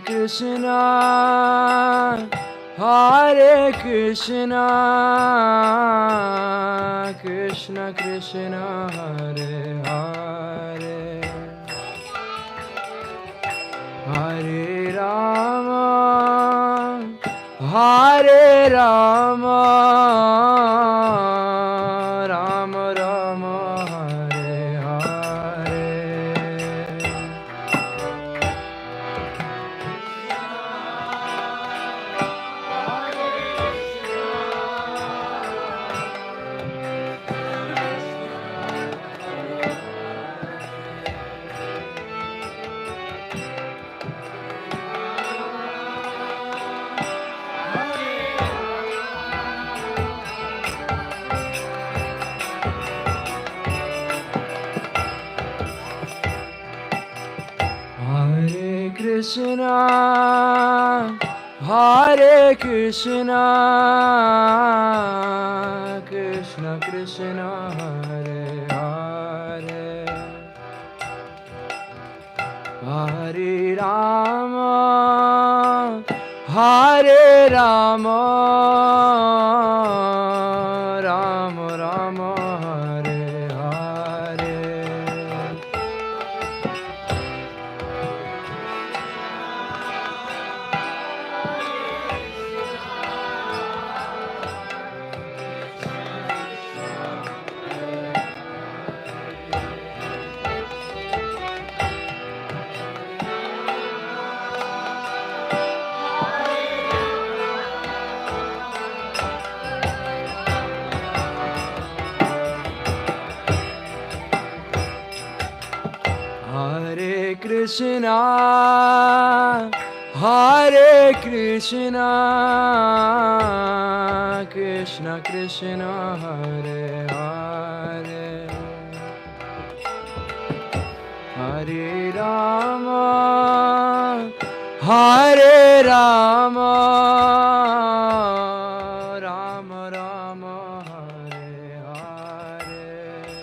Krishna, Hare Krishna, Krishna Krishna, Hare Hare, Hare Rama, Hare Rama, Rama Rama, Hare Hare. Krishna, Hare Krishna, Krishna Krishna, Hare Hare, Hare Rama, Hare Rama, Rama Rama, Hare Hare. Hare Krishna, Hare Krishna, Krishna Krishna, Hare Hare, Hare Rama, Hare Rama, Rama Rama, Hare Hare.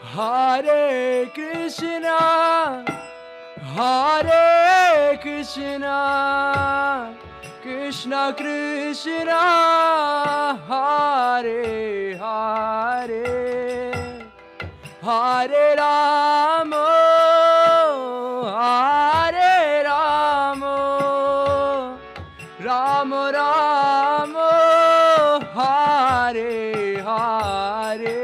Hare Krishna, Hare Krishna, Krishna Krishna, Hare Hare, Hare Rama, Hare Rama, Rama Rama, Hare Hare.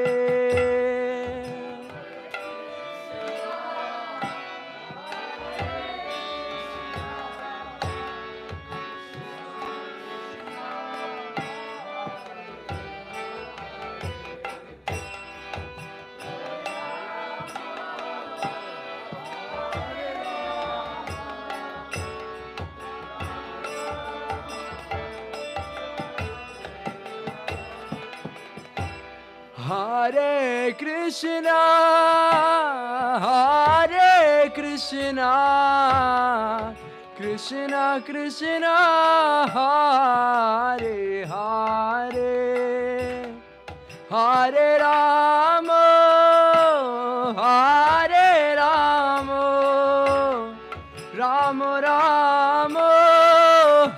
Hare Krishna, Hare Krishna, Krishna Krishna, Hare Hare, Hare Rama, Hare Rama, Rama Rama,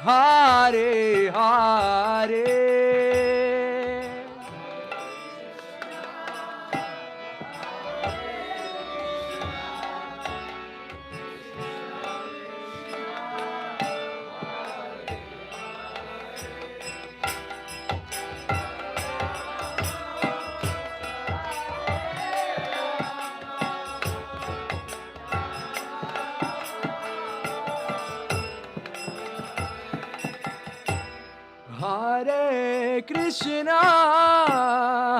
Hare Hare. Hare Krishna,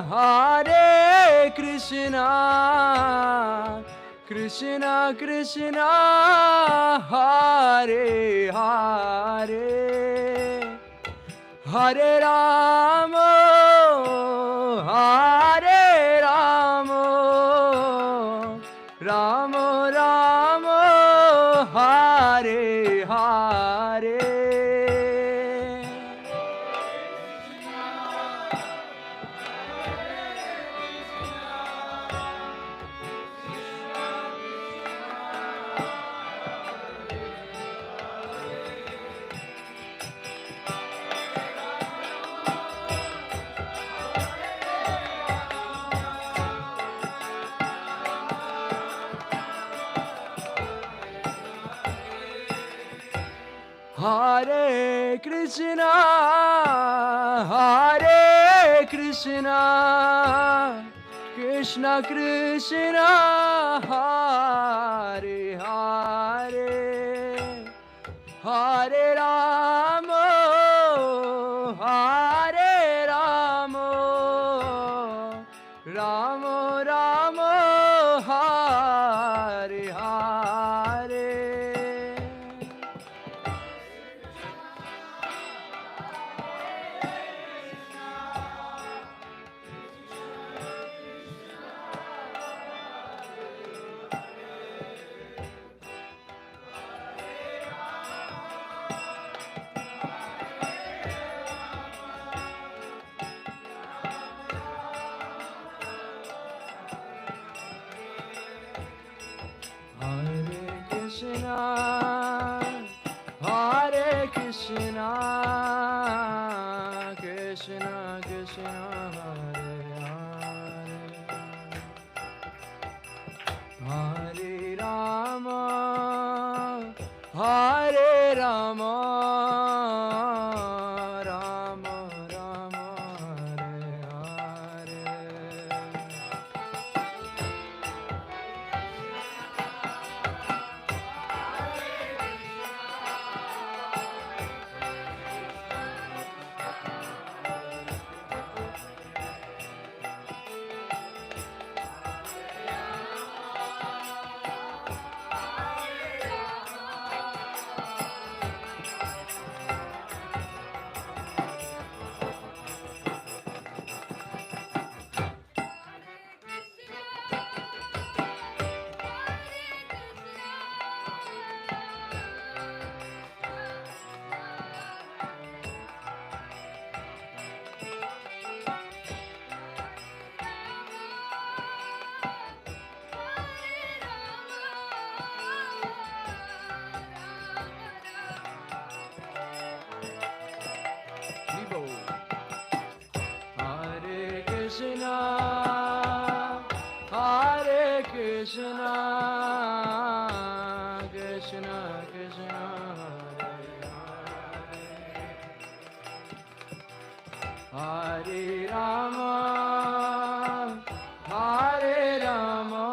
Hare Krishna, Krishna Krishna Hare Hare Hare Rama Hare Rama Rama Rama Hare Hare Hare Krishna, Hare Krishna, Krishna Krishna, Hare Hare, Hare Rama, Hare Rama, Rama Rama, Hare Hare. Hare Krishna, Krishna Krishna, Hare Hare, Hare Rama, Hare Rama, Rama Rama, Hare Hare. Hare Krishna, Hare Krishna, Krishna Krishna, Hare Hare, Hare Rama, Hare Rama,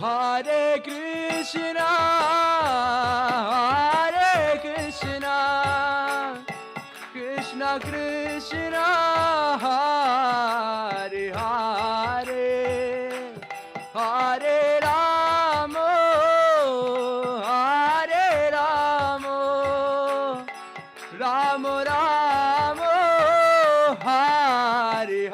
Hare Krishna, Hare Krishna, Krishna Krishna, Hare Hare, Hare Rama, Hare Rama, Rama Rama, Hare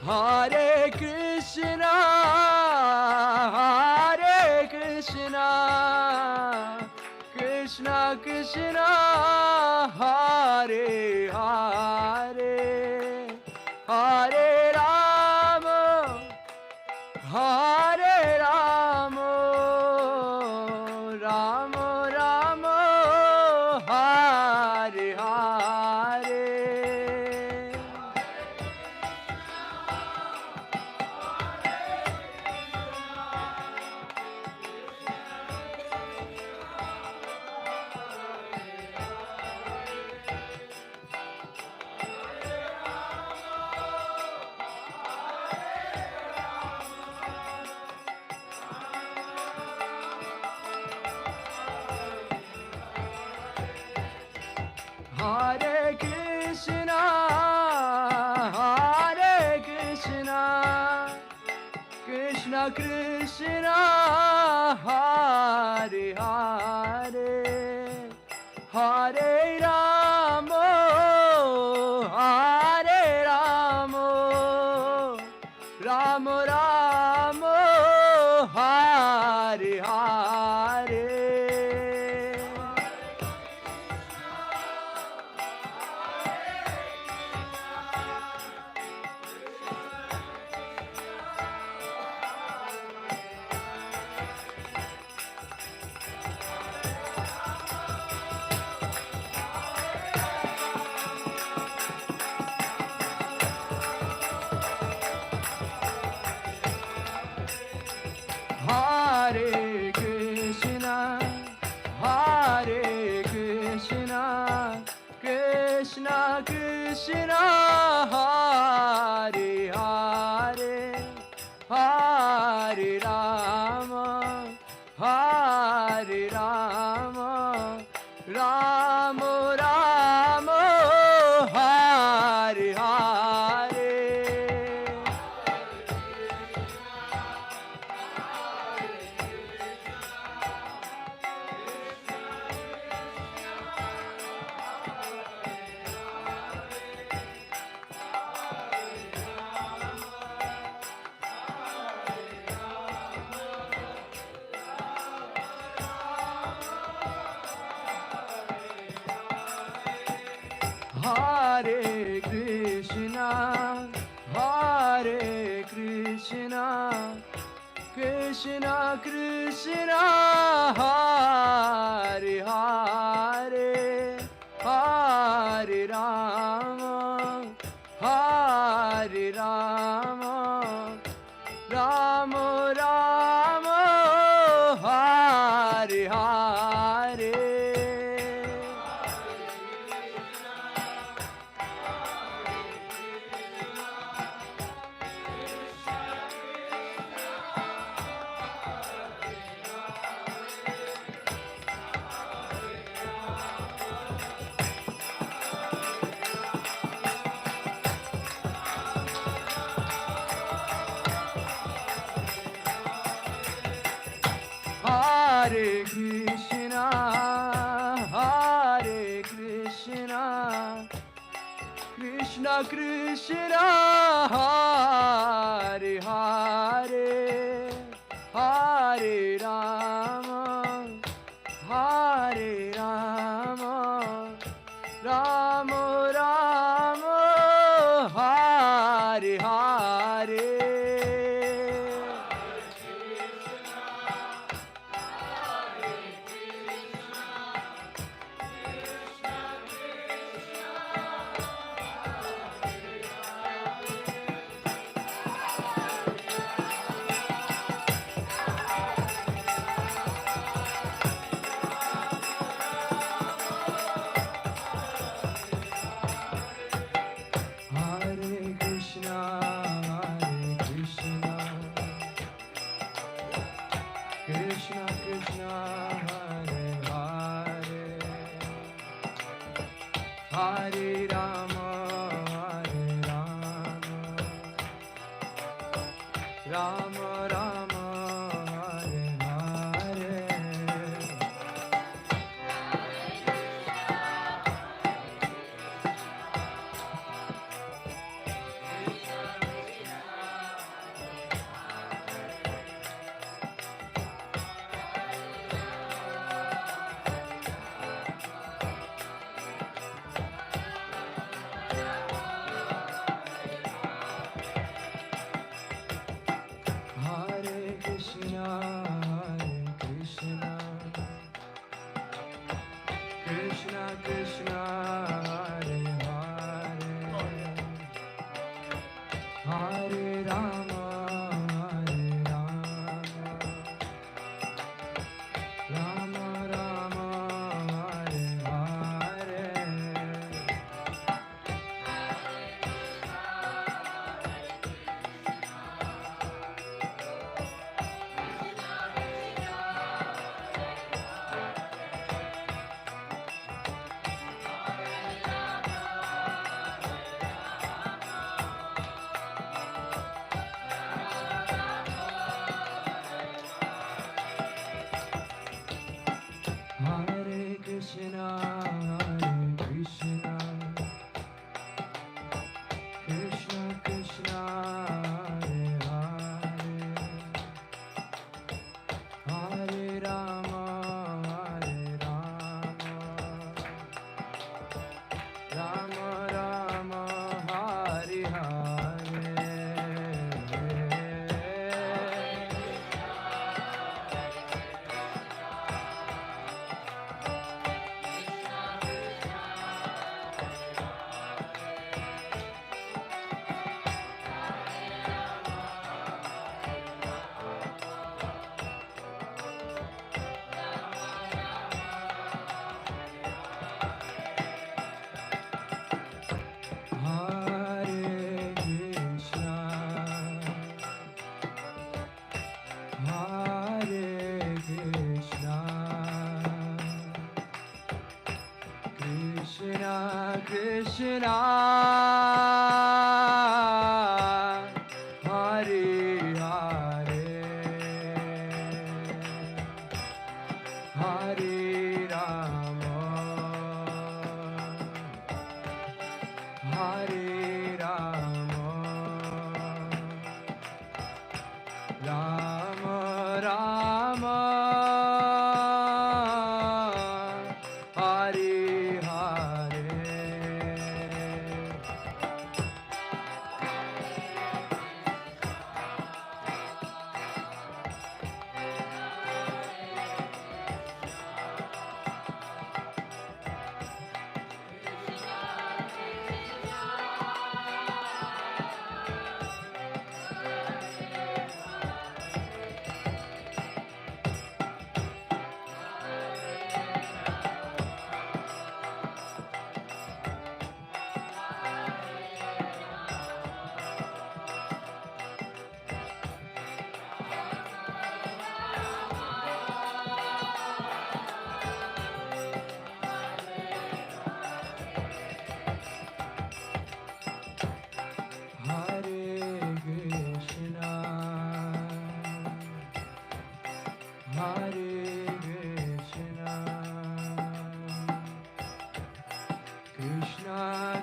Hare Krishna, Krishna Krishna, Hare Hare, Hare Rama, Hare Rama, Rama Rama, Hare Hare. Hare Krishna, Krishna Krishna, Hare Hare, Hare Rama, Hare Rama, Rama Rama, Hare Hare. Hare Krishna, Krishna Krishna, Hare Hare, Hare Rama, Hare Rama, Rama Rama, Hare Hare. Hare Krishna, Krishna Krishna, Hare Hare, Hare Rama, Hare Rama, Rama Rama, Hare Hare. Hare Krishna, Krishna Krishna, Hare Hare, Hare Rama, Hare Rama, Rama Rama, Hare Hare. Krishna Krishna Hare Hare Hare Rama Rama Rama Hare Hare Hare Krishna, Hare Krishna, Krishna Krishna, Hare Hare, Hare Rama, Rama Rama, Hare Hare. Krishna, Hare Hare, Hare Rama, Hare Rama, Rama Rama, Hare Hare.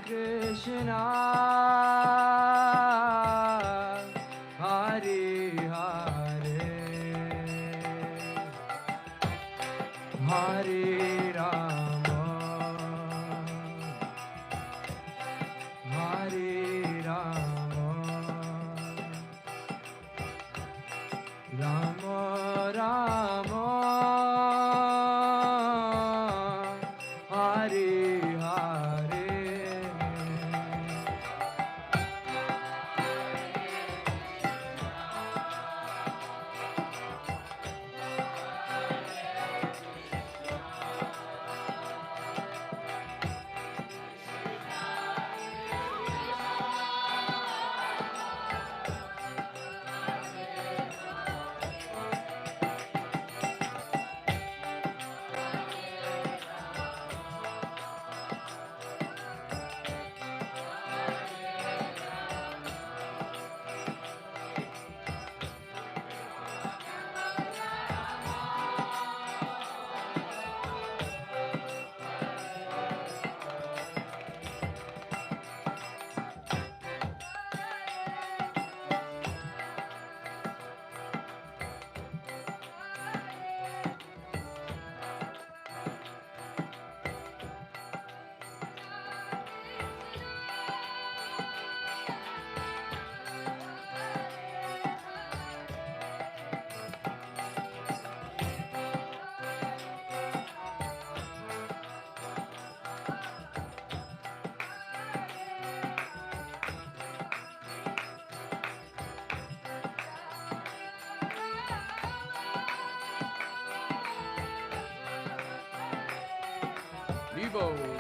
Krishna, Hare Hare, Hare Rama, Hare Rama, Rama Rama, Hare Hare. Haribo.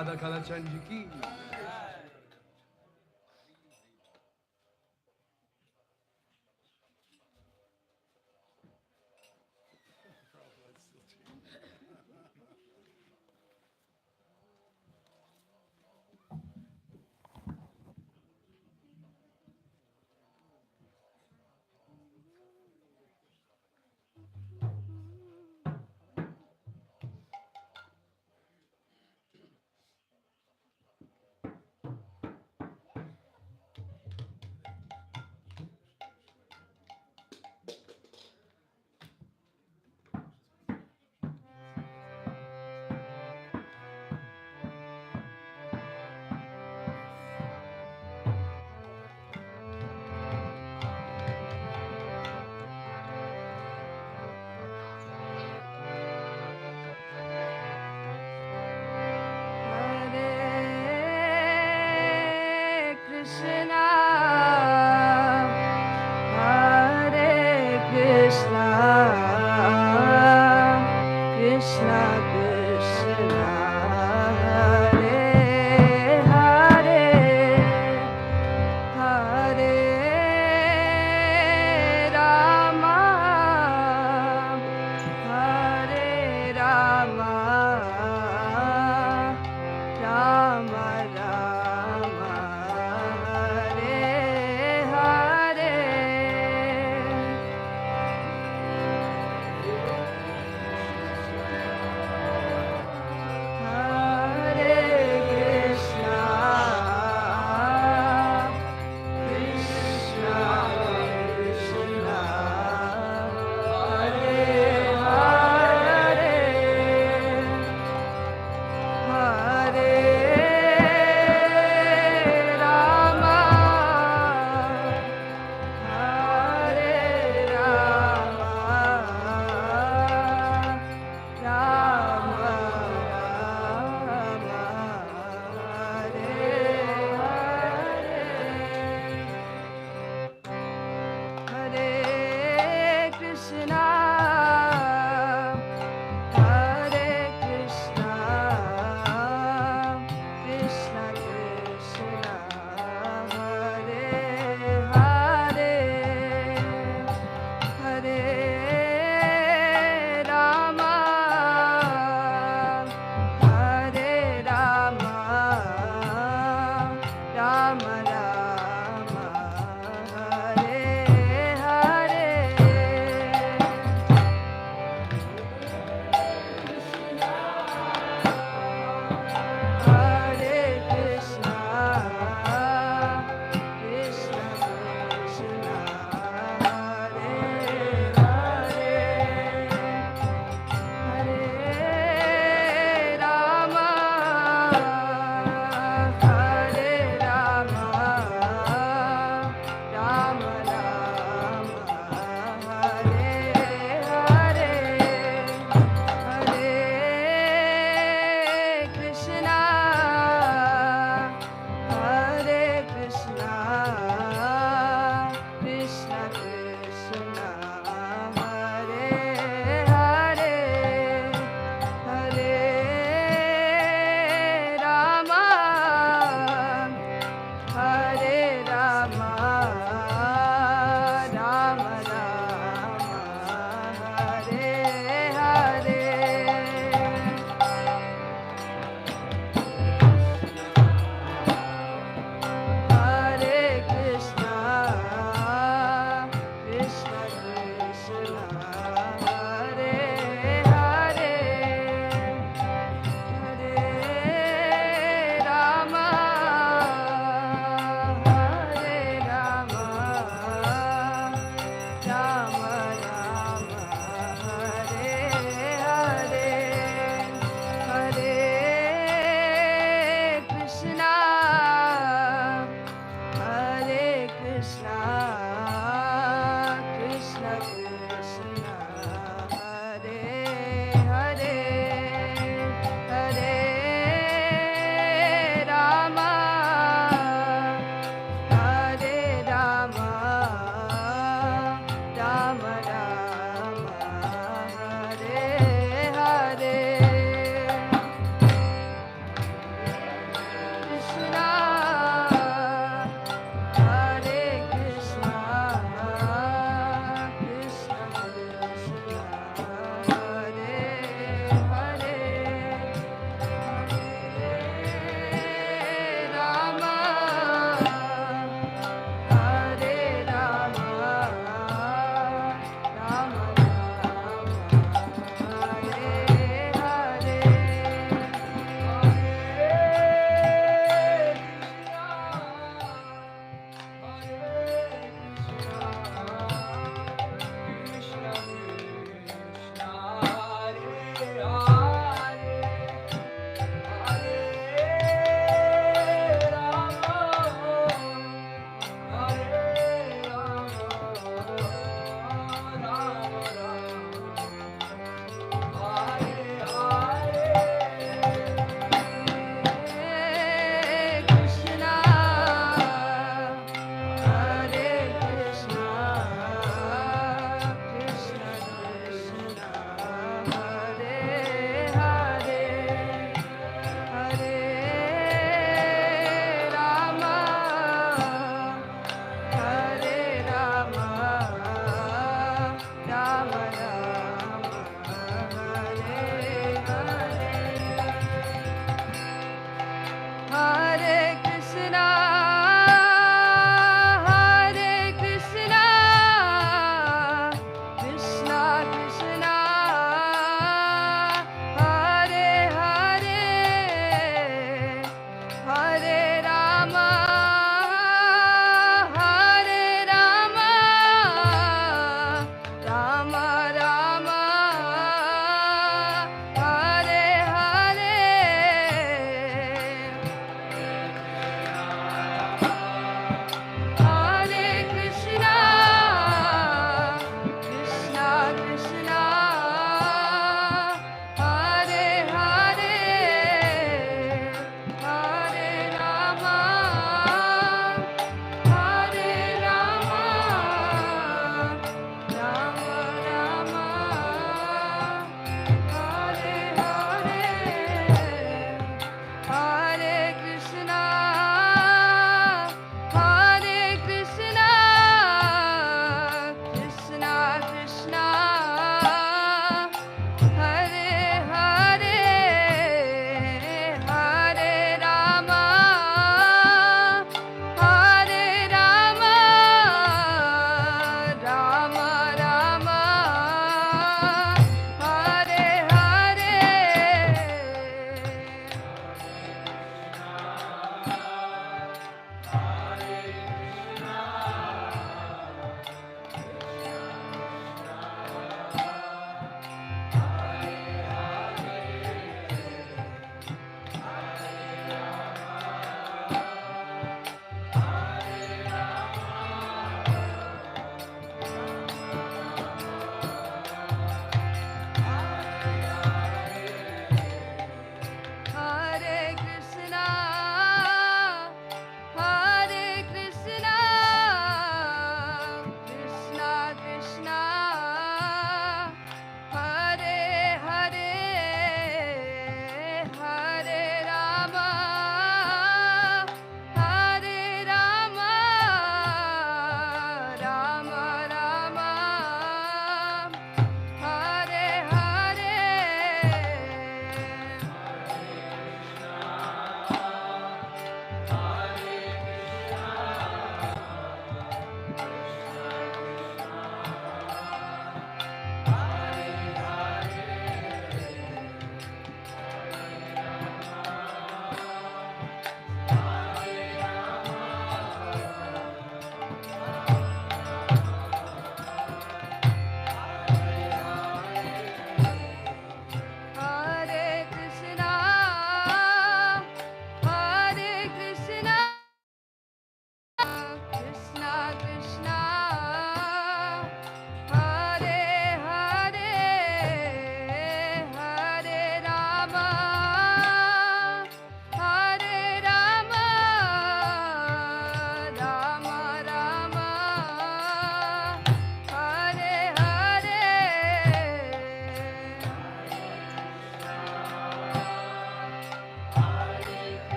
Radha Kalachandji ki.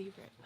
favorite.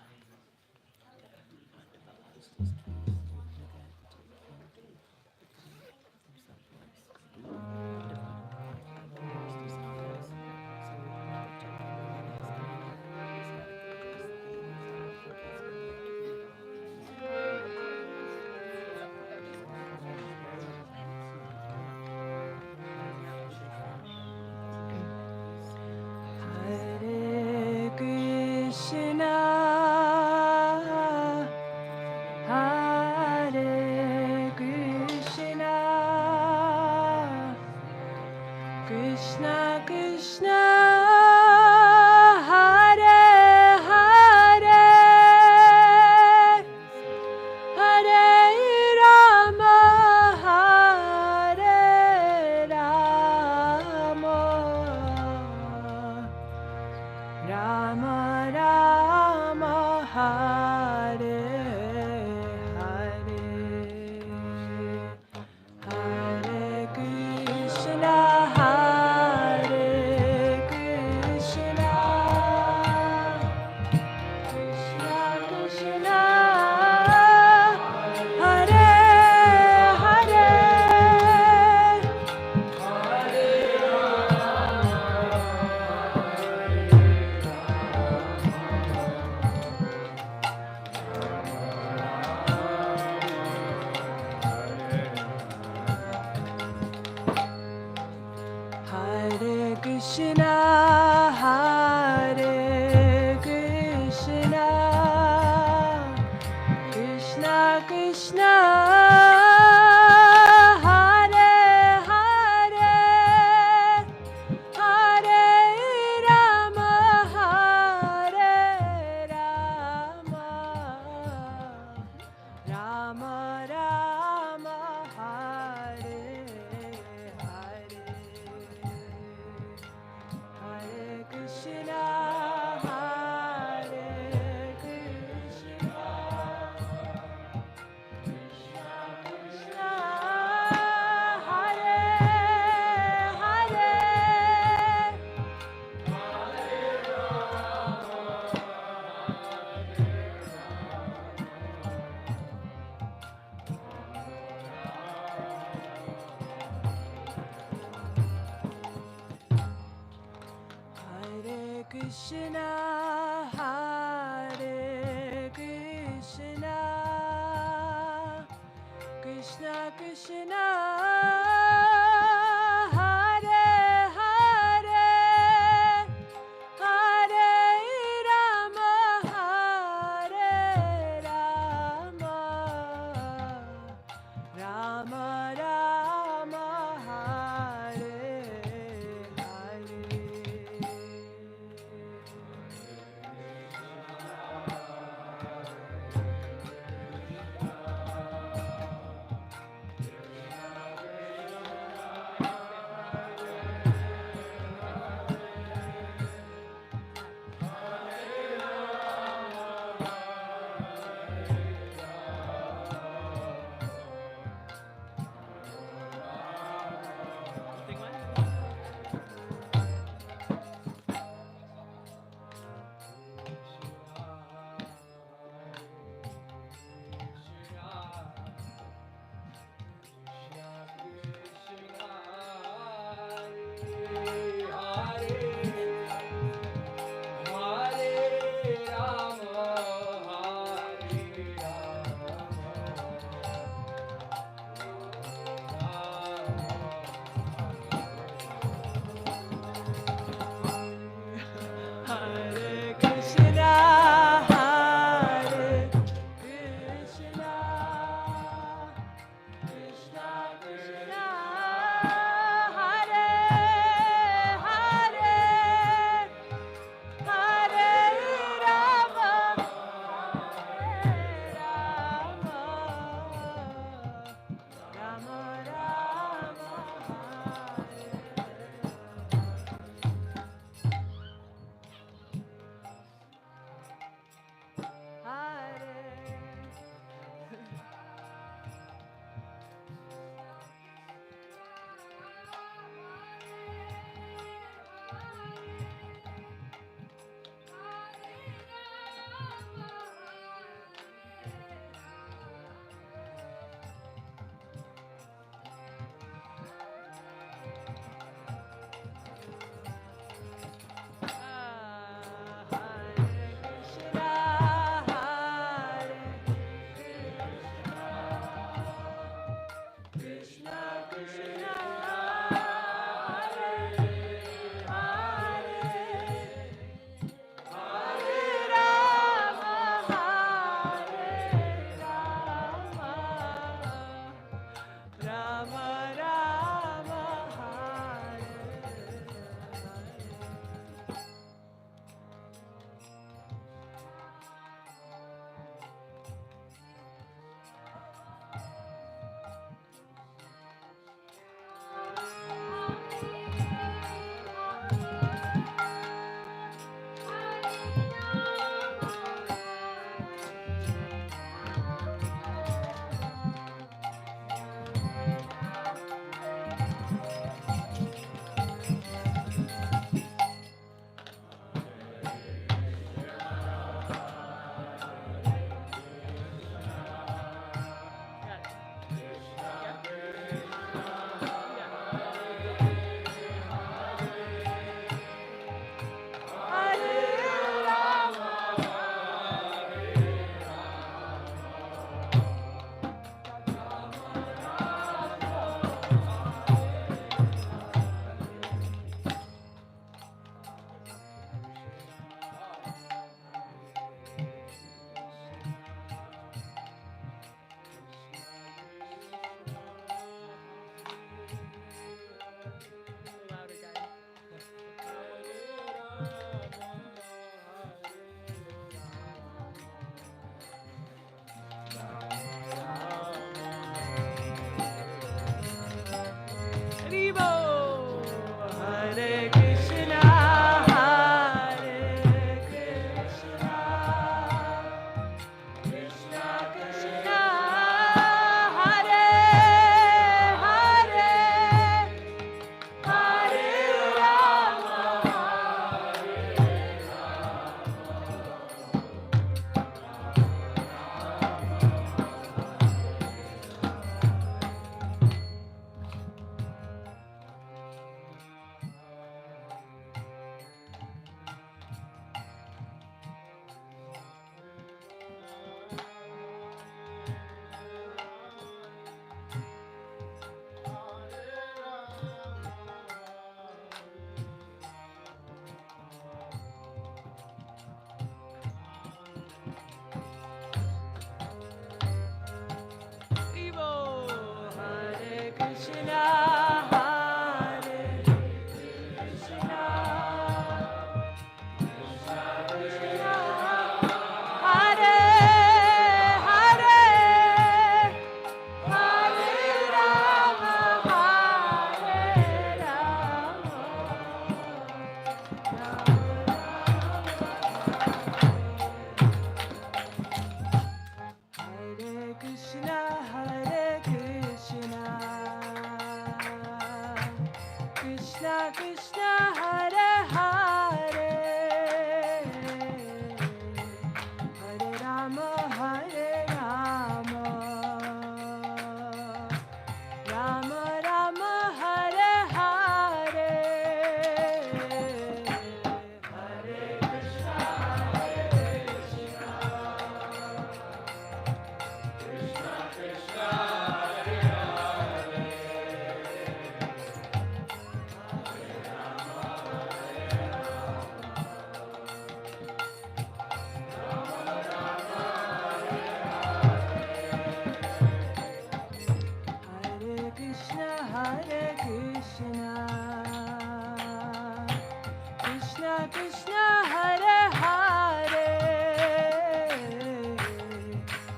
Krishna Hare Hare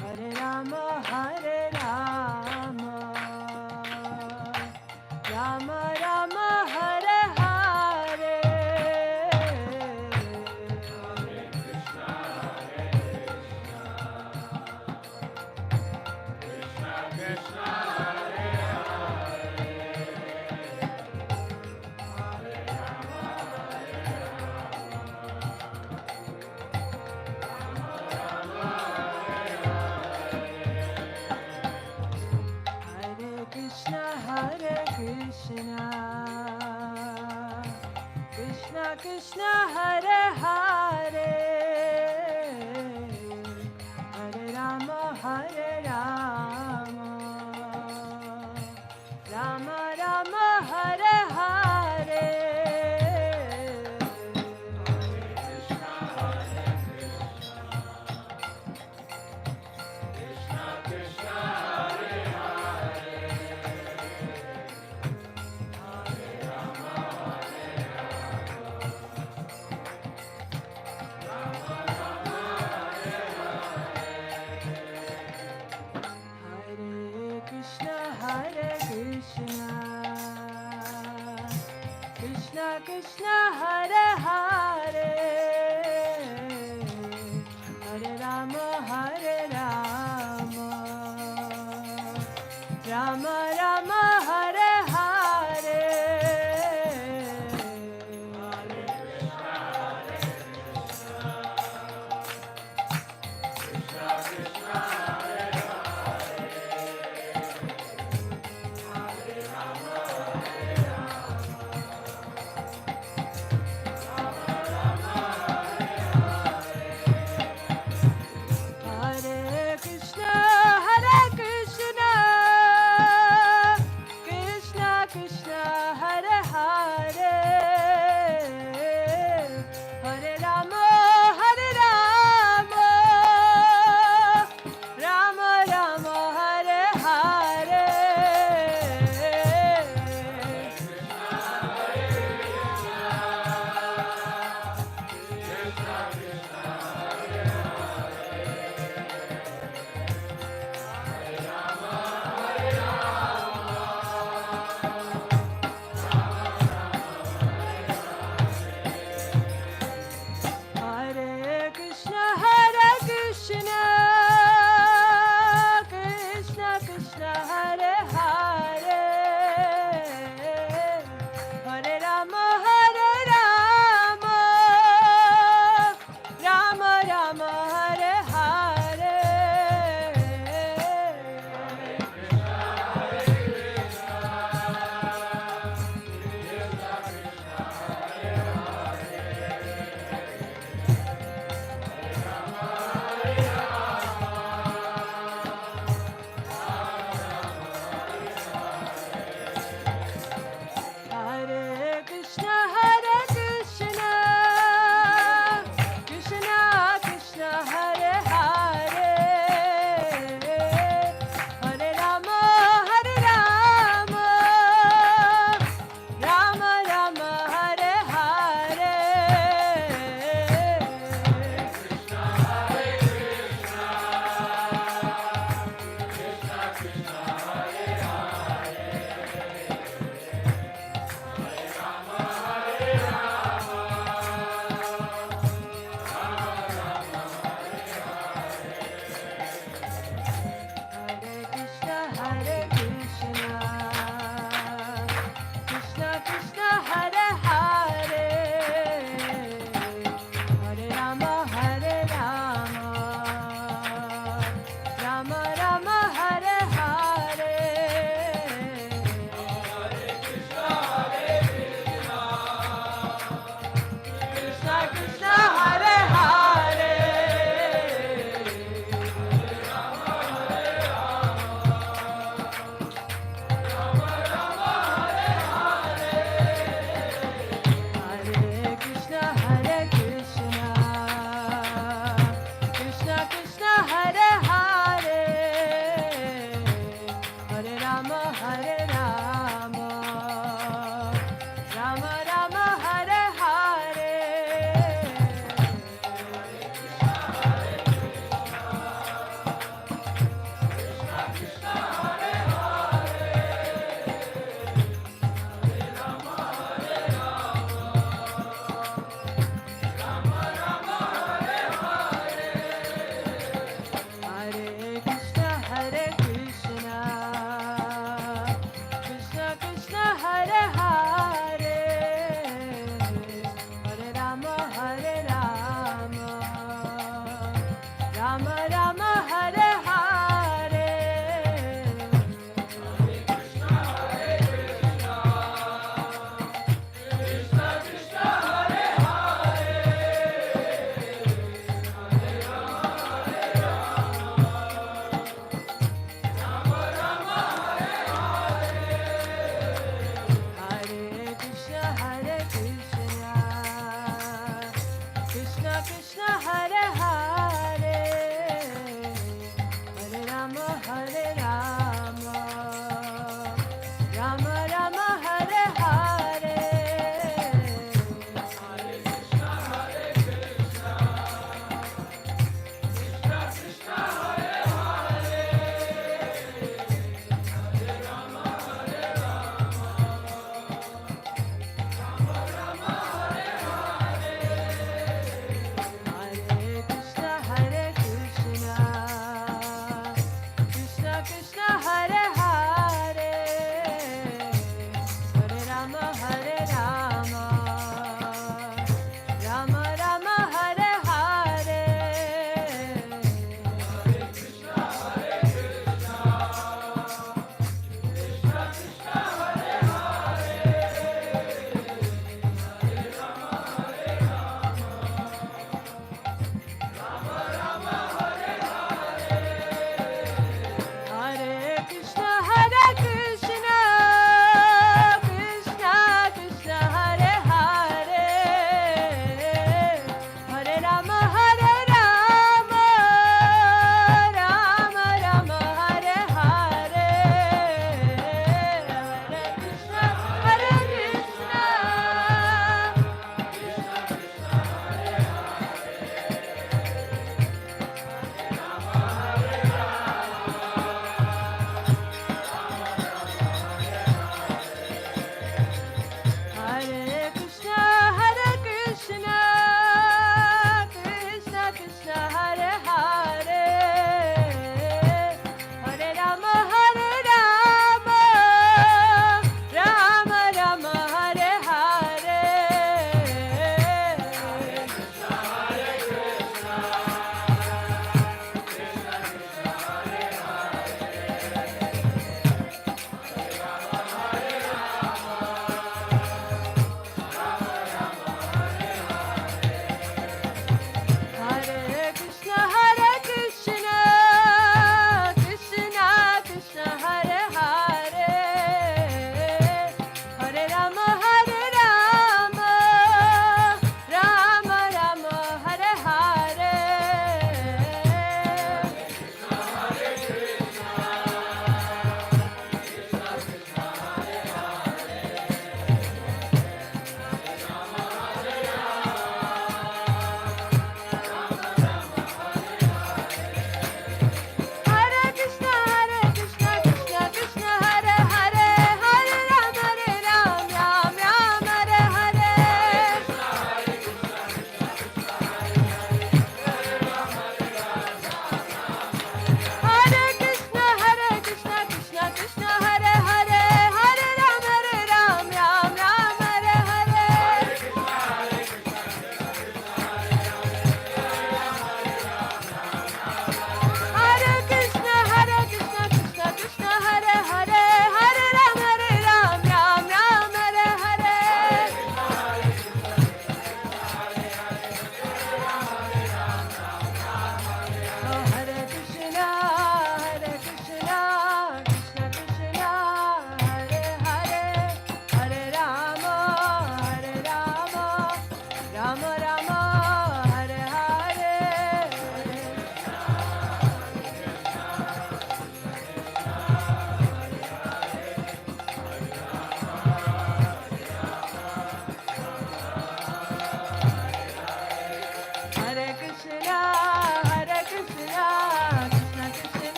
Hare Rama Hare Rama Rama Rama Hare Hare Krishna Krishna Hare Hare Hare Rama Hare Rama Rama Rama Hare Hare Krishna Hare Hare Hare Rama Hare Rama Rama Rama Hare Hare Rama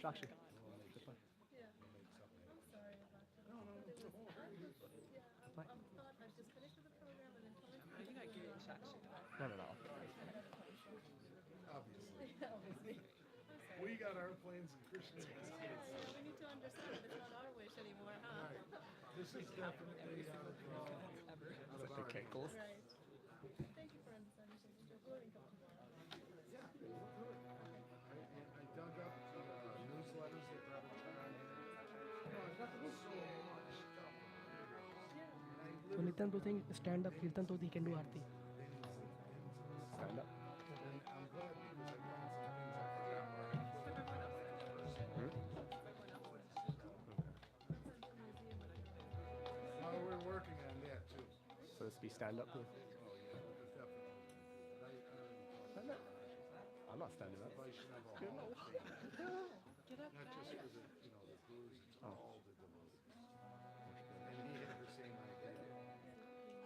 Sakshi. No. Obviously. We got our planes and Krishna has his. We need to understand that it's not our wish anymore, huh? Right. This is definitely out of The our cackles. Right. Thank you for understanding. Yeah, we'll do it. I dug up the newsletters that Rtadhvaja had. I've got so much stuff. So Nitan to think stand up, Kirtan to he can do Aarti. Stand up. And I'm glad because I found some things I forgot. Well, we're working on that too. So let's be stand up. Oh yeah, definitely. Stand up. I'm not standing up. Vaishnava Get up, not just for the the Gurus, it's all the devotees. And he had the same idea.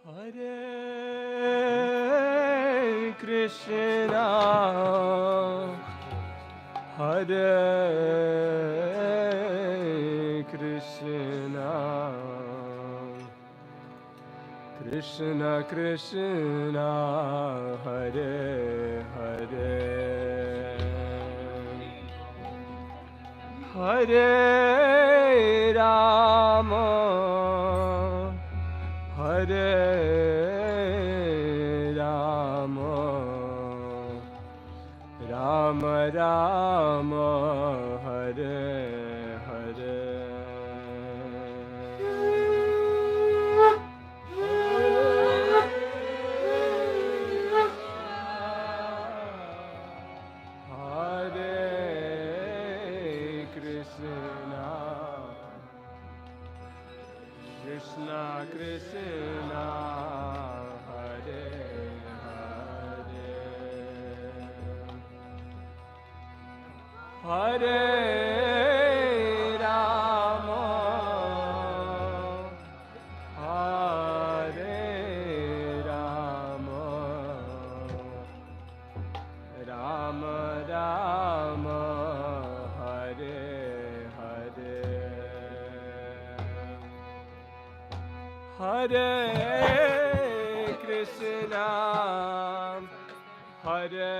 Hare Krishna, Hare Krishna, Krishna Krishna, Hare Hare, Hare Rama, Hare Rama, Rama Rama, Hare Hare. Hare Krishna, Krishna Krishna, Hare Hare, Hare Rama, Hare Rama, Rama Rama, Hare Hare, Hare Krishna, Hare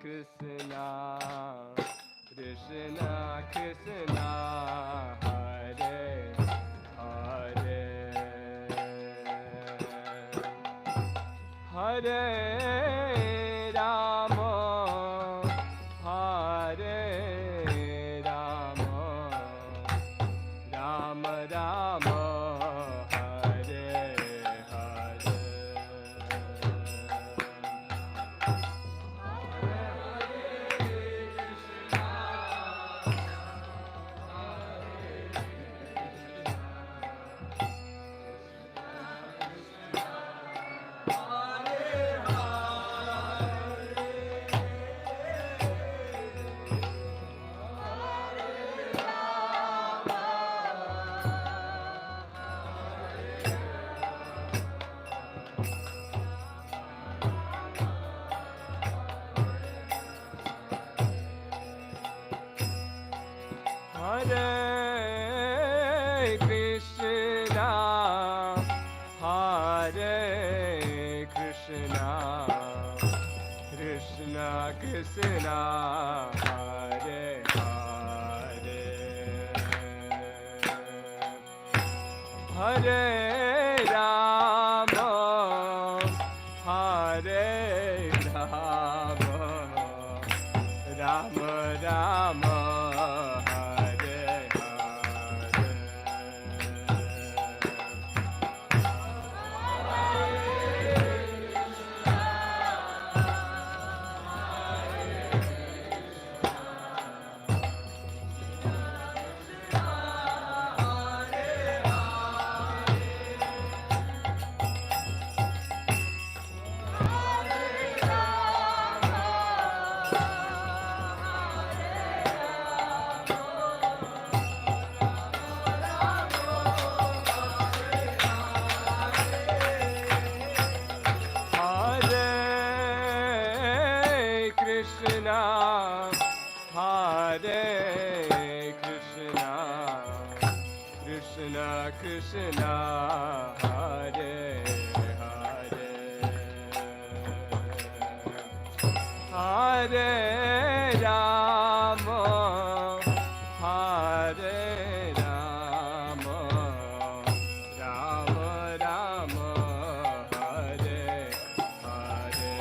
Krishna, Krishna Krishna, Hare Hare, Hare Rama, Hare Rama, Rama Rama, Hare Hare. Hare Krishna, Hare Krishna, Krishna Krishna, Hare Hare, Hare Rama, Hare Rama, Rama Rama, Hare Hare. Krishna, Hare Hare, Hare Rama, Hare Rama, Rama Rama, Hare Hare.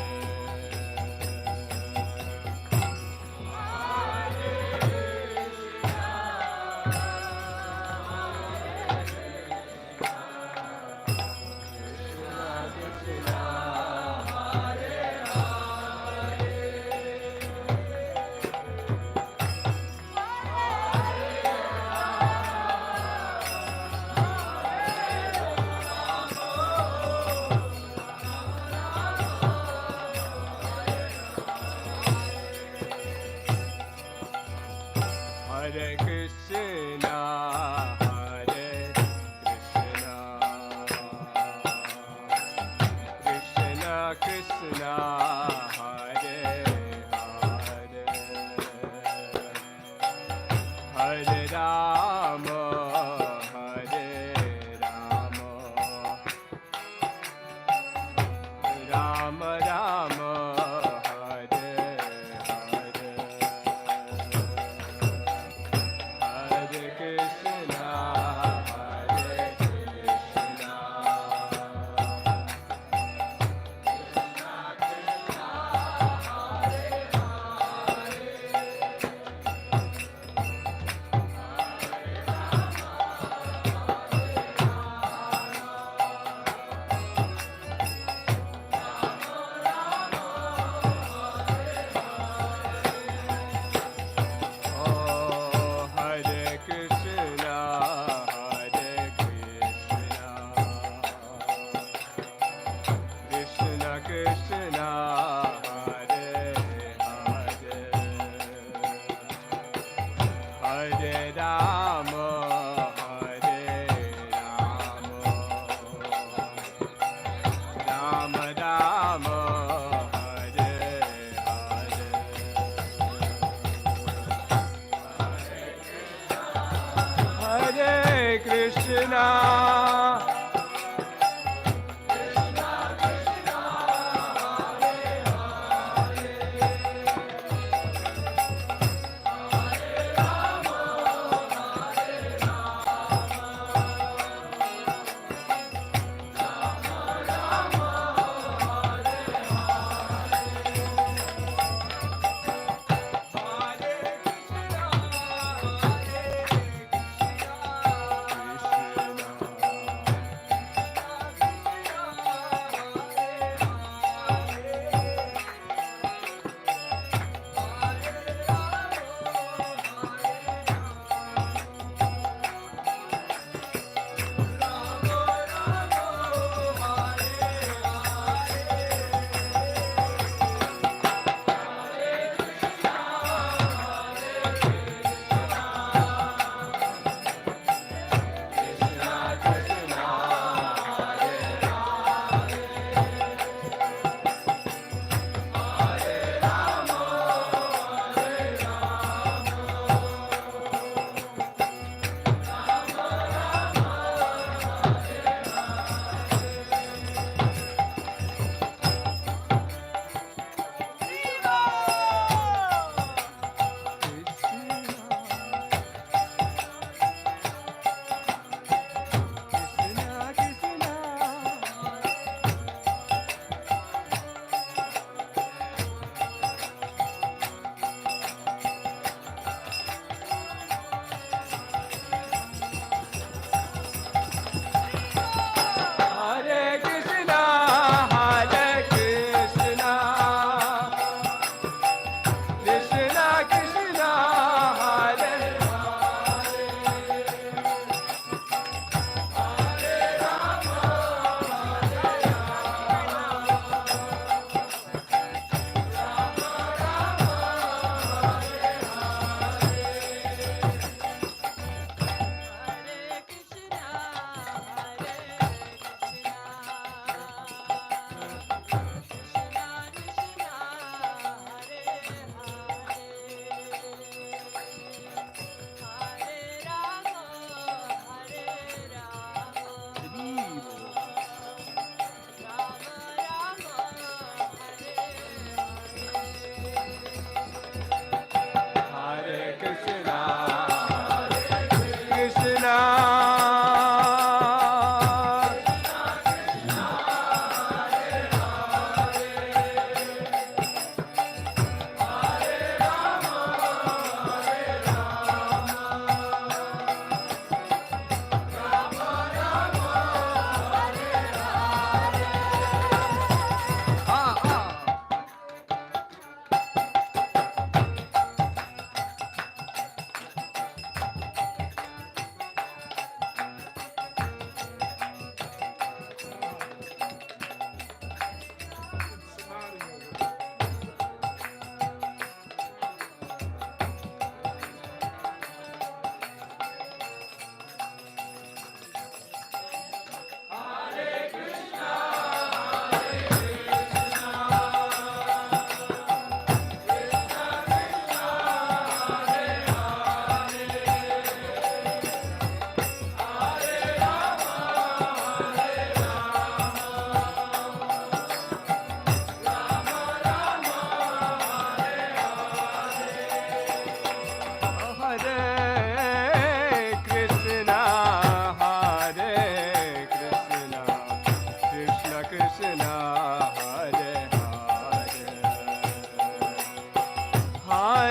Hare Krishna, Hare Krishna, Krishna Krishna, Hare Hare, Hare Rama, Hare Rama, Rama Rama, Hare Hare. Hare Krishna, Hare Krishna, Oh, Hare Krishna, Hare Krishna, Krishna Krishna, Hare Hare, Hare Rama, Hare Rama, Rama Rama, Hare Hare. Hare Krishna, Krishna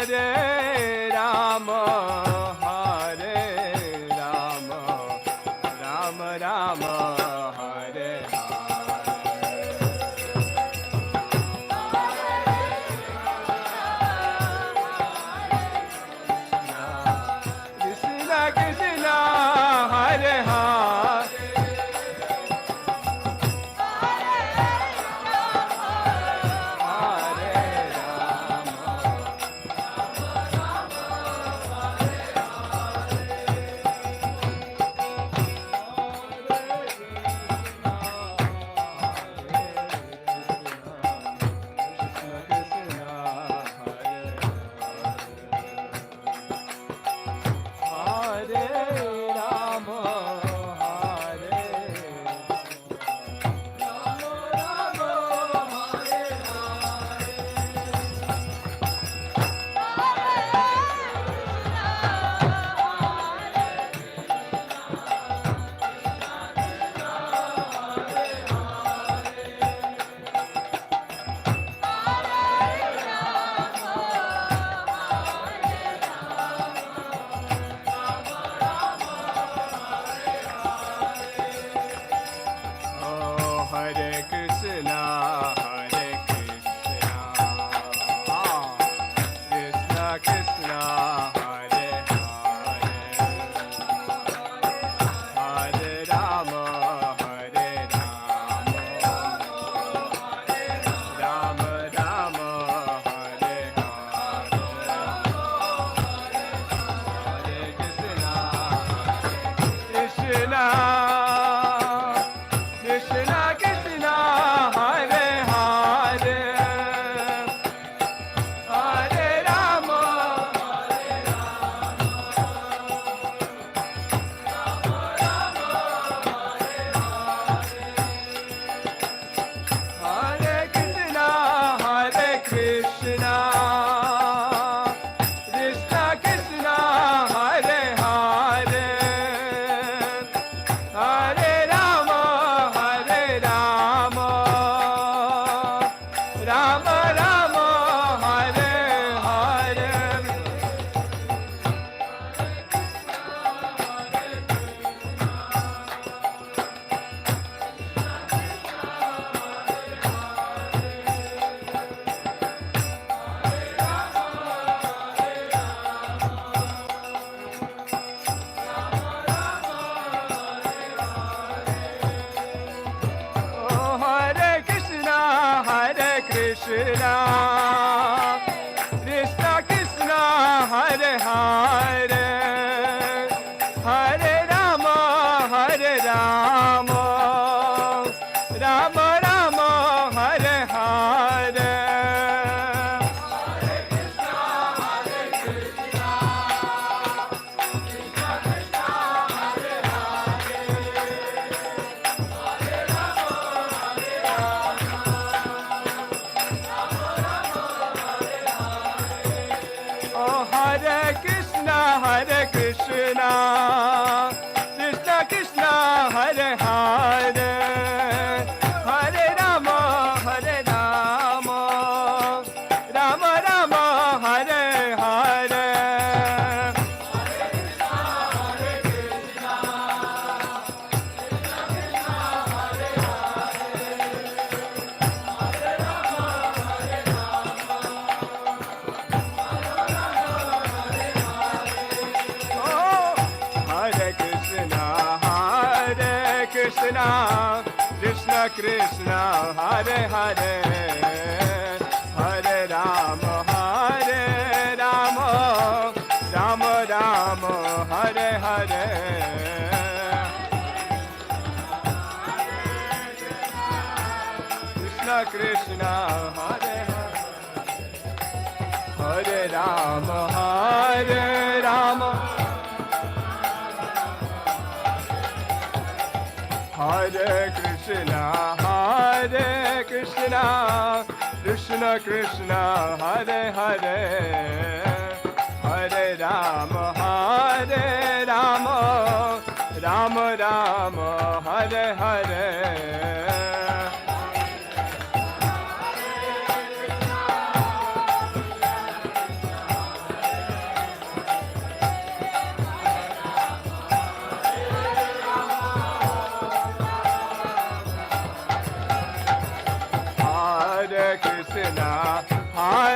Hare Rama, Hare Rama, Rama Rama, Hare Krishna Krishna, Hare Hare. Krishna, Hare Hare, Hare Rama, Hare Rama, Rama Rama, Hare Hare. Krishna Krishna, Hare Hare, Hare Rama, Hare Rama, Hare Krishna, Krishna Krishna, Hare Hare, Hare Rama, Rama Rama, Hare Hare.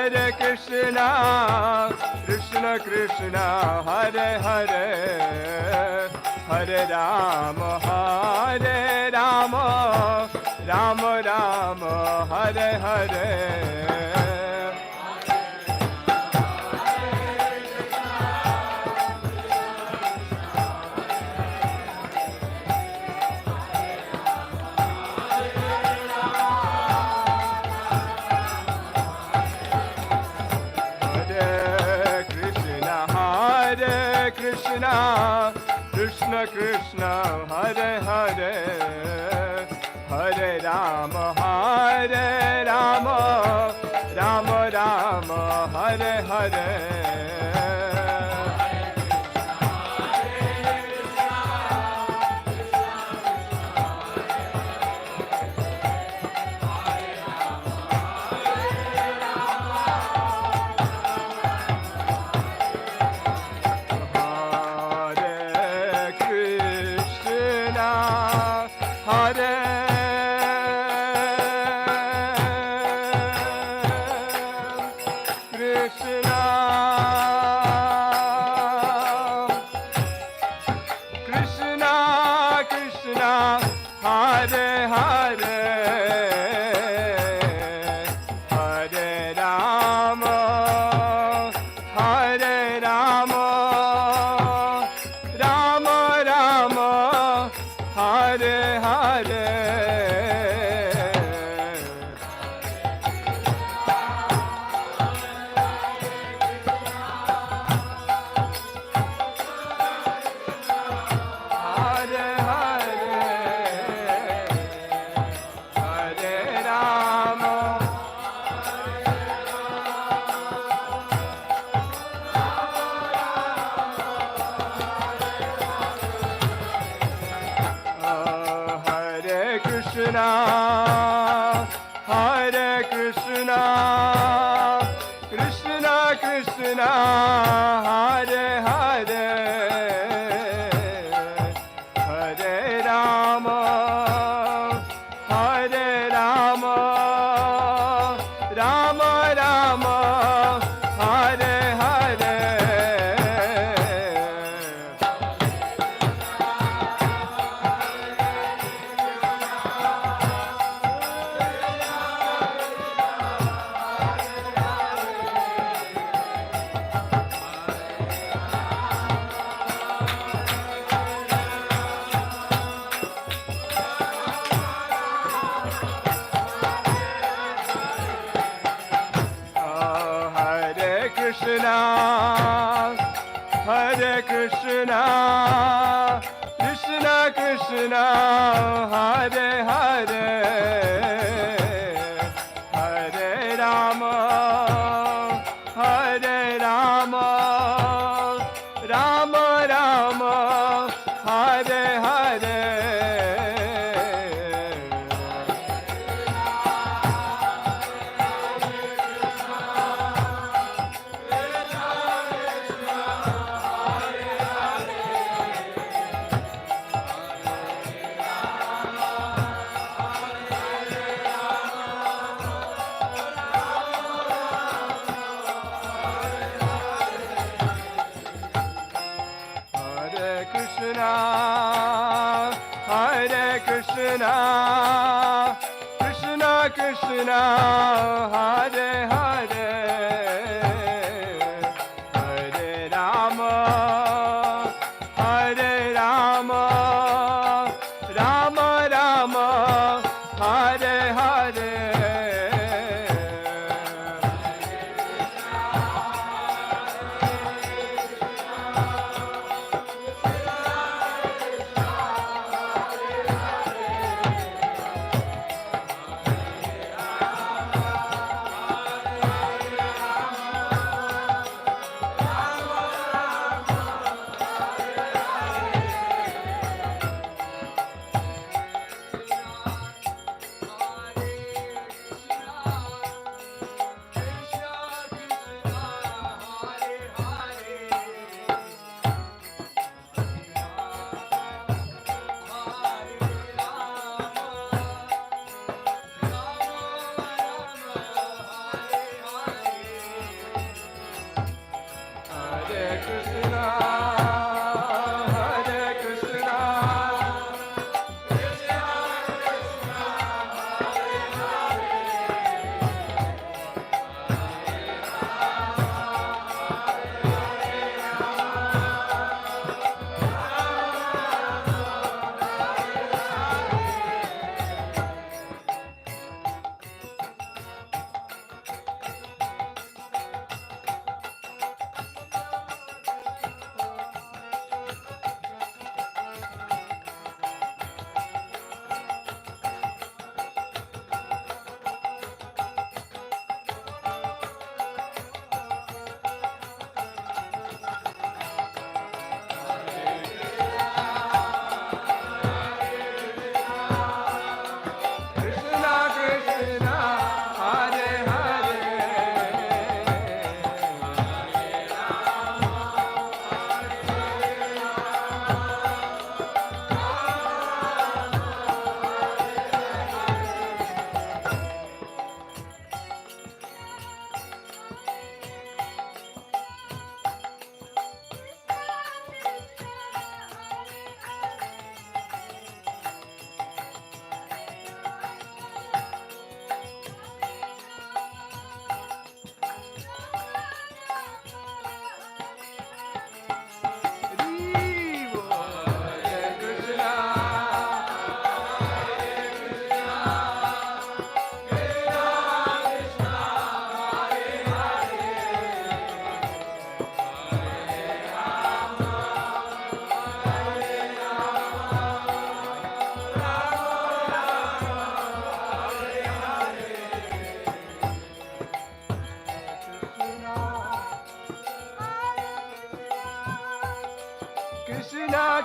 Hare Krishna, Krishna Krishna, Hare Hare, Hare Rama, Hare Rama, Rama Rama, Hare Hare. Krishna, Krishna Krishna, Hare Hare, Hare Rama, Hare Rama, Rama Rama, Hare Hare.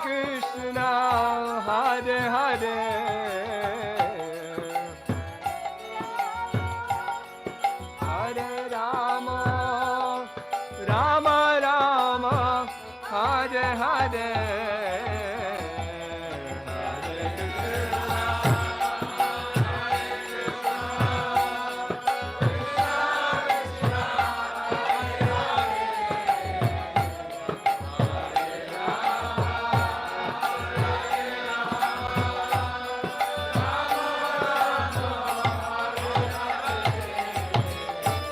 Krishna, Hare Hare, Hare Rama, Rama Rama, Hare Hare,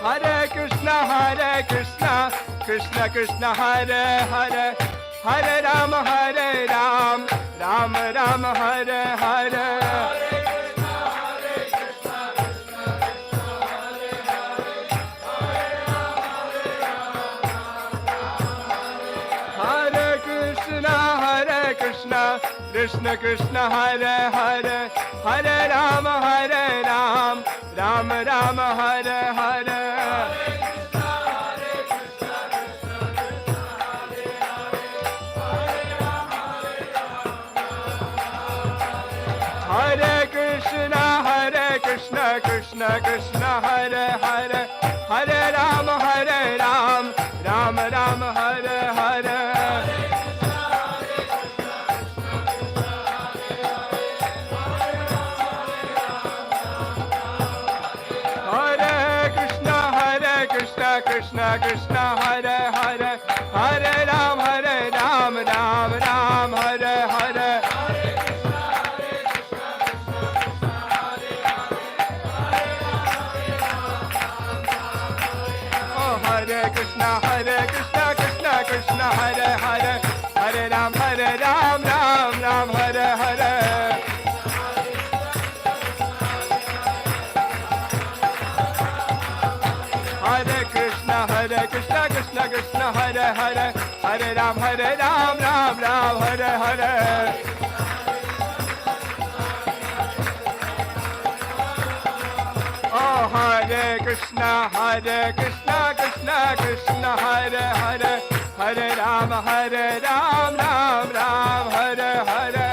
Hare Krishna, Hare Krishna, Krishna Krishna, Hare Hare, Hare Rama, Hare Ram, Rama Rama, Hare Hare. Hare Krishna, Krishna Krishna, Hare Hare, Hare Rama, Hare Ram, Rama Rama, Hare Hare. Hare Krishna, Krishna Krishna, Hare Hare, Hare Rama, Hare Ram, Rama Rama, Hare Hare. Hare Krishna, Krishna Krishna, Hare Hare, Hare Ram, Ram Ram, Hare Hare. Hare Krishna, Krishna Krishna, Hare Hare, Hare Ram, Ram Ram, Hare Hare. Hare Krishna, Krishna Krishna, Hare Hare, Hare Ram, Ram Ram, Hare Hare. Oh, Hare Krishna, Krishna Krishna, Hare Hare, Hare Ram, Ram Ram, Hare Hare.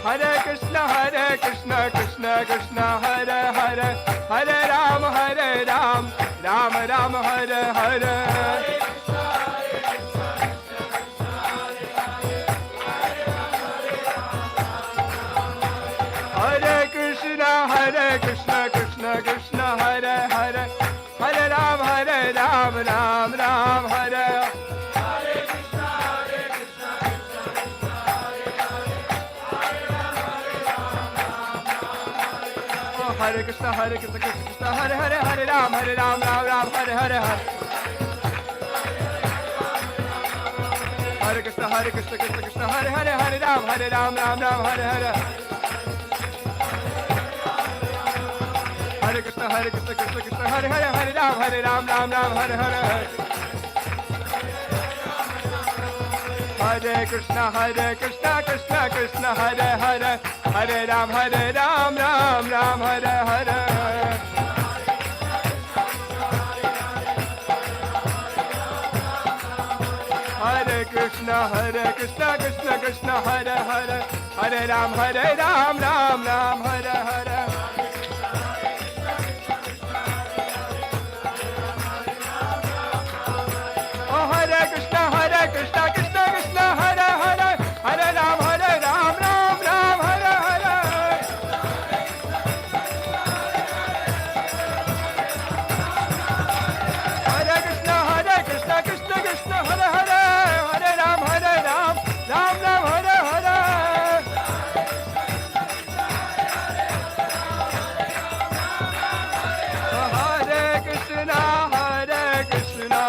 Hare Krishna, Krishna Krishna, Hare Hare, Hare Ram, Ram Ram, Hare Hare. Hare Krishna, Krishna Krishna, Hare Hare, Hare Ram, Ram Ram, Hare. Hare Krishna, Krishna Krishna, Hare Hare, Hare Ram, Ram Ram, Hare Hare. Hare Krishna, Krishna Hare Hare, Hare Ram, Ram Ram, Hare Hare. Hare Krishna, Krishna Hare Hare, Hare Ram, Ram Ram, Hare Hare. Hare Krishna, Krishna Krishna, Hare Hare, Hare Ram, Ram Ram, Hare Hare. Hare Krishna, Krishna Krishna, Hare Hare, Hare Ram, Ram Ram, Hare Hare. Oh, Hare Krishna, Krishna Krishna, Hare Hare, Hare Ram, Ram Ram, Hare Hare. Hare Krishna, Krishna Krishna, Hare Hare, Hare Ram, Ram Ram, Hare Hare. Hare Krishna,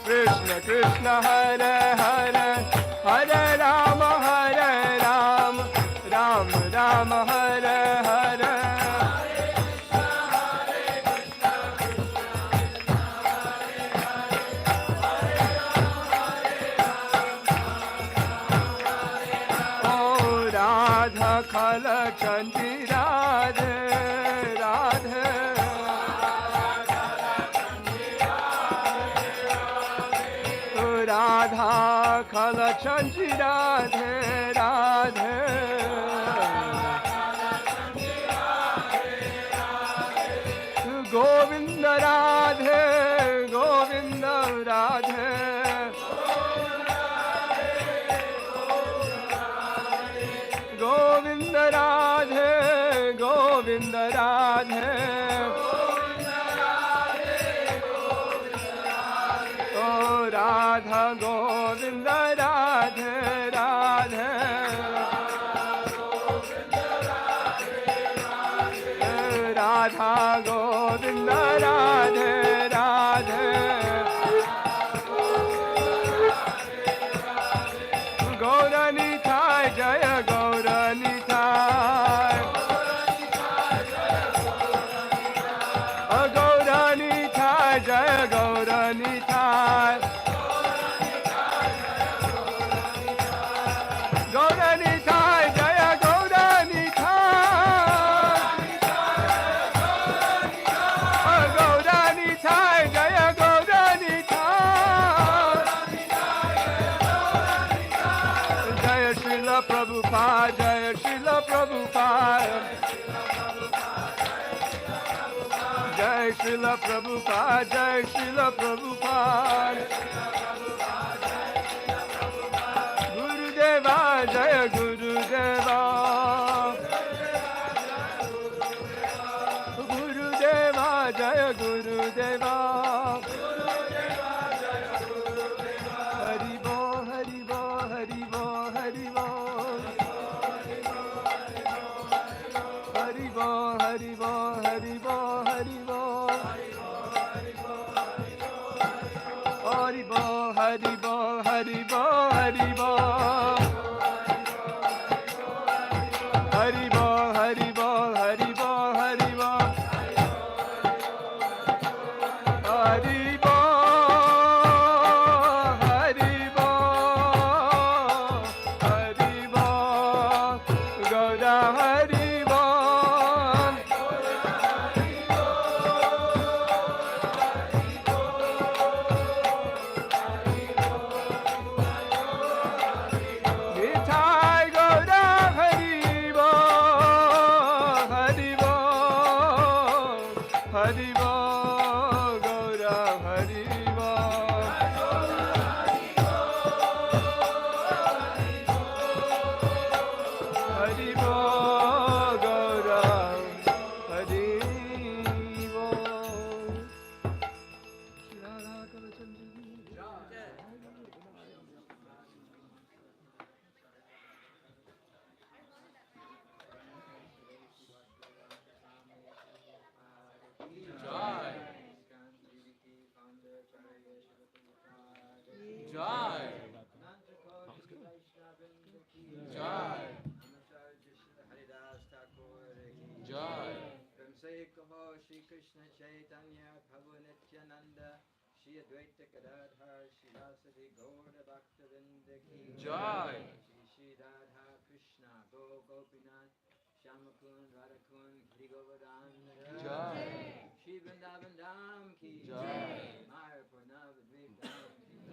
Krishna Krishna, Hare Hare, Hare Ram, Ram Ram, Hare Hare. Radha Kala Chandi Radhe Radhe. Chandji Radhe Radhe Govinda Radhe Govinda Radhe Govinda Radhe Govinda Radhe Oh Radha Govinda Radhe Radhe Radha Govinda Radhe Radhe Gauranitai Jaya Gauranitai Gauranitai Jaya Gauranitai Gauranitai Jaya Gauranitai Gauranitai Jaya Gauranitai Jaya Srila Prabhupada Jaya Srila Prabhupada Jai Srila Prabhupada, Jai Srila Prabhupada. Gurudeva, Jaya Gurudeva. Gurudeva, Jaya Gurudeva. Haribo, Haribo, Haribo, Haribo. Haribo, Haribo, Haribo, Haribo. Haribo, Haribo, Haribo, Haribo. Haribo, Haribo, Haribo, Haribo. Haribo, Haribo, Haribo. Gaura Haribo. Nitai Gaura Haribo, Haribo, Haribo, Gaura Haribo. Haribo, Gaura Haribo. Jai. Jai. Jai. Shri Krishna Chaitanya Prabhu Nityananda Shri Advaita Gadadhar Shri Vasadi Gaura Bhaktavinda Ki Jai. Shri Radha Krishna Go Gopinath Shyamakun Radhakun Giri Govardhan Jai. Shri Vrindavan Dham Ki Jai. Maya Purnavadvip Dham Ki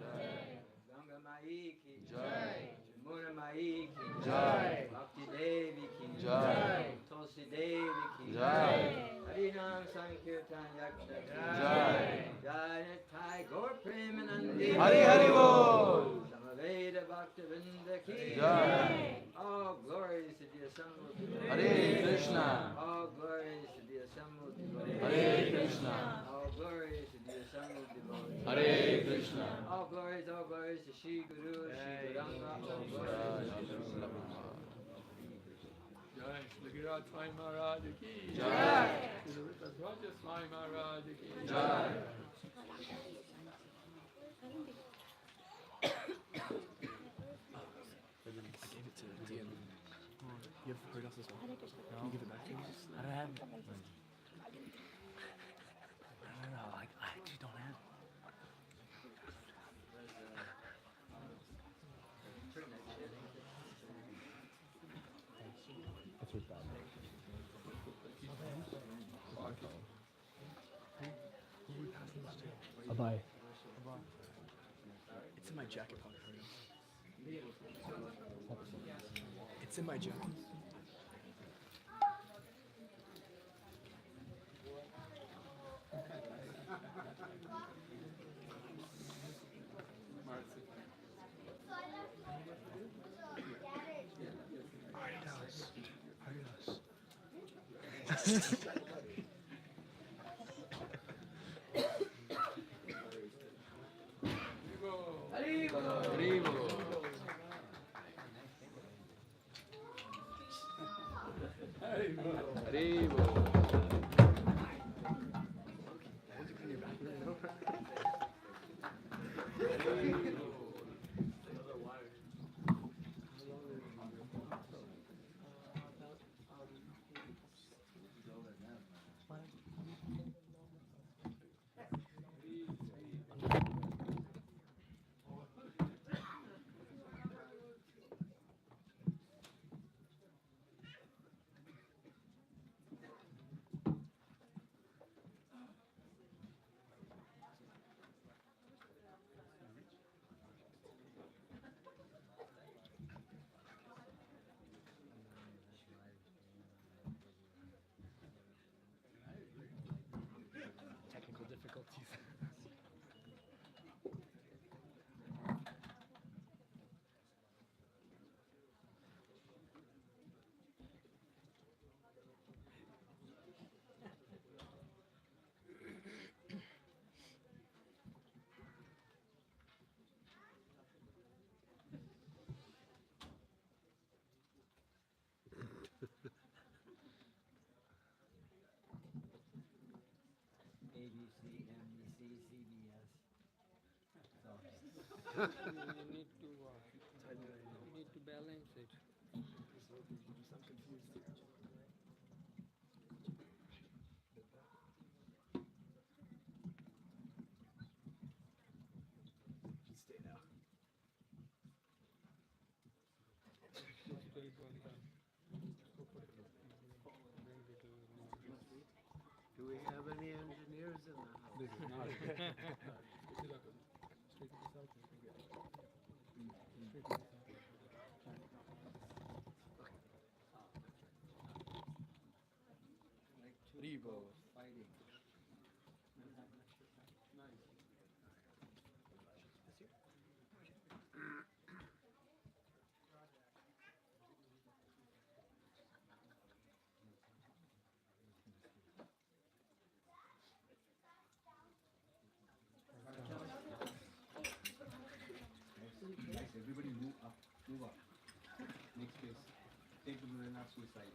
Ganga Mai Ki Jai. Jamuna Mai Ki Jai. Bhakti Devi Ki Jai. Tulsi Devi Ki Jai. Harinam Sankirtan Yaksha Jai. Jai Nitai Gaur Premanandi Hari Hari Bol. Samaveda Bhaktavinda Ki Jai. All glories to the assembled devotees. Hare Krishna. All glories to the assembled devotees. Hare Krishna. All glories to the assembled devotees. Hare Krishna. All glories to Shri Guru, Shri Guranga, all glories to Shri Guru. Jai Shri Giriraj Swami Maharaj Ki Jai. Shri Rtadhvaja Swami Maharaj Ki Jai. You have heard us as well? Can you give it back to me? I don't have it. No, I actually don't have it. That's your bad. Who we passing this to? Bye. It's in my jacket pocket. It's in my jacket. Technical difficulties. ABC, NBC, CBS. So, You need to balance it. I'm confused. Should stay now. do we have any engineers in the house? Like two bulls fighting. Everybody move up, move up. Next space. Take the man up suicide.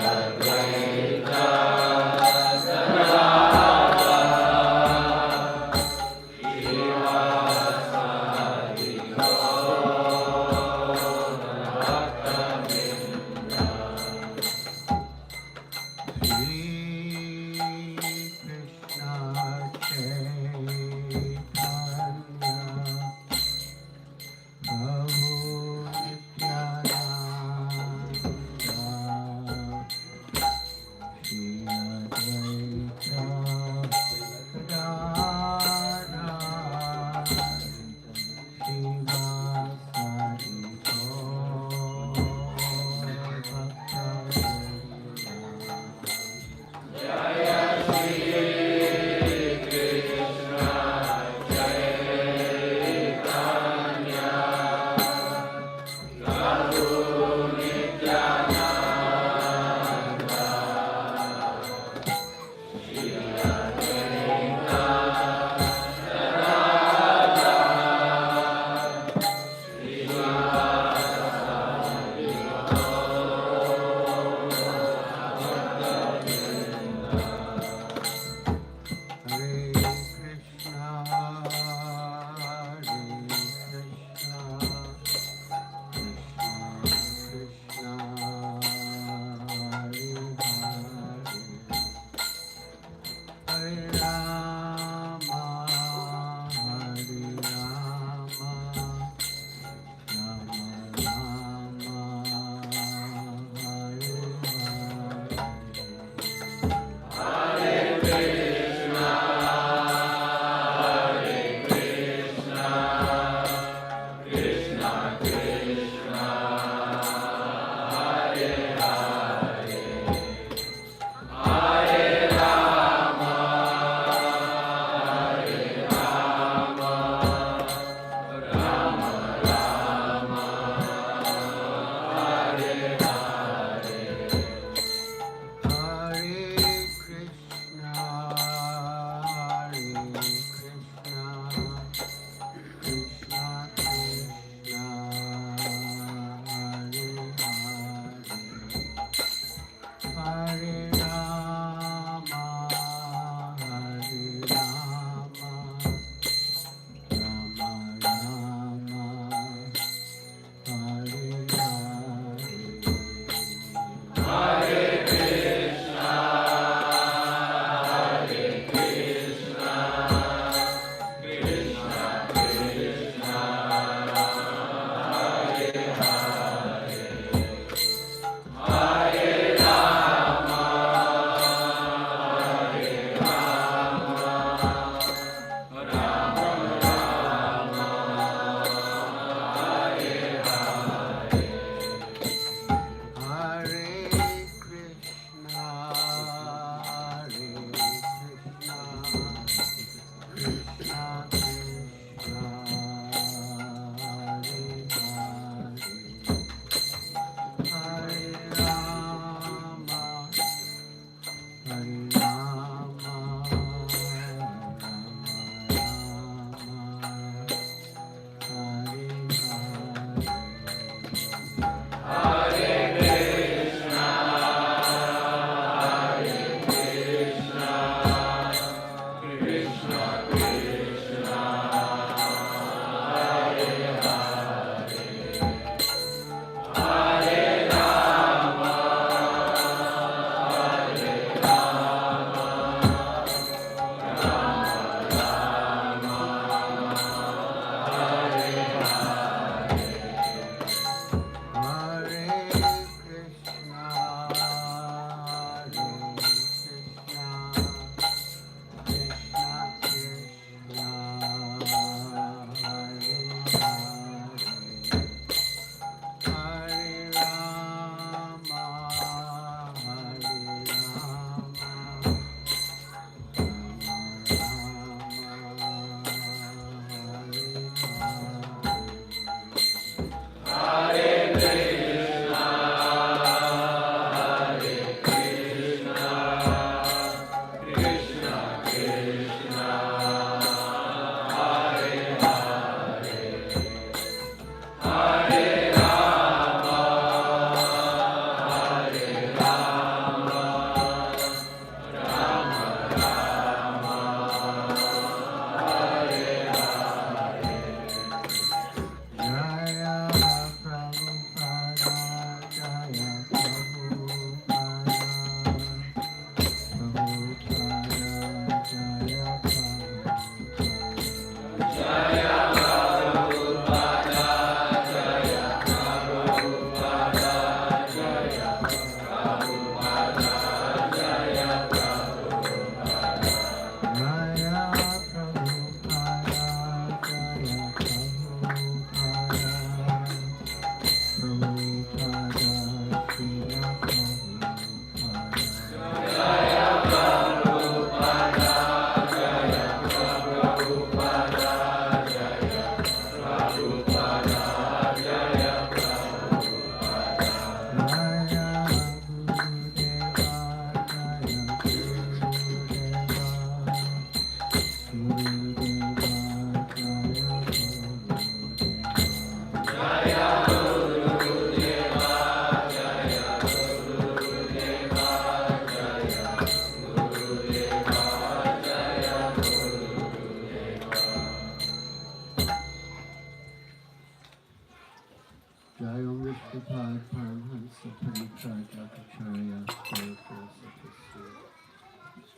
Advaita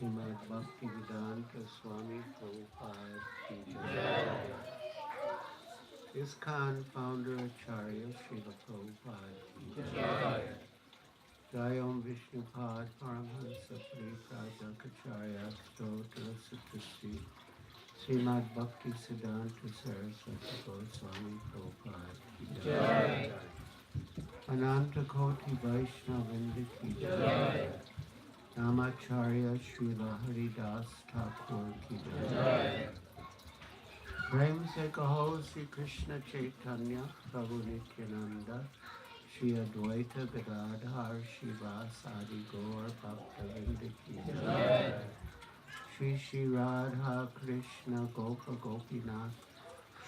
Srimad Bhaktivedanta Swami Prabhupada Ki Jai. ISKCON founder Acharya Srila Prabhupada Ki Jai. Jai Om Vishnupad Paramhansa Paripradakacharya Stotra Satrasti Srimad Bhakti Siddhanta Saraswati Goswami Prabhupada Ki Jai. Ananta Koti Vaishnavinda Ki Jai. Namacharya Srila Haridas Thakur Ki Jai. Prem se kaho Sri Krishna Chaitanya Prabhu Nityananda Shri Advaita Gadadhar Shivasadi Gaur Bhaktavinda Ki Jai. Shri Shri Radha Krishna Gopa Gopinath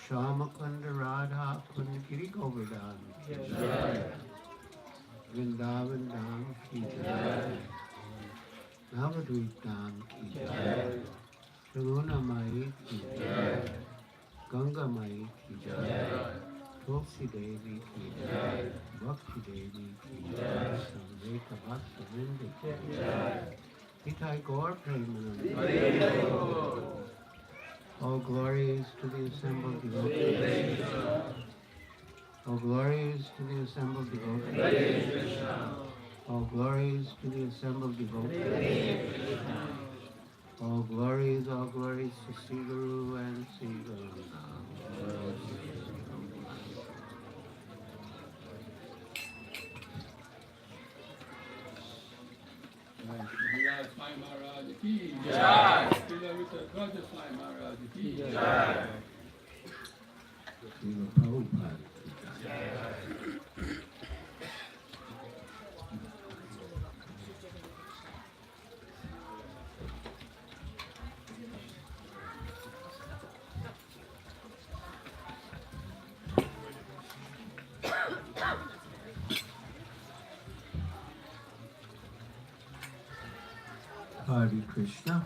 Shamakunda Radha Kund Giri Govardhan Ki Jai. Vrindavan Dham Ki Jai. Navadvip Dham Ki Jai. Yamuna Mai Ki Jai. Ganga Mai Ki Jai. Tulsi Devi Ki Jai. Bhakti Devi Ki Jai. Samveka Bhakta Vrinda Ki Jai. Nitai Gaur Premanand. All glories to the assembled devotees. All glories to the assembled devotees. All glories to the assembled devotees. All glories to Sri Guru and Sri Guru. Giriraj Swami Maharaj Ki Jai. Rtadhvaja Swami Maharaj Ki Jai. Srila Prabhupada Ki Jai. Hare Krishna.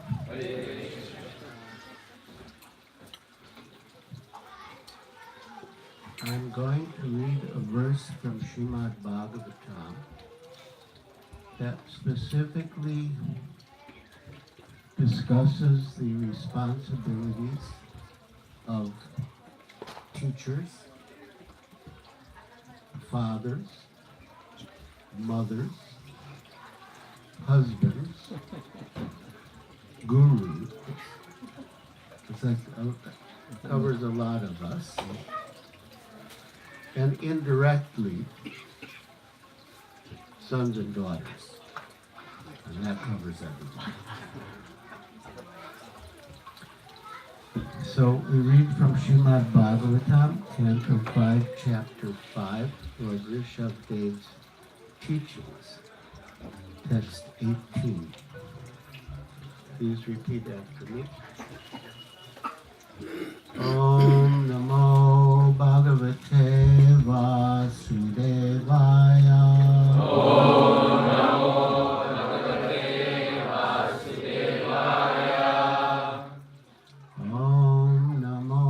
I'm going to read a verse from Srimad Bhagavatam that specifically discusses the responsibilities of teachers, fathers, mothers, husbands, gurus. It's like, it covers a lot of us. And indirectly, sons and daughters. And that covers everything. So we read from Srimad Bhagavatam, Canto 5, Chapter 5, Lord Rishabhadev's teachings. Text 18. Please repeat after me. Om Namo Bhagavate Vasudevaya. Om Namo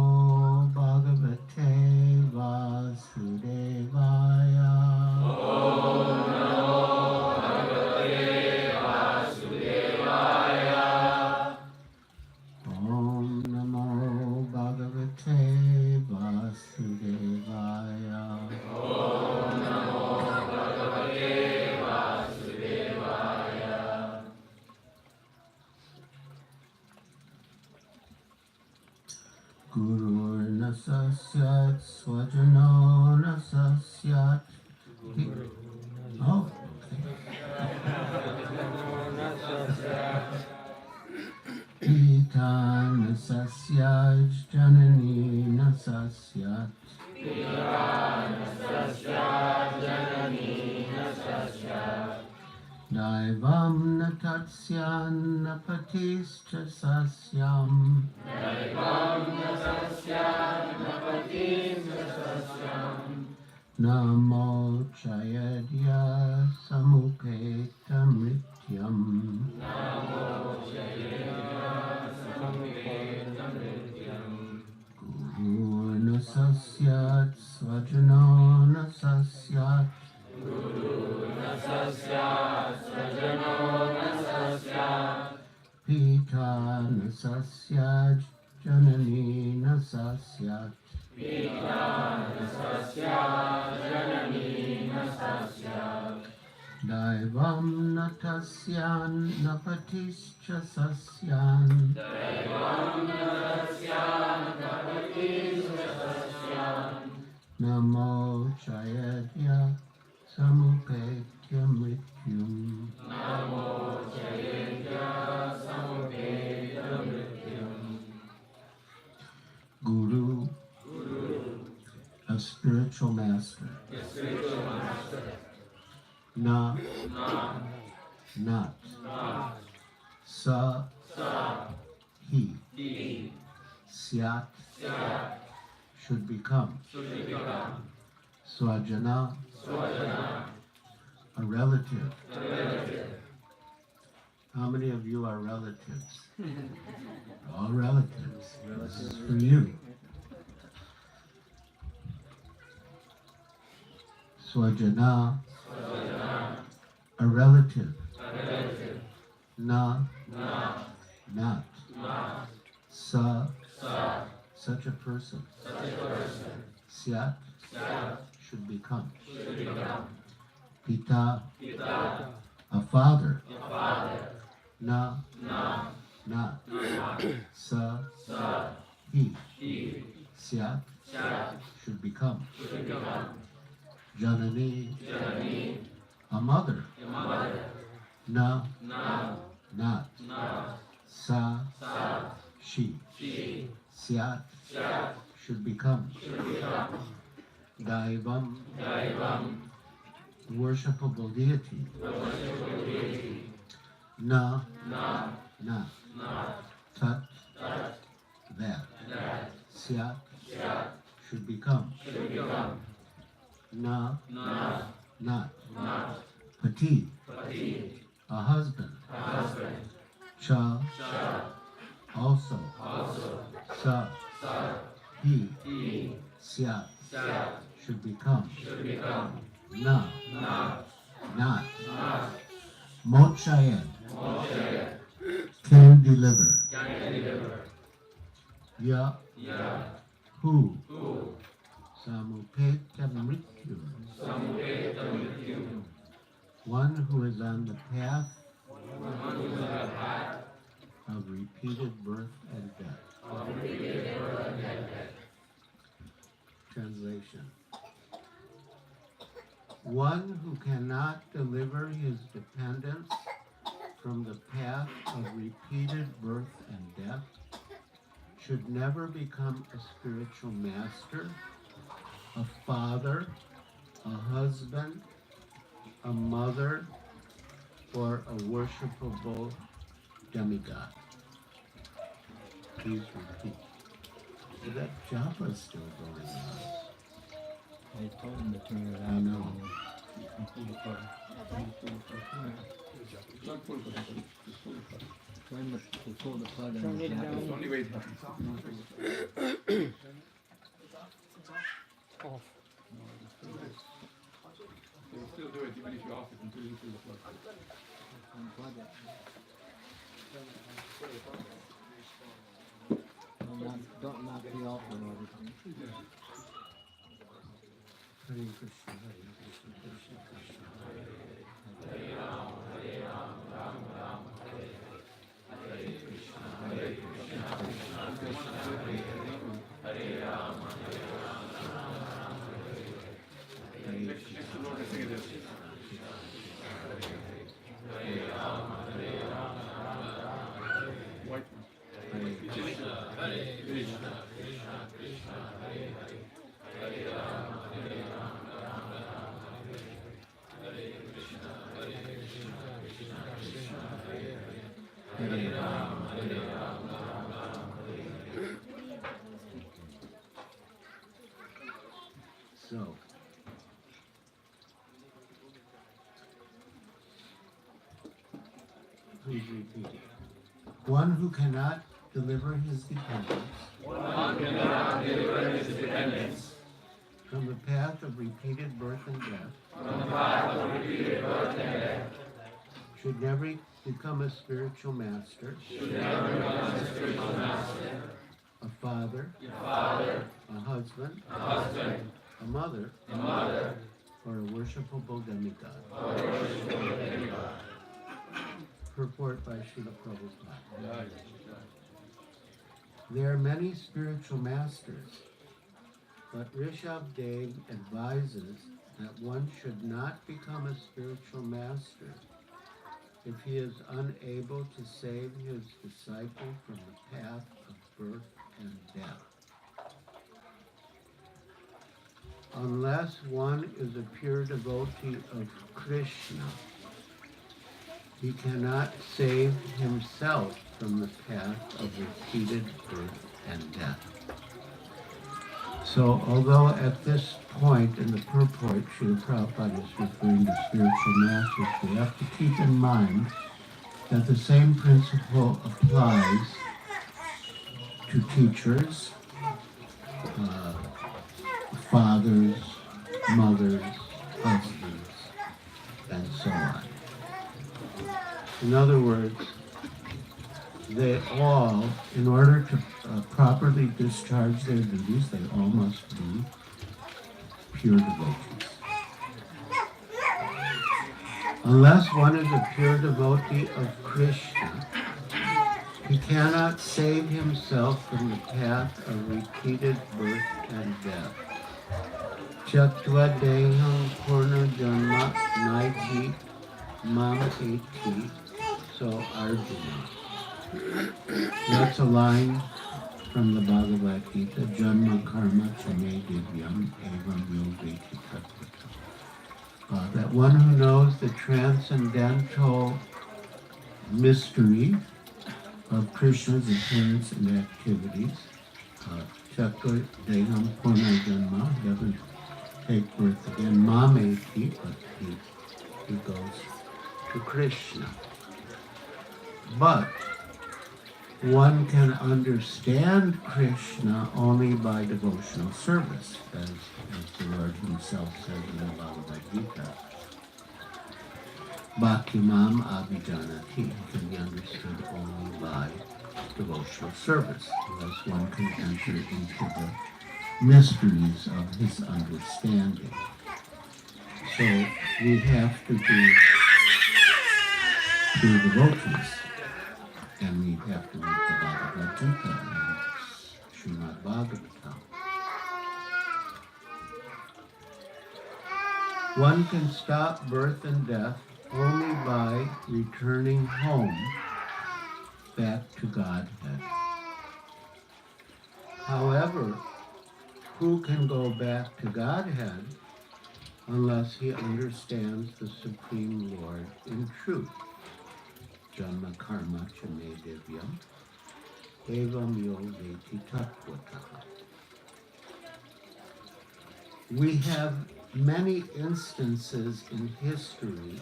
Bhagavate Vasudevaya. Om Namo Bhagavate Vasudevaya. Guru Nasasyat Swajano Nasasyat. Oh. Pita Nasasyat Janani Nasasyat. Daivam Natatsyan Napatishcha Sasyam. Namo Chayadya Samuketa Mrityam. Guru Nasasyat Swajano Nasasyat. Pita na sasyat janani na sasyat. Daivam na tasyan na patischa sasyan. Namo chayatya samupetya mrityum. Guru, a spiritual master. Na, not. Sa, he. Syat, should become. Swajana, a relative. How many of you are relatives? All relatives. This is for you. Swajana, a relative. Na, not. Sa, such a person. Syat, should become. Pita, a father. Na, not. Sa, he. Syat, should become. Janani, a mother. Na, not. Sa, she. Syat, should become. Daivam, worshipable deity. Na, not. Tat, that. Syat, should become. Na, not. Pati, a husband. Cha, also. Sa, he. Syat, should become. Na, not. Mochayat, can deliver. Ya, who. Samupeta mrityu, one who is on the path of repeated birth and death. Translation. One who cannot deliver his dependents from the path of repeated birth and death should never become a spiritual master, a father, a husband, a mother, or a worshipable demigod. Please repeat. So that japa is still going on. I told him to turn it I on. know. Turn the pull the plug on Turn the it jacket. down. Only wait. Off. They'll still do it even if you ask it until you pull the plug. Unplug it. Don't knock the off and everything. Hare Krishna, Hare Krishna, Krishna Krishna, Hare Next to Lord, I sing it this. White one. So, please repeat it. One who cannot deliver his dependents from the path of repeated birth and death should never become a spiritual master, a father, a husband, a mother, or a worshipable demigod. Purport by Srila Prabhupada. There are many spiritual masters, but Rishabdev advises that one should not become a spiritual master if he is unable to save his disciple from the path of birth and death. Unless one is a pure devotee of Krishna, he cannot save himself from the path of repeated birth and death. So, although at this point in the purport, Srila Prabhupada is referring to spiritual masters, we have to keep in mind that the same principle applies to teachers, fathers, mothers, husbands, and so on. In other words, they all, in order to properly discharge their duties, they all must be pure devotees. Unless one is a pure devotee of Krishna, he cannot save himself from the path of repeated birth and death. Chattva deham purna janma naiti mam eti, so Arjuna. That's a line from the Bhagavad Gita, Janma karma chame divyam evam yogeti tatvata. That one who knows the transcendental mystery of Krishna's appearance and activities, Chattva deham purna janma, he doesn't take birth again, mameti, but he goes to Krishna. But one can understand Krishna only by devotional service, as the Lord himself says in the Bhagavad Gita. Bhaktimam abhijanati can be understood only by devotional service, unless one can enter into the mysteries of his understanding. So we have to be pure devotees. And we have to read the Bhagavad Gita and Srimad Bhagavatam. One can stop birth and death only by returning home back to Godhead. However, who can go back to Godhead unless he understands the Supreme Lord in truth? Janma karma chame divyam evam yogeti tatvata. We have many instances in history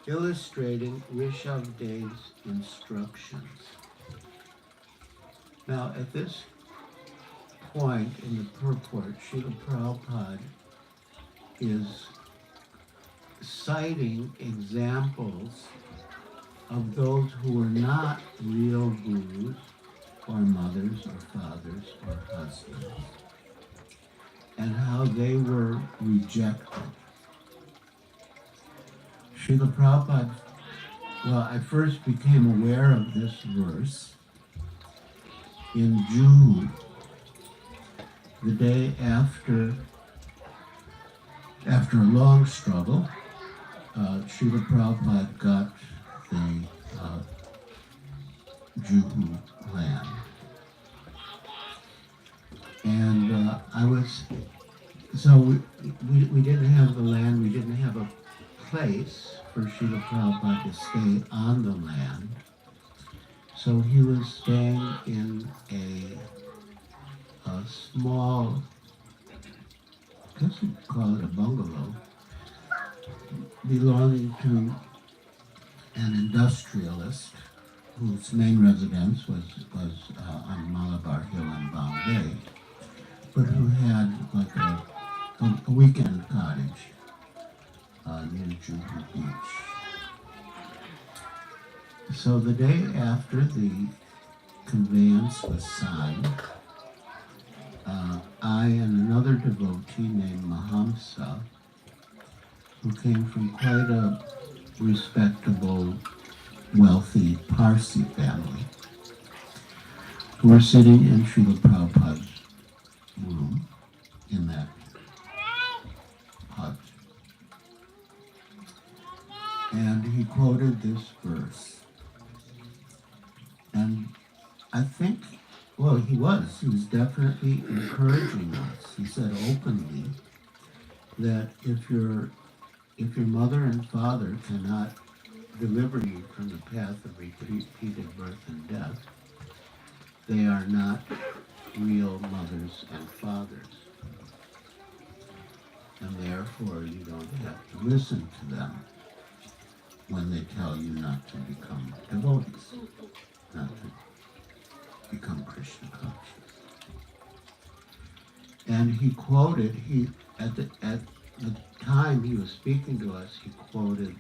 illustrating Rishabdev's instructions. Now, at this point in the purport, Srila Prabhupada is citing examples of those who were not real gurus, or mothers, or fathers, or husbands, and how they were rejected. Srila Prabhupada, well, I first became aware of this verse in June, the day after a long struggle, Srila Prabhupada got the Juhu land. And we didn't have the land, we didn't have a place for Srila Prabhupada to stay on the land. So he was staying in a small, I guess you'd call it a bungalow, belonging to an industrialist whose main residence was on Malabar Hill in Bombay, but who had like a weekend cottage near Juhu Beach. So the day after the conveyance was signed, I and another devotee named Mahamsa, who came from quite a respectable, wealthy Parsi family, who were sitting in Srila Prabhupada's room in that hut. And he quoted this verse. And I think, well, he was definitely encouraging us. He said openly that if your mother and father cannot deliver you from the path of repeated birth and death, they are not real mothers and fathers. And therefore you don't have to listen to them when they tell you not to become devotees, not to become Krishna conscious. And he quoted, at the time he was speaking to us, he quoted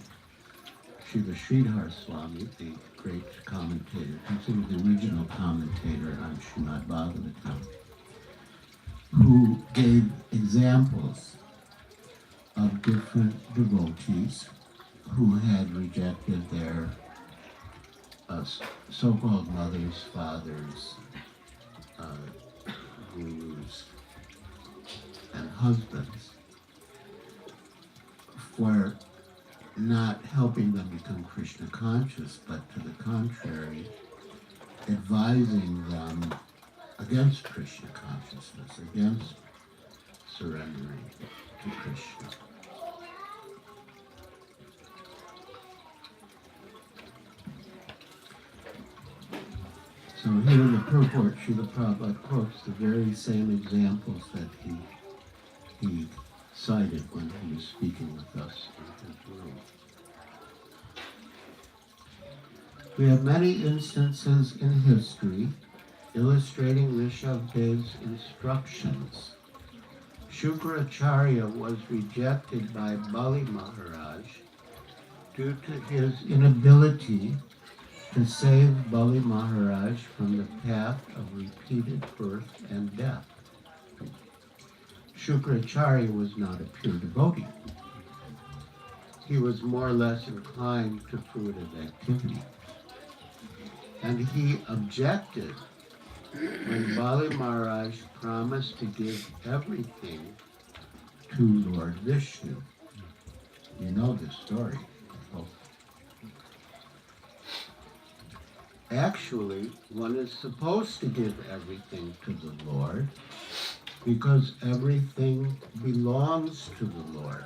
Sridhar Swami, the great commentator, considered the original commentator on Srimad Bhagavatam, who gave examples of different devotees who had rejected their so-called mothers, fathers, gurus, and husbands for not helping them become Krishna conscious, but to the contrary, advising them against Krishna consciousness, against surrendering to Krishna. So here in the purport, Srila Prabhupada quotes the very same examples that he cited when he was speaking with us in his room. We have many instances in history illustrating Rishabhadev's instructions. Shukracharya was rejected by Bali Maharaj due to his inability to save Bali Maharaj from the path of repeated birth and death. Shukracharya was not a pure devotee. He was more or less inclined to fruitive activity. And he objected when Bali Maharaj promised to give everything to Lord Vishnu. You know this story. Actually, one is supposed to give everything to the Lord because everything belongs to the Lord.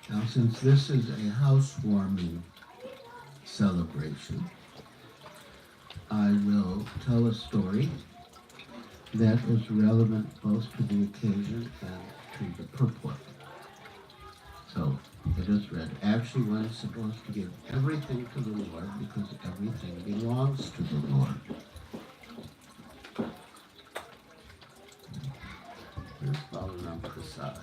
Now, since this is a housewarming celebration, I will tell a story that is relevant both to the occasion and to the purport. So, it is read, actually one is supposed to give everything to the Lord because everything belongs to the Lord. Here's Balaram Prasad.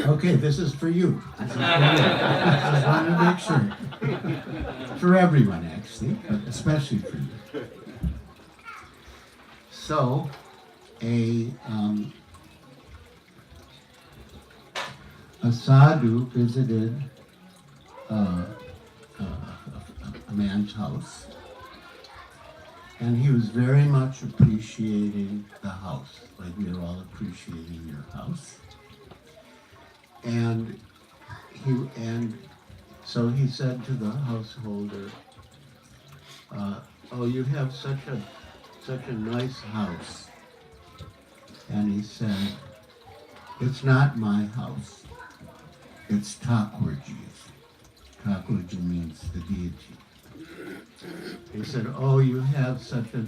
Okay, this is for you. This is for you. I just wanted to make sure. For everyone, actually, but especially for you. So, a sadhu visited a man's house, and he was very much appreciating the house, like we are all appreciating your house. And so he said to the householder, "Oh, you have such a nice house." And he said, "It's not my house. It's Thakurji's." Thakurji means the deity. He said, "Oh, you have such a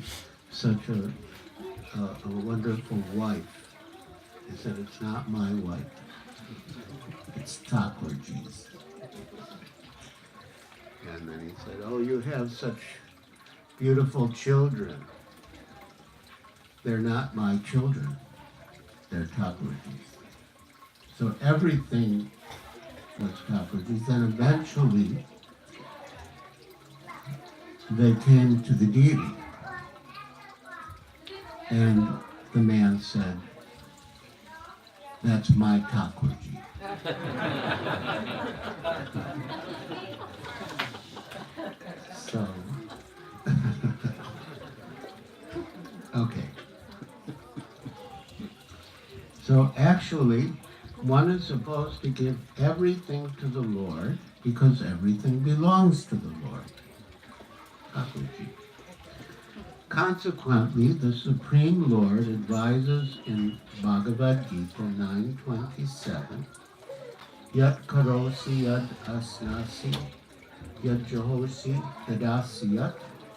wonderful wife." He said, "It's not my wife. It's Thakurji's." And then he said, "Oh, you have such beautiful children. They're not my children. their Thakurjis. So everything was Thakurjis. Then eventually they came to the deity. And the man said, "That's my Thakurji." So, okay. So actually, one is supposed to give everything to the Lord because everything belongs to the Lord. Thakurji. Consequently, the Supreme Lord advises in Bhagavad Gita 9:27, Yat karosi yad asnasi, yad jahosi dadasi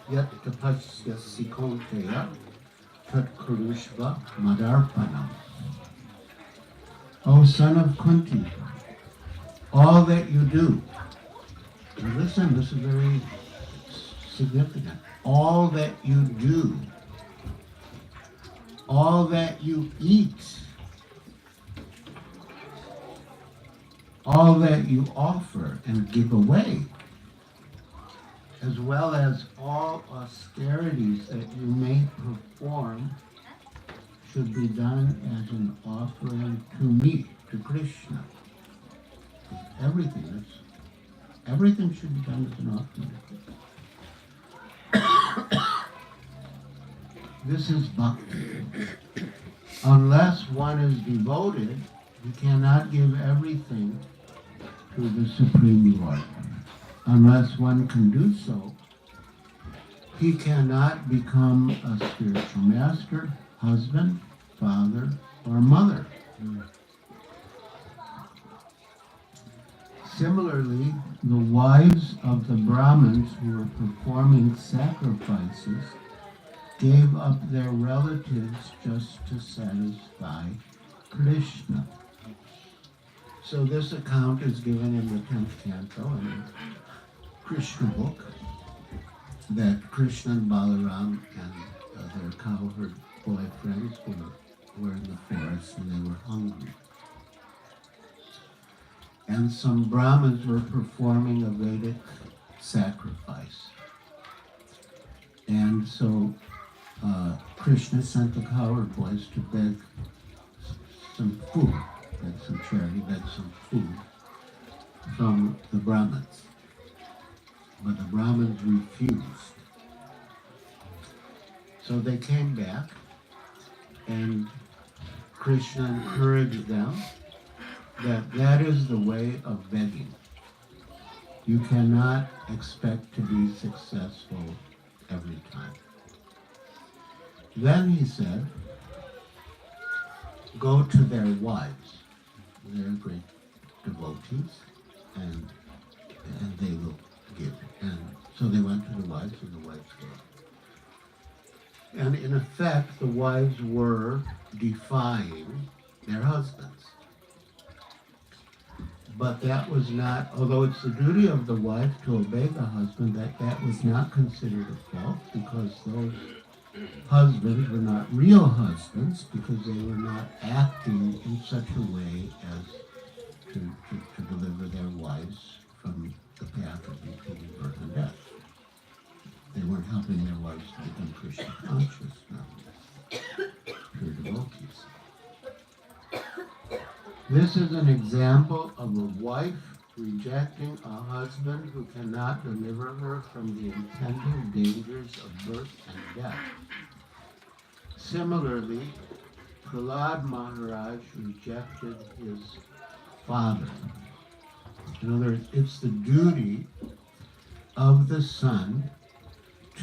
yat tapasyasi konteya, tat kurushva madarpanam. O son of Kunti, all that you do, now listen, this is very significant. All that you do, all that you eat, all that you offer and give away, as well as all austerities that you may perform, should be done as an offering to me, to Krishna. Everything should be done as an offering to Krishna. This is bhakti. Unless one is devoted, he cannot give everything to the Supreme Lord. Unless one can do so, he cannot become a spiritual master, husband, father, or mother. Similarly, the wives of the Brahmins who were performing sacrifices gave up their relatives just to satisfy Krishna. So this account is given in the 10th canto in the Krishna book, that Krishna and Balaram and their cowherd boyfriends were in the forest and they were hungry. And some Brahmins were performing a Vedic sacrifice. And so Krishna sent the cowherd boys to beg some food, beg some charity, beg some food from the Brahmins. But the Brahmins refused. So they came back, and Krishna encouraged them that is the way of begging. You cannot expect to be successful every time. Then he said, go to their wives. They're great devotees, and they will give. And so they went to the wives, and the wives gave. And in effect, the wives were defying their husbands. But that was not, although it's the duty of the wife to obey the husband, that was not considered a fault, because those husbands were not real husbands, because they were not acting in such a way as to deliver their wives from the path of including birth and death. They weren't helping their wives to become Krishna conscious, no, pure devotees. This is an example of a wife rejecting a husband who cannot deliver her from the impending dangers of birth and death. Similarly, Prahlad Maharaj rejected his father. In other words, it's the duty of the son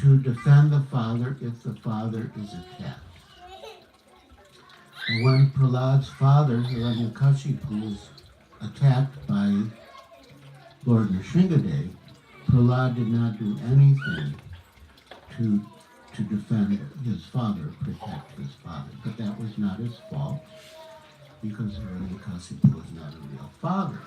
to defend the father if the father is attacked. And when Prahlad's father, Hiranyakashipu, was attacked by Lord Nrsingadev, Prahlad did not do anything to defend his father, protect his father. But that was not his fault, because Hiranyakashipu was not a real father.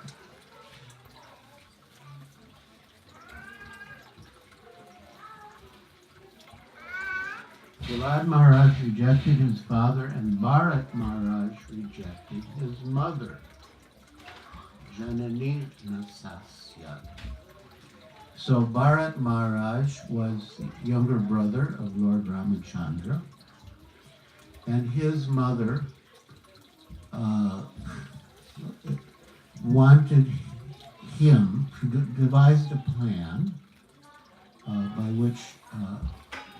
Prahlad Maharaj rejected his father and Bharat Maharaj rejected his mother. Janani Nasasya. So Bharat Maharaj was the younger brother of Lord Ramachandra, and his mother wanted him to devise a plan by which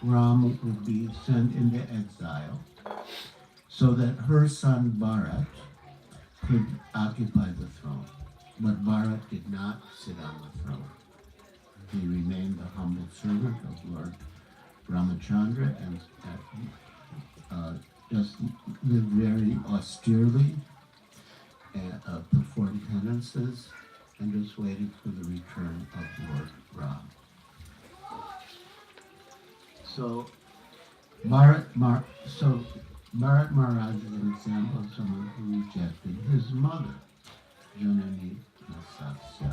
Ram would be sent into exile so that her son Bharat could occupy the throne. But Bharat did not sit on the throne. He remained the humble servant of Lord Ramachandra and just lived very austerely, performed penances, and just waited for the return of Lord Ram. So Bharat Maharaj is an example of someone who rejected his mother, Janani Nasasya.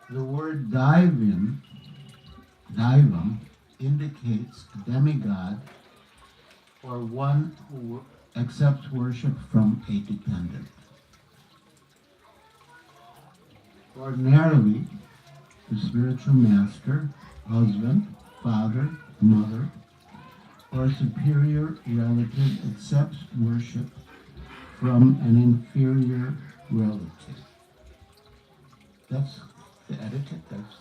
The word Daivam indicates a demigod or one who accepts worship from a dependent. Ordinarily, the spiritual master, husband, father, mother, or superior relative accepts worship from an inferior relative. That's the etiquette, that's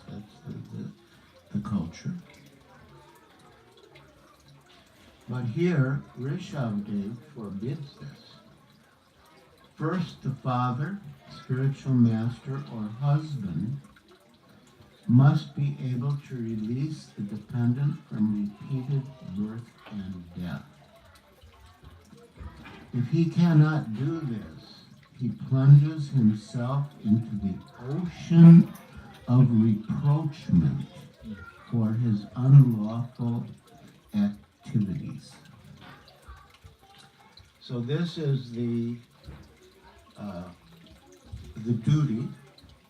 the culture. But here, Rishabdev forbids this. First, the father, spiritual master, or husband must be able to release the dependent from repeated birth and death. If he cannot do this, he plunges himself into the ocean of reproachment for his unlawful activities. So this is the duty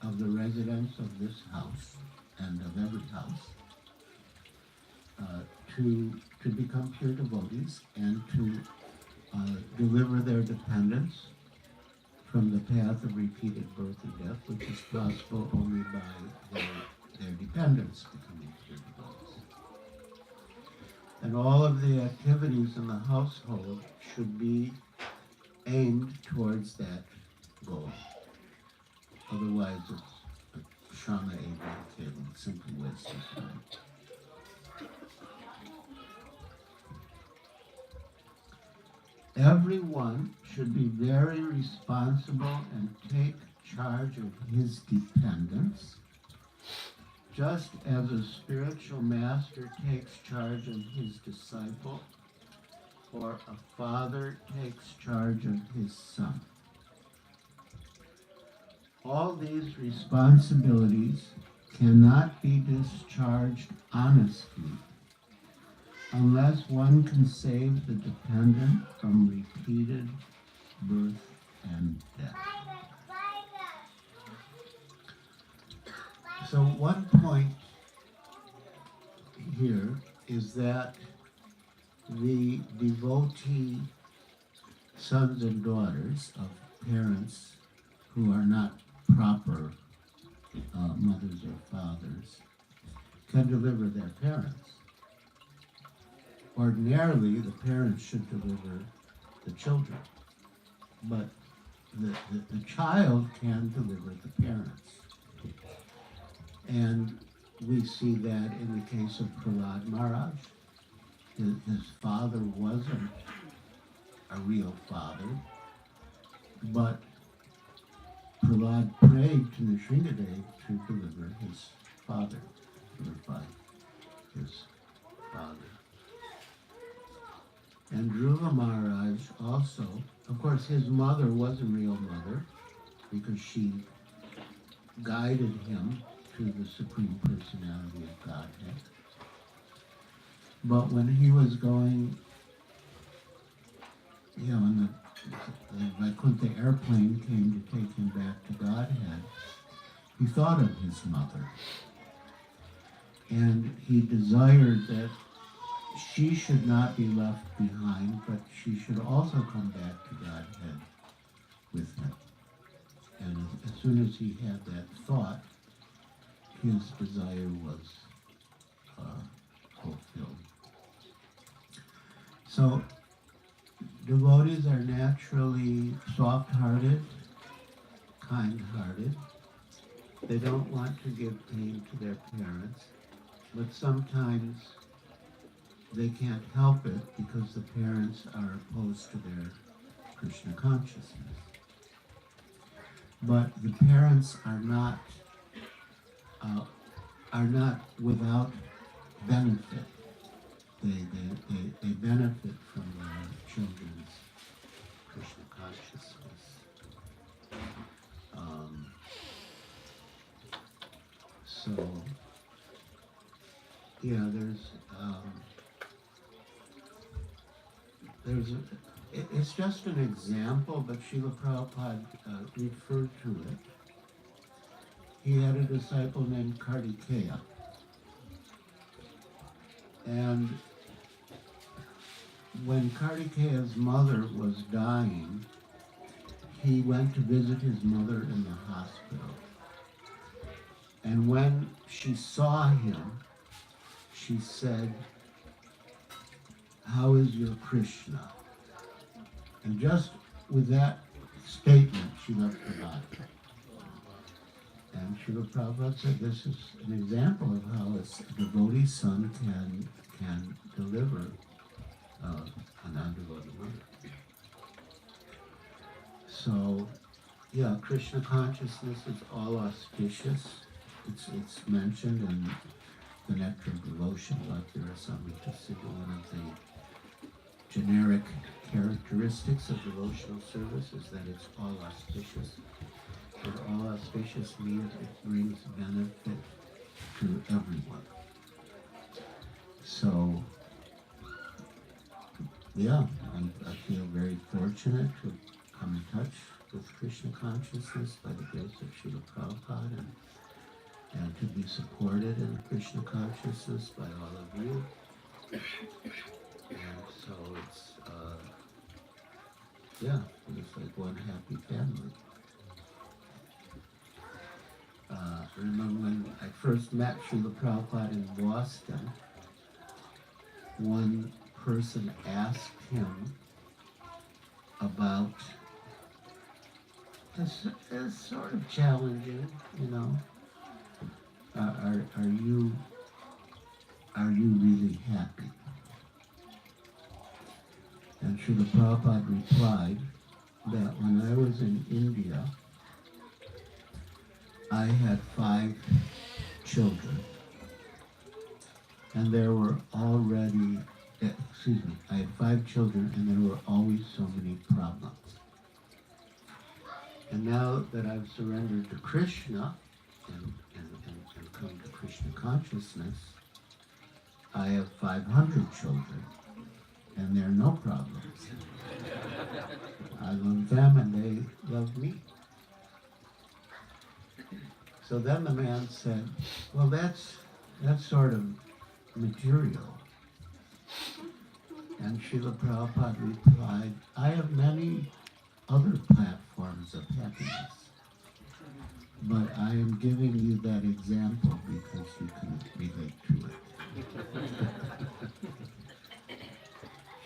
of the residents of this house and of every house to become pure devotees and to deliver their dependents from the path of repeated birth and death, which is possible only by their dependents becoming pure devotees. And all of the activities in the household should be aimed towards that goal. Otherwise, it's a Shama Eva, simply waste of time. Everyone should be very responsible and take charge of his dependents, just as a spiritual master takes charge of his disciple, or a father takes charge of his son. All these responsibilities cannot be discharged honestly unless one can save the dependent from repeated birth and death. So one point here is that the devotee sons and daughters of parents who are not proper mothers or fathers can deliver their parents. Ordinarily, the parents should deliver the children, but the child can deliver the parents. And we see that in the case of Prahlad Maharaj. His father wasn't a real father, but Prahlad prayed to Nrsingadev to deliver his father, purify his father. And Dhruva Maharaj also, of course, his mother was a real mother because she guided him to the Supreme Personality of Godhead. But when he was going, when the Vaikuntha airplane came to take him back to Godhead, he thought of his mother. And he desired that she should not be left behind, but she should also come back to Godhead with him. And as soon as he had that thought, his desire was fulfilled. So devotees are naturally soft-hearted, kind-hearted. They don't want to give pain to their parents, but sometimes they can't help it because the parents are opposed to their Krishna consciousness. But the parents are not without benefit. They benefit from their children's Krishna consciousness. So, yeah, it's just an example, but Srila Prabhupada referred to it. He had a disciple named Kartikeya. And when Kartikeya's mother was dying, he went to visit his mother in the hospital. And when she saw him, she said, "How is your Krishna?" And just with that statement, she left the body. And Srila Prabhupada said this is an example of how a devotee son can deliver a non-devotee mother. So, yeah, Krishna consciousness is all auspicious. It's mentioned in the Nectar of Devotion, Bhakti-rasa Samhita Siddha, one of the generic characteristics of devotional service is that it's all auspicious. But all auspicious means it brings benefit to everyone. So, yeah, I feel very fortunate to come in touch with Krishna consciousness by the grace of Srila Prabhupada and to be supported in Krishna consciousness by all of you. And so it's like one happy family. I remember when I first met Srila Prabhupada in Boston, one person asked him about this is sort of challenging, you know. Are you really happy? And Srila Prabhupada replied that when I was in India, I had 5 children, and there were already, I had 5 children, and there were always so many problems. And now that I've surrendered to Krishna and come to Krishna consciousness, I have 500 children, and there are no problems. I love them, and they love me. So then the man said, well, that's sort of material. And Srila Prabhupada replied, I have many other platforms of happiness, but I am giving you that example because you can relate to it.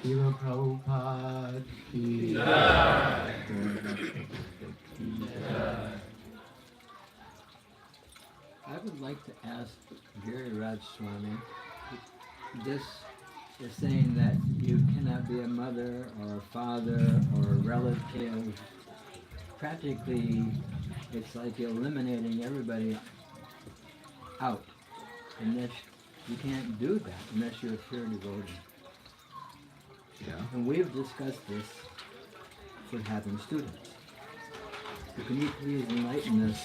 Srila Prabhupada ki jai. I would like to ask Giriraj Swami, this is saying that you cannot be a mother or a father or a relative. Practically, it's like you're eliminating everybody out. Unless you can't do that unless you're a pure devotee. Yeah. And we've discussed this for having students. So can you please enlighten us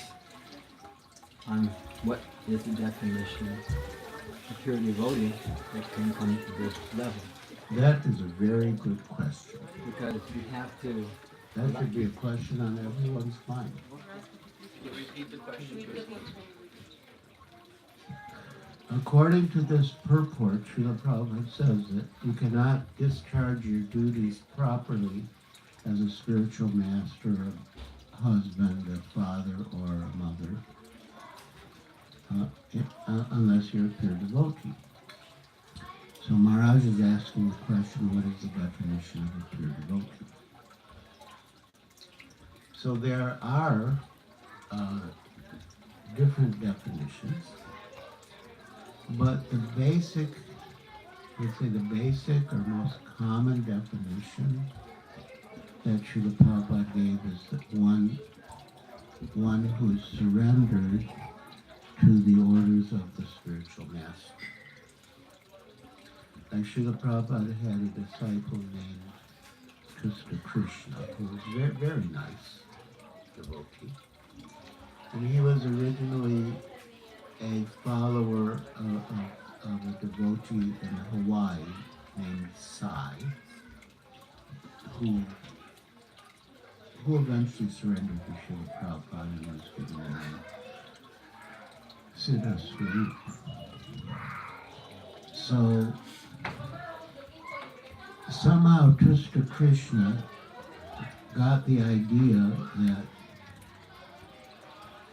on what is the definition of pure devotee that can come to this level? That is a very good question. Because you have to... That should be a question on everyone's mind. Repeat the question, please. according to this purport, Srila Prabhupada says that you cannot discharge your duties properly as a spiritual master, a husband, a father, or a mother, unless you're a pure devotee. So Maharaj is asking the question, what is the definition of a pure devotee? So there are different definitions, but the basic, let's say the basic or most common definition that Srila Prabhupada gave is that one who is surrendered to the orders of the spiritual master. Like Srila Prabhupada had a disciple named Tusta Krishna, who was very, very nice devotee. And he was originally a follower of a devotee in Hawaii named Sai, who eventually surrendered to Srila Prabhupada and was given the name Siddhesvari. So somehow Tusta Krishna got the idea that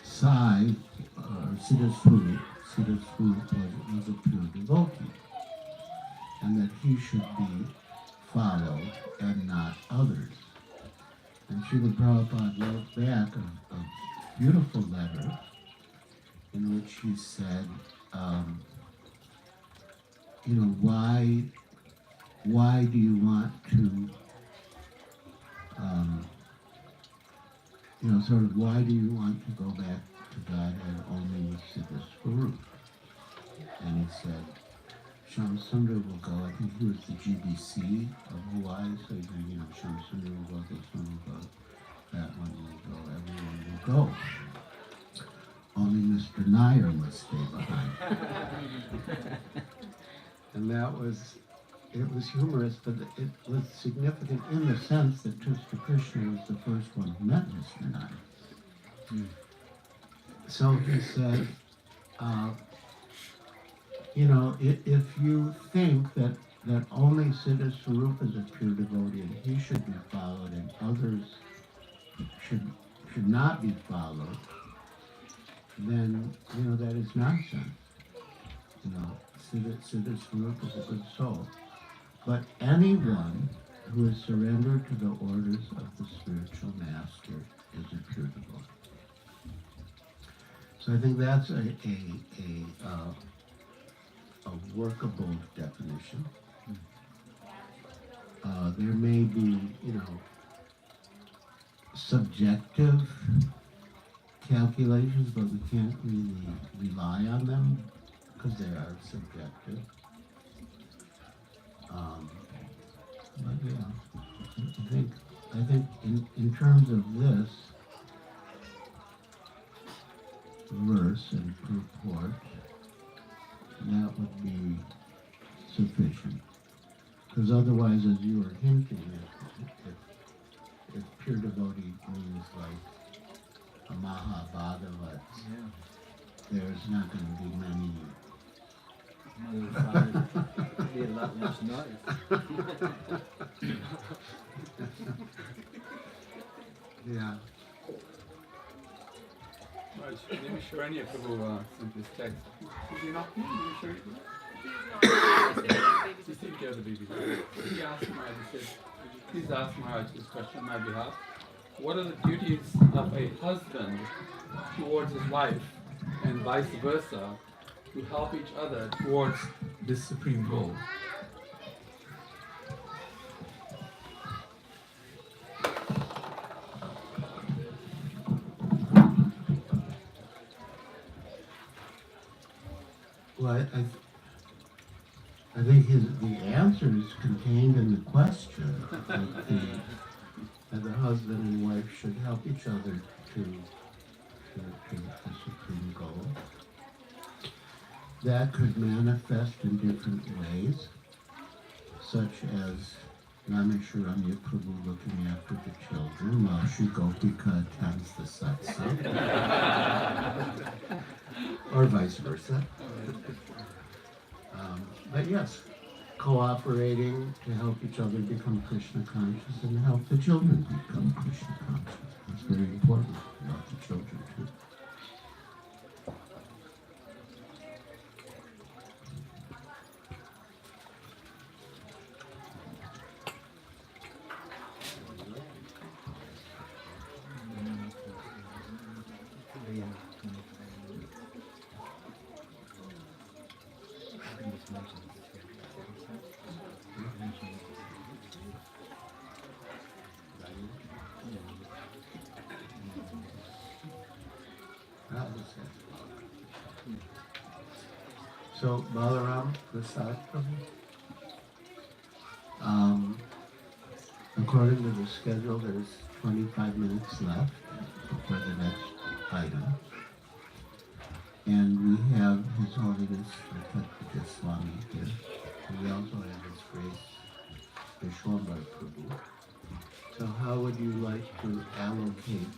Sai, or Siddhesvari was a pure devotee, and that he should be followed and not others. And Srila Prabhupada wrote back a beautiful letter in which he said, why do you want to, why do you want to go back to Godhead only with Siddhesvari? And he said, Shamsundar will go. I think he was the GBC of Hawaii, so he said, Shamsundar will go, this one will go, that one will go, everyone will go. Only Mr. Nair must stay behind. And it was humorous, but it was significant in the sense that Tusta Krishna was the first one who met Mr. Nair. So he said, if you think that only Siddhesvari is a pure devotee and he should be followed and others should not be followed, then, that is nonsense. Siddhesvari is a good soul. But anyone who is surrendered to the orders of the spiritual master is a pure devotee. So I think that's a workable definition. There may be, subjective calculations, but we can't really rely on them because they are subjective. But yeah, I think in terms of this verse and purport, that would be sufficient. Because otherwise, as you were hinting, if pure devotee means like a Mahabhagavat, there's not going to be many. Be a lot less noise. Yeah. Right, let me show any of Prabhu sent this text. Did you not? Let me show you. He's taking care of the baby. He asked Maharaj, he said, please ask Maharaj this question on my behalf. What are the duties of a husband towards his wife and vice versa to help each other towards this supreme goal? Well, I think the answer is contained in the question that the husband and wife should help each other to the supreme goal. That could manifest in different ways, such as Rameshwarami Prabhu looking after the children while Sri Gopika attends the satsang, or vice versa. But yes, cooperating to help each other become Krishna conscious and help the children become Krishna conscious. It's very important to help the children too. So, Balaram Prasad, according to the schedule, there's 25 minutes left for the next item. And we have His Holiness Rtadhvaja Swami here. And we also have His Grace Vishwambar Prabhu. So how would you like to allocate?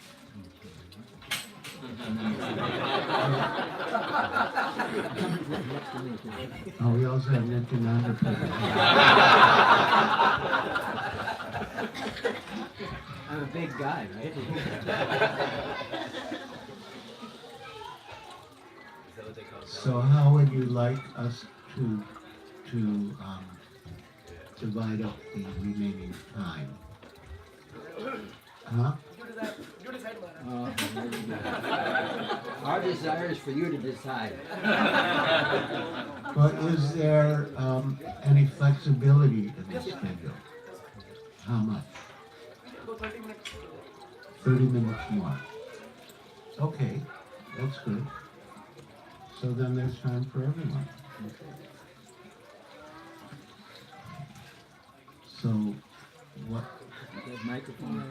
Oh, we also have Nityananda Prabhu. I'm a big guy, right? So how would you like us to divide up the remaining time? Huh? Our desire is for you to decide. But is there any flexibility in the schedule? How much? 30 minutes more. Okay, that's good. So then there's time for everyone. So, what? Microphone.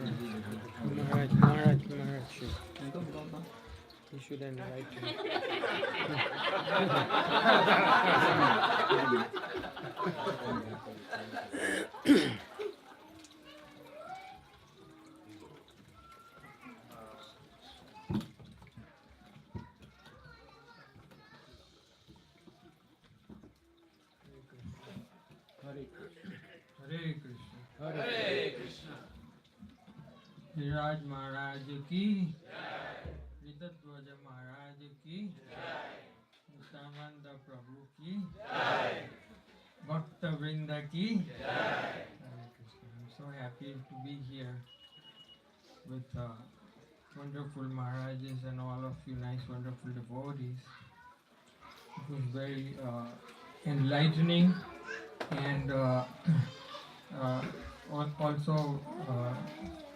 Maharaj. You should invite him. Hare Krishna. Hare Krishna. Giriraj Maharaj ki Jai. Rtadhvaja Maharaj ki Jai. Nityananda Prabhu ki Jai. Bhakta Vrinda ki Jai. Hare Krishna. I'm so happy to be here with wonderful Maharajas and all of you nice, wonderful devotees. It was very enlightening and also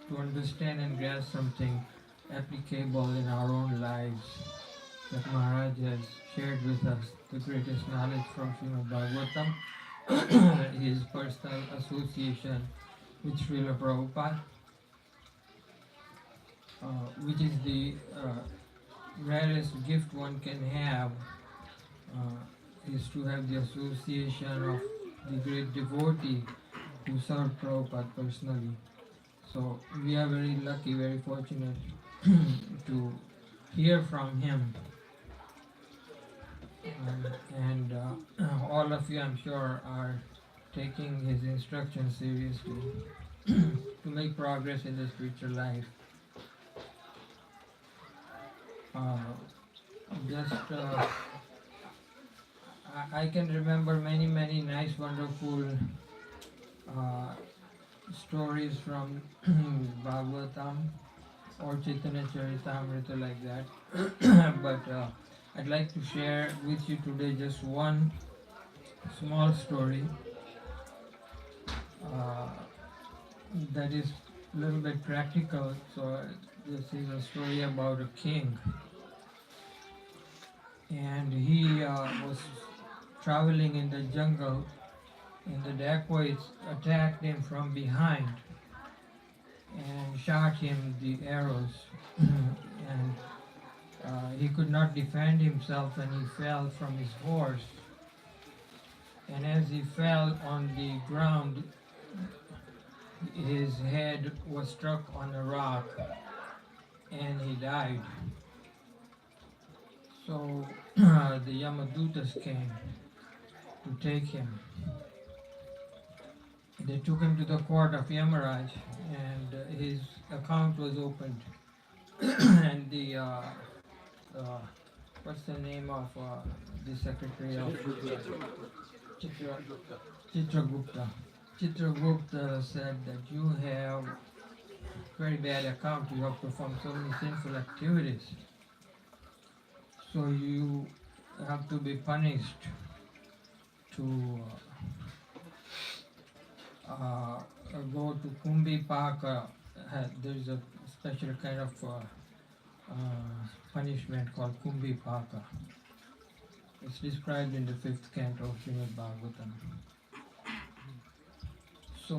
to understand and grasp something applicable in our own lives that Maharaj has shared with us, the greatest knowledge from Srimad Bhagavatam, his personal association with Srila Prabhupada, which is the rarest gift one can have, is to have the association of the great devotee who served Prabhupada personally. So we are very lucky, very fortunate to hear from him. And all of you, I'm sure, are taking his instructions seriously to make progress in the spiritual life. I can remember many nice, wonderful stories from Bhagavatam or Chaitanya Charitamrita like that. But I'd like to share with you today just one small story that is a little bit practical. So this is a story about a king, and he was traveling in the jungle, and the dacoits attacked him from behind and shot him the arrows. And he could not defend himself, and he fell from his horse. And as he fell on the ground, his head was struck on a rock and he died. So the Yamadutas came to take him. They took him to the court of Yamaraj, and his account was opened. And the what's the name of the secretary of Chitragupta. Chitragupta said that you have very bad account. You have performed so many sinful activities, so you have to be punished to go to Kumbhipaka. There's a special kind of punishment called Kumbhipaka. It's described in the 5th canto of Srimad Bhagavatam. So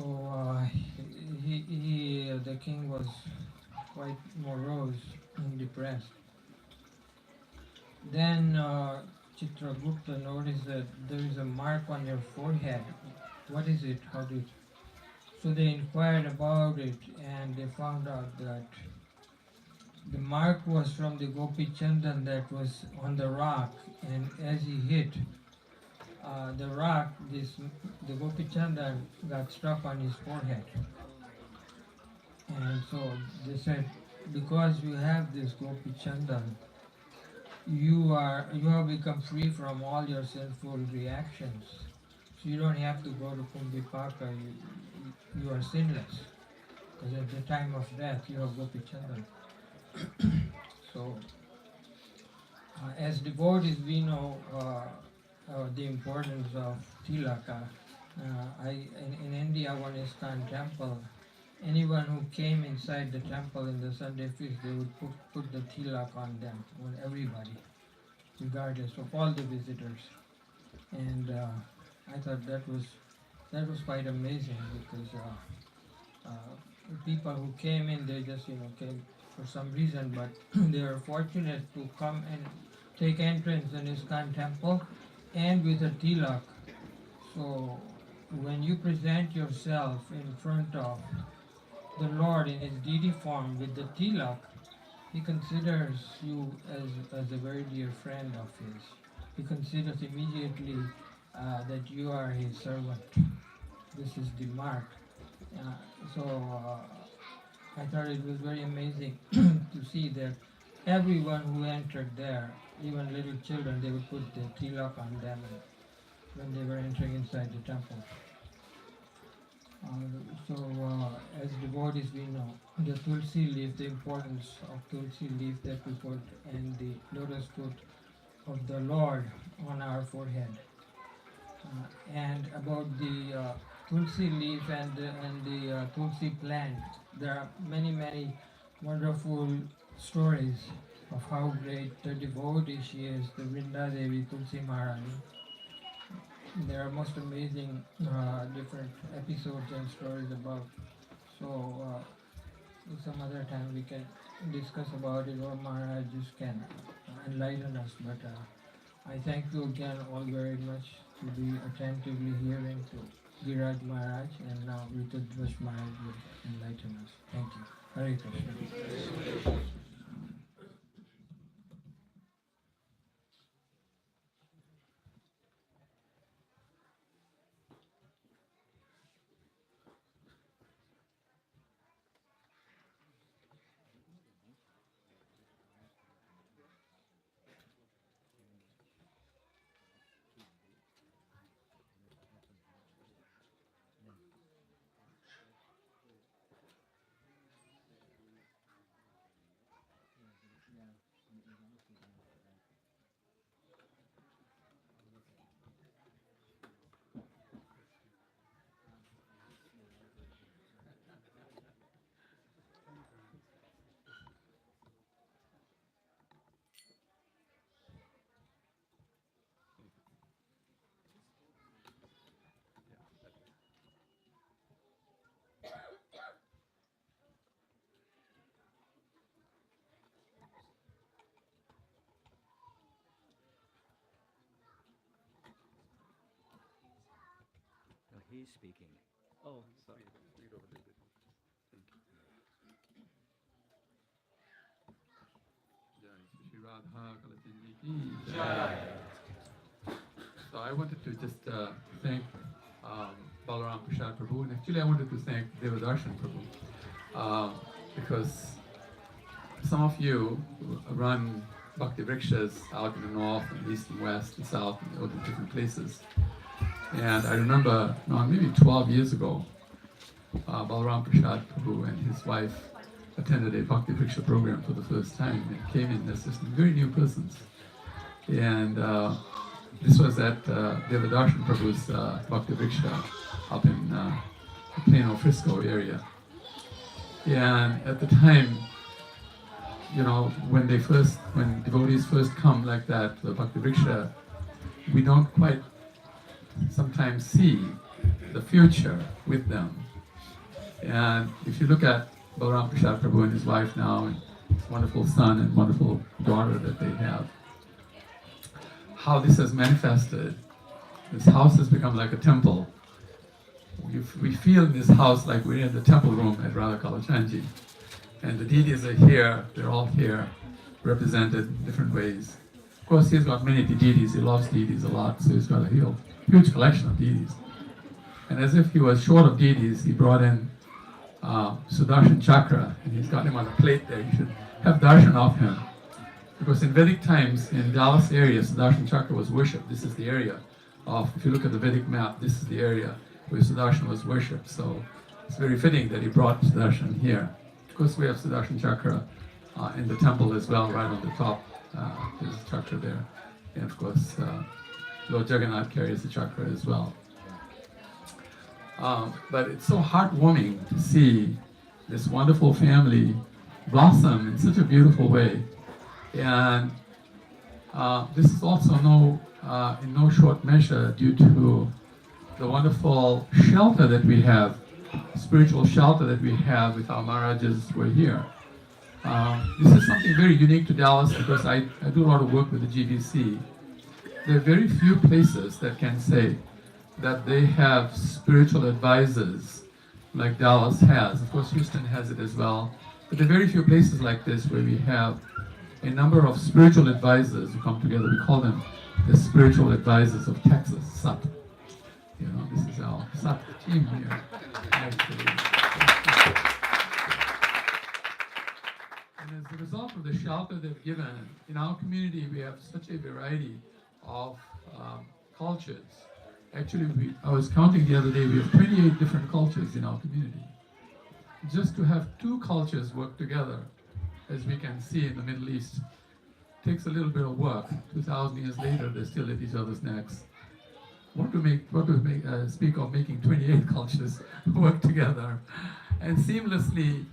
the king was quite morose and depressed. Then Chitragupta noticed that there is a mark on your forehead. What is it? How did? So they inquired about it, and they found out that the mark was from the Gopi Chandan that was on the rock, and as he hit the rock, the Gopi Chandan got stuck on his forehead. And so they said, because you have this Gopi Chandan, you have become free from all your sinful reactions. So you don't have to go to Kumbhipaka. You are sinless, because at the time of death you have Gopi Chandan. So, as devotees, we know the importance of tilaka. In India, one ISKCON temple, anyone who came inside the temple in the Sunday feast, they would put the tilak on them, on everybody, regardless of all the visitors. And I thought that was quite amazing, because people who came in, they just came for some reason, but they were fortunate to come and take entrance in ISKCON temple and with a tilak. So when you present yourself in front of the Lord in his deity form with the tilak, he considers you as a very dear friend of his. He considers immediately that you are his servant. This is the mark. I thought it was very amazing to see that everyone who entered there, even little children, they would put the tilak on them when they were entering inside the temple. As devotees, we know the tulsi leaf, the importance of tulsi leaf that we put, and the lotus foot of the Lord on our forehead. And about the tulsi leaf and the tulsi plant, there are many wonderful stories of how great the devotee she is, the Vrinda Devi Tulsi Maharani. There are most amazing different episodes and stories about. So some other time we can discuss about it, or Maharaj just can enlighten us. But I thank you again all very much to be attentively hearing to Giriraj Maharaj, and now Rtadhvaja Maharaj will enlighten us. Thank you. Hare Krishna. He's speaking. Oh, sorry. Jai Shri Radha Kalachindi ki Jai. I wanted to just thank Balaram Prasad Prabhu, and actually I wanted to thank Devadarshan Prabhu, because some of you run Bhakti Vrikshas out in the north and east and west and south and all the different places. And I remember, maybe 12 years ago, Balaram Prasad Prabhu and his wife attended a Bhakti Vriksha program for the first time and came in as just very new persons. And this was at Devadarshan Prabhu's Bhakti Vriksha up in the Plano, Frisco area. And at the time, when devotees first come like that to the Bhakti Vriksha, we don't quite sometimes see the future with them. And if you look at Balaram Prasad Prabhu and his wife now, and his wonderful son and wonderful daughter that they have, how this has manifested, this house has become like a temple. We feel in this house like we're in the temple room at Radha Kalachandji. And the deities are here, they're all here, represented in different ways. Of course, he's got many deities, he loves deities a lot, so he's got a huge collection of deities. And as if he was short of deities, he brought in Sudarshan Chakra, and he's got him on a plate there. You should have darshan of him. Because in Vedic times, in Dallas area, Sudarshan Chakra was worshipped. This is the area of, if you look at the Vedic map, this is the area where Sudarshan was worshipped. So it's very fitting that he brought Sudarshan here. Of course, we have Sudarshan Chakra in the temple as well, right on the top. There's a chakra there. And of course, Lord Jagannath carries the chakra as well. But it's so heartwarming to see this wonderful family blossom in such a beautiful way. And this is also in no short measure due to the wonderful shelter that we have, spiritual shelter that we have with our Maharajas who are here. This is something very unique to Dallas because I do a lot of work with the GBC. There are very few places that can say that they have spiritual advisors like Dallas has. Of course, Houston has it as well. But there are very few places like this where we have a number of spiritual advisors who come together. We call them the spiritual advisors of Texas, SAT. This is our SAT team here. And as a result of the shelter they've given, in our community we have such a variety of cultures. Actually, I was counting the other day, we have 28 different cultures in our community. Just to have two cultures work together, as we can see in the Middle East, takes a little bit of work. 2,000 years later, they're still at each other's necks. What to speak of making 28 cultures work together and seamlessly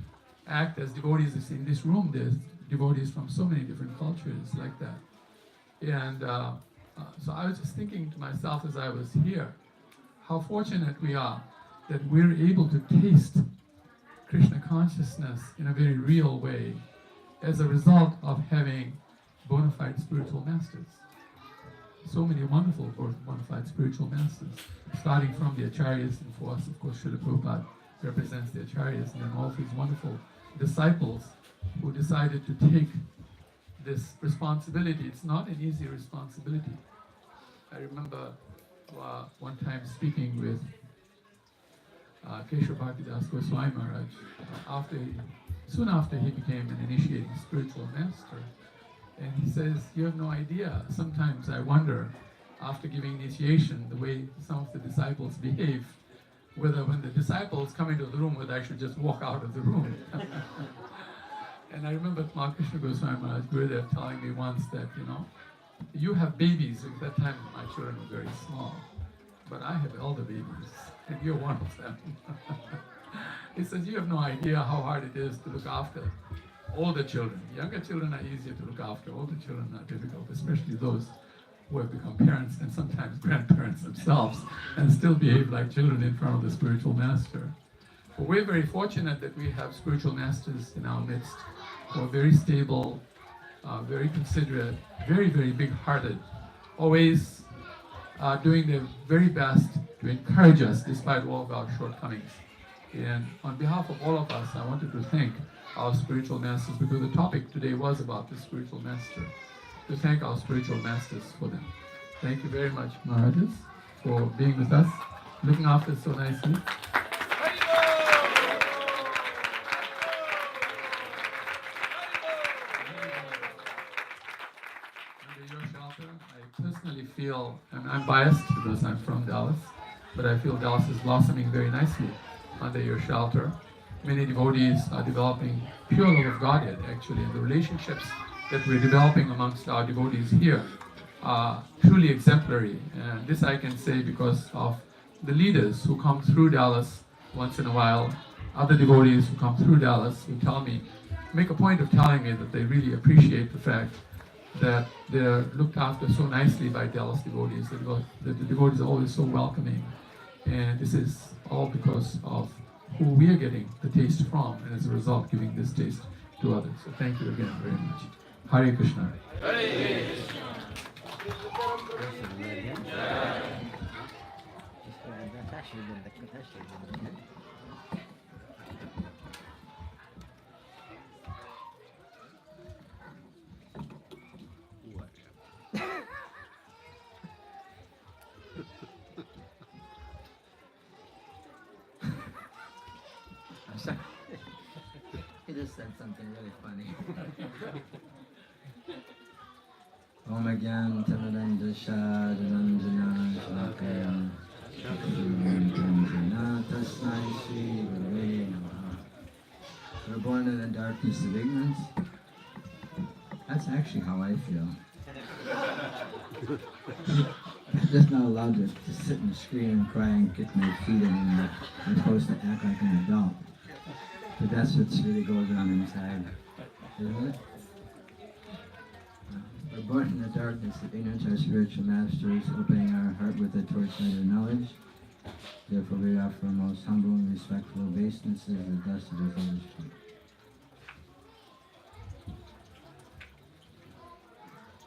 act as devotees. In this room, there's devotees from so many different cultures like that. And so I was just thinking to myself as I was here, how fortunate we are that we're able to taste Krishna consciousness in a very real way as a result of having bona fide spiritual masters. So many wonderful bona fide spiritual masters, starting from the acharyas, and for us, of course, Srila Prabhupada represents the acharyas, and then all these wonderful disciples who decided to take this responsibility. It's not an easy responsibility. I remember one time speaking with Keshav Bhaktidas Goswami Maharaj, soon after he became an initiating spiritual master. And he says, you have no idea. Sometimes I wonder, after giving initiation, the way some of the disciples behave, whether when the disciples come into the room, whether I should just walk out of the room. And I remember Krishna Goswami Maharaj Gurudev telling me once that, you have babies. At that time, my children were very small. But I have elder babies, and you're one of them. He says, you have no idea how hard it is to look after older children. Younger children are easier to look after. Older children are difficult, especially those who have become parents and sometimes grandparents themselves and still behave like children in front of the spiritual master. But we're very fortunate that we have spiritual masters in our midst who are very stable, very considerate, very, very big-hearted, always doing their very best to encourage us despite all of our shortcomings. And on behalf of all of us, I wanted to thank our spiritual masters, because the topic today was about the spiritual master, to thank our spiritual masters for them. Thank you very much, Maharajas, for being with us, looking after us so nicely. Under your shelter, I personally feel, and I'm biased because I'm from Dallas, but I feel Dallas is blossoming very nicely under your shelter. Many devotees are developing pure love of Godhead, actually, and the relationships that we're developing amongst our devotees here are truly exemplary. And this I can say because of the leaders who come through Dallas once in a while, other devotees who come through Dallas who tell me, make a point of telling me that they really appreciate the fact that they're looked after so nicely by Dallas devotees, that the devotees are always so welcoming. And this is all because of who we are getting the taste from, and as a result giving this taste to others. So thank you again very much. Hare Krishna. Hare I'm sorry. He just said something really funny. Om Agyan Tamarandasha Jananjana Shalakaya Jananjana Tasmai Shri Gurave Namaha. We're born in the darkness of ignorance. That's actually how I feel. I'm just not allowed to sit and scream and cry and kick my feet anymore. I'm supposed to act like an adult. But that's what really goes on inside, isn't it? We're born in the darkness of ignorance. Our spiritual masters opening our heart with the torchlight of knowledge. Therefore we offer our most humble and respectful obeisances as the dust of His Holy feet.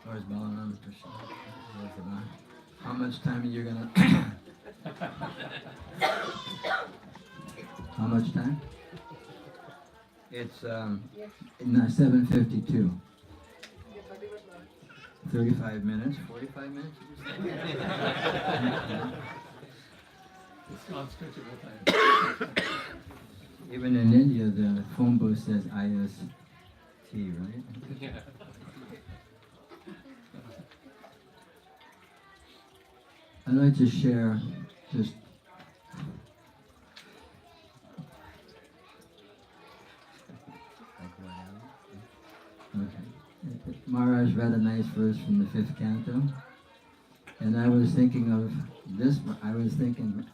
Where's Balaram Prasad? How much time are you gonna... How much time? It's 7:52. 35 minutes, 45 minutes? It's not stretchable time. Even in India, the phone booth says IST, right? Yeah. I'd like to share just Maharaj read a nice verse from the 5th canto, and I was thinking of this. I was thinking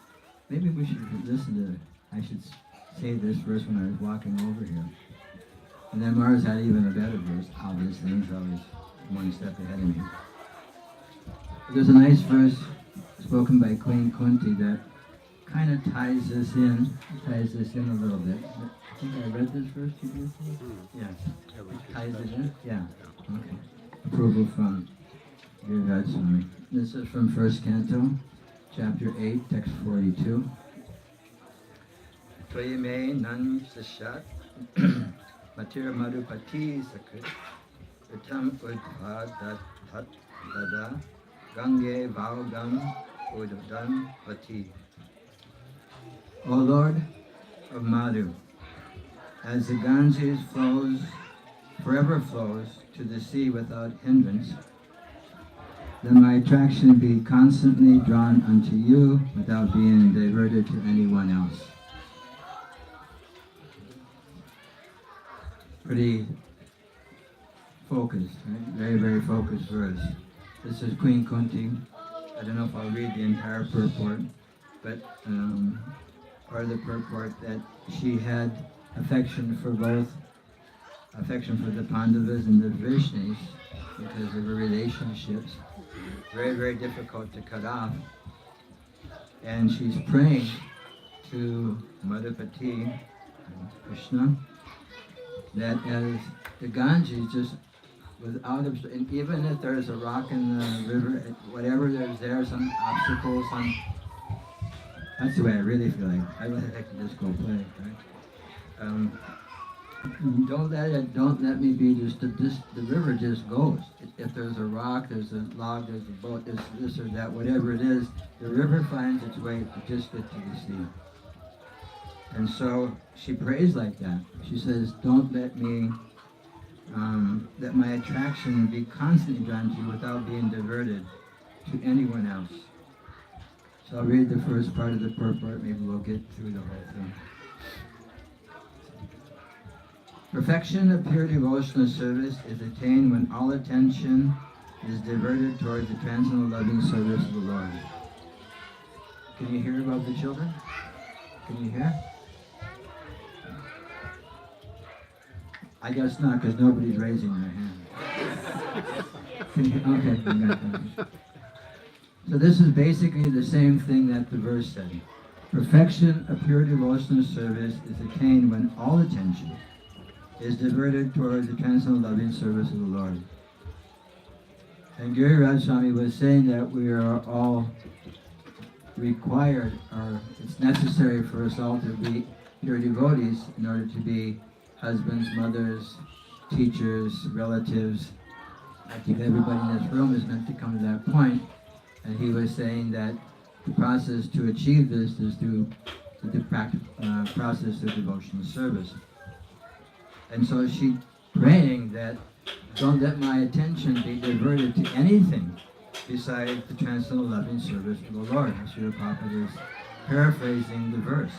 maybe we should listen to. I should say this verse when I was walking over here. And then Maharaj had even a better verse. Obviously, he's always one step ahead of me. There's a nice verse spoken by Queen Kunti that kind of ties this in a little bit. I think I read this verse to you. Yes. Ties it in? Yeah. Okay. Approval from Giriraj Swami. This is from 1st canto, chapter 8, text 42. Toyame nan sashat matira madhupati sakrit Ritam udbhadat tat dada gange vaugam udadan vati. O Lord of Madhu, as the Ganges flows, forever flows to the sea without hindrance, then my attraction be constantly drawn unto you without being diverted to anyone else. Pretty focused, right? Very, very focused verse. This is Queen Kunti. I don't know if I'll read the entire purport, but part of the purport that she had affection for the Pandavas and the Vrishnis because of her relationships. Very, very difficult to cut off. And she's praying to Madhupati, Krishna, that as the Ganges just without, and even if there's a rock in the river, whatever there's there, some obstacle, that's the way I really feel like. I really like to just go play, right? Don't let me be just the river just goes. If there's a rock, there's a log, there's a boat, there's this or that, whatever it is, the river finds its way to just get to the sea. And so she prays like that. She says, don't let me, let my attraction be constantly drawn to you without being diverted to anyone else. So I'll read the first part of the purport, maybe we'll get through the whole thing. Perfection of pure devotional service is attained when all attention is diverted towards the transcendental loving service of the Lord. Can you hear about the children? Can you hear? I guess not, because nobody's raising their hand. Okay, you got that. So this is basically the same thing that the verse said. Perfection of pure devotional service is attained when all attention is diverted toward the transcendental loving service of the Lord. And Giriraj Swami was saying that we are all required, or it's necessary for us all to be pure devotees in order to be husbands, mothers, teachers, relatives. I think everybody in this room is meant to come to that point. And he was saying that the process to achieve this is through the process of devotional service. And so she's praying that don't let my attention be diverted to anything besides the transcendental loving service of the Lord. Srila Prabhupada is paraphrasing the verse.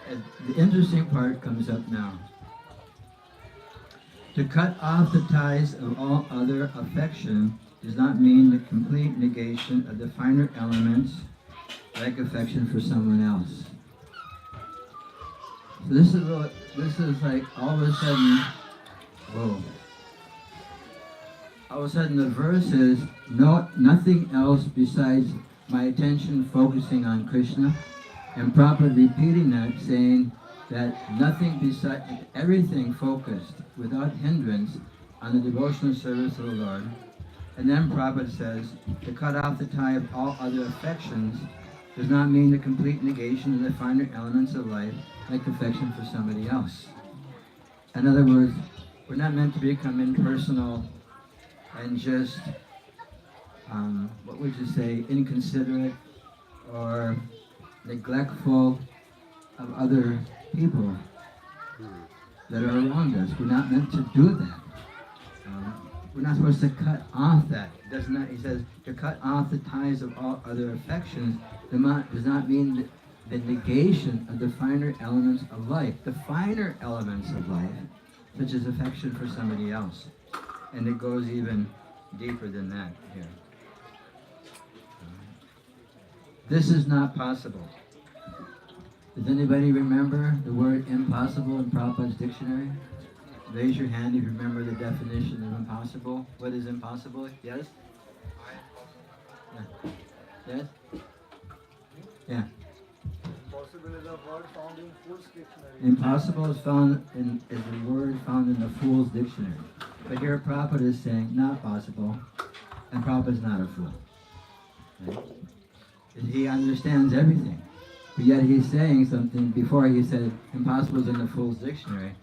And the interesting part comes up now. To cut off the ties of all other affection does not mean the complete negation of the finer elements like affection for someone else. So this is like all of a sudden, whoa. All of a sudden the verse is nothing else besides my attention focusing on Krishna, and Prabhupada repeating that, saying that nothing besides, everything focused without hindrance on the devotional service of the Lord. And then Prabhupada says, to cut off the tie of all other affections does not mean the complete negation of the finer elements of life, like affection for somebody else. In other words, we're not meant to become impersonal and just, what would you say, inconsiderate or neglectful of other people that are around us. We're not meant to do that. We're not supposed to cut off that. He says, to cut off the ties of all other affections does not mean the negation of the finer elements of life. The finer elements of life, such as affection for somebody else. And it goes even deeper than that here. This is not possible. Does anybody remember the word impossible in Prabhupada's dictionary? Raise your hand if you remember the definition of impossible. What is impossible? Yes? Yeah. Yes? Yeah. Impossible is a word found in Fool's Dictionary. Impossible is a word found in the Fool's Dictionary. But here Prabhupada is saying, not possible. And Prabhupada is not a fool. Right? He understands everything. But yet he's saying something, before he said impossible is in the Fool's Dictionary.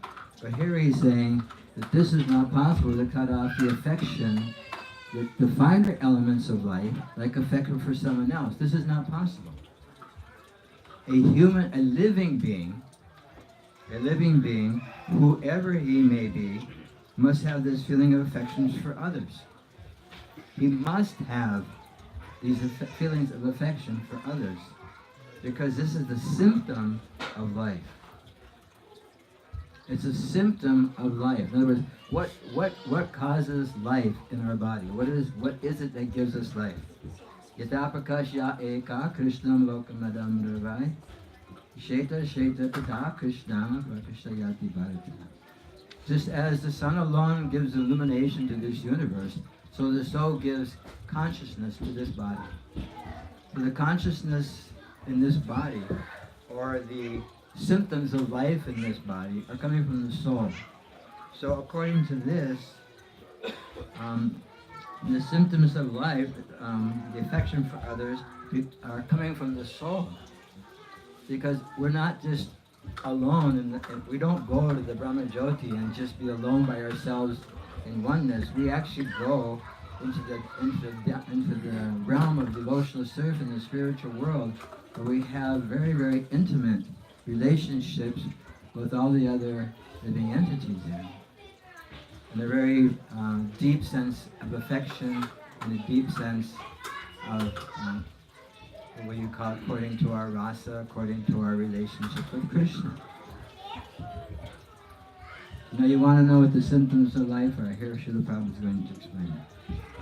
But here he's saying that this is not possible to cut off the affection, the finer elements of life, like affection for someone else. This is not possible. A living being, whoever he may be, must have this feeling of affections for others. He must have these feelings of affection for others, because this is the symptom of life. It's a symptom of life. In other words, what causes life in our body? What is it that gives us life? Yata prakashya eka krishnam lokamadam dravai sheta sheta tata krishnam prakashayati bharata. Just as the sun alone gives illumination to this universe, so the soul gives consciousness to this body. So the consciousness in this body, or the symptoms of life in this body, are coming from the soul. So according to this, the symptoms of life, the affection for others, are coming from the soul. Because we're not just alone, and we don't go to the Brahma Jyoti and just be alone by ourselves in oneness. We actually go into the realm of devotional service in the spiritual world, where we have very, very intimate relationships with all the other living entities there. And a very deep sense of affection and a deep sense of what you call it, according to our rasa, according to our relationship with Krishna. Now you want to know what the symptoms of life are. Here Srila Prabhupada is going to explain it.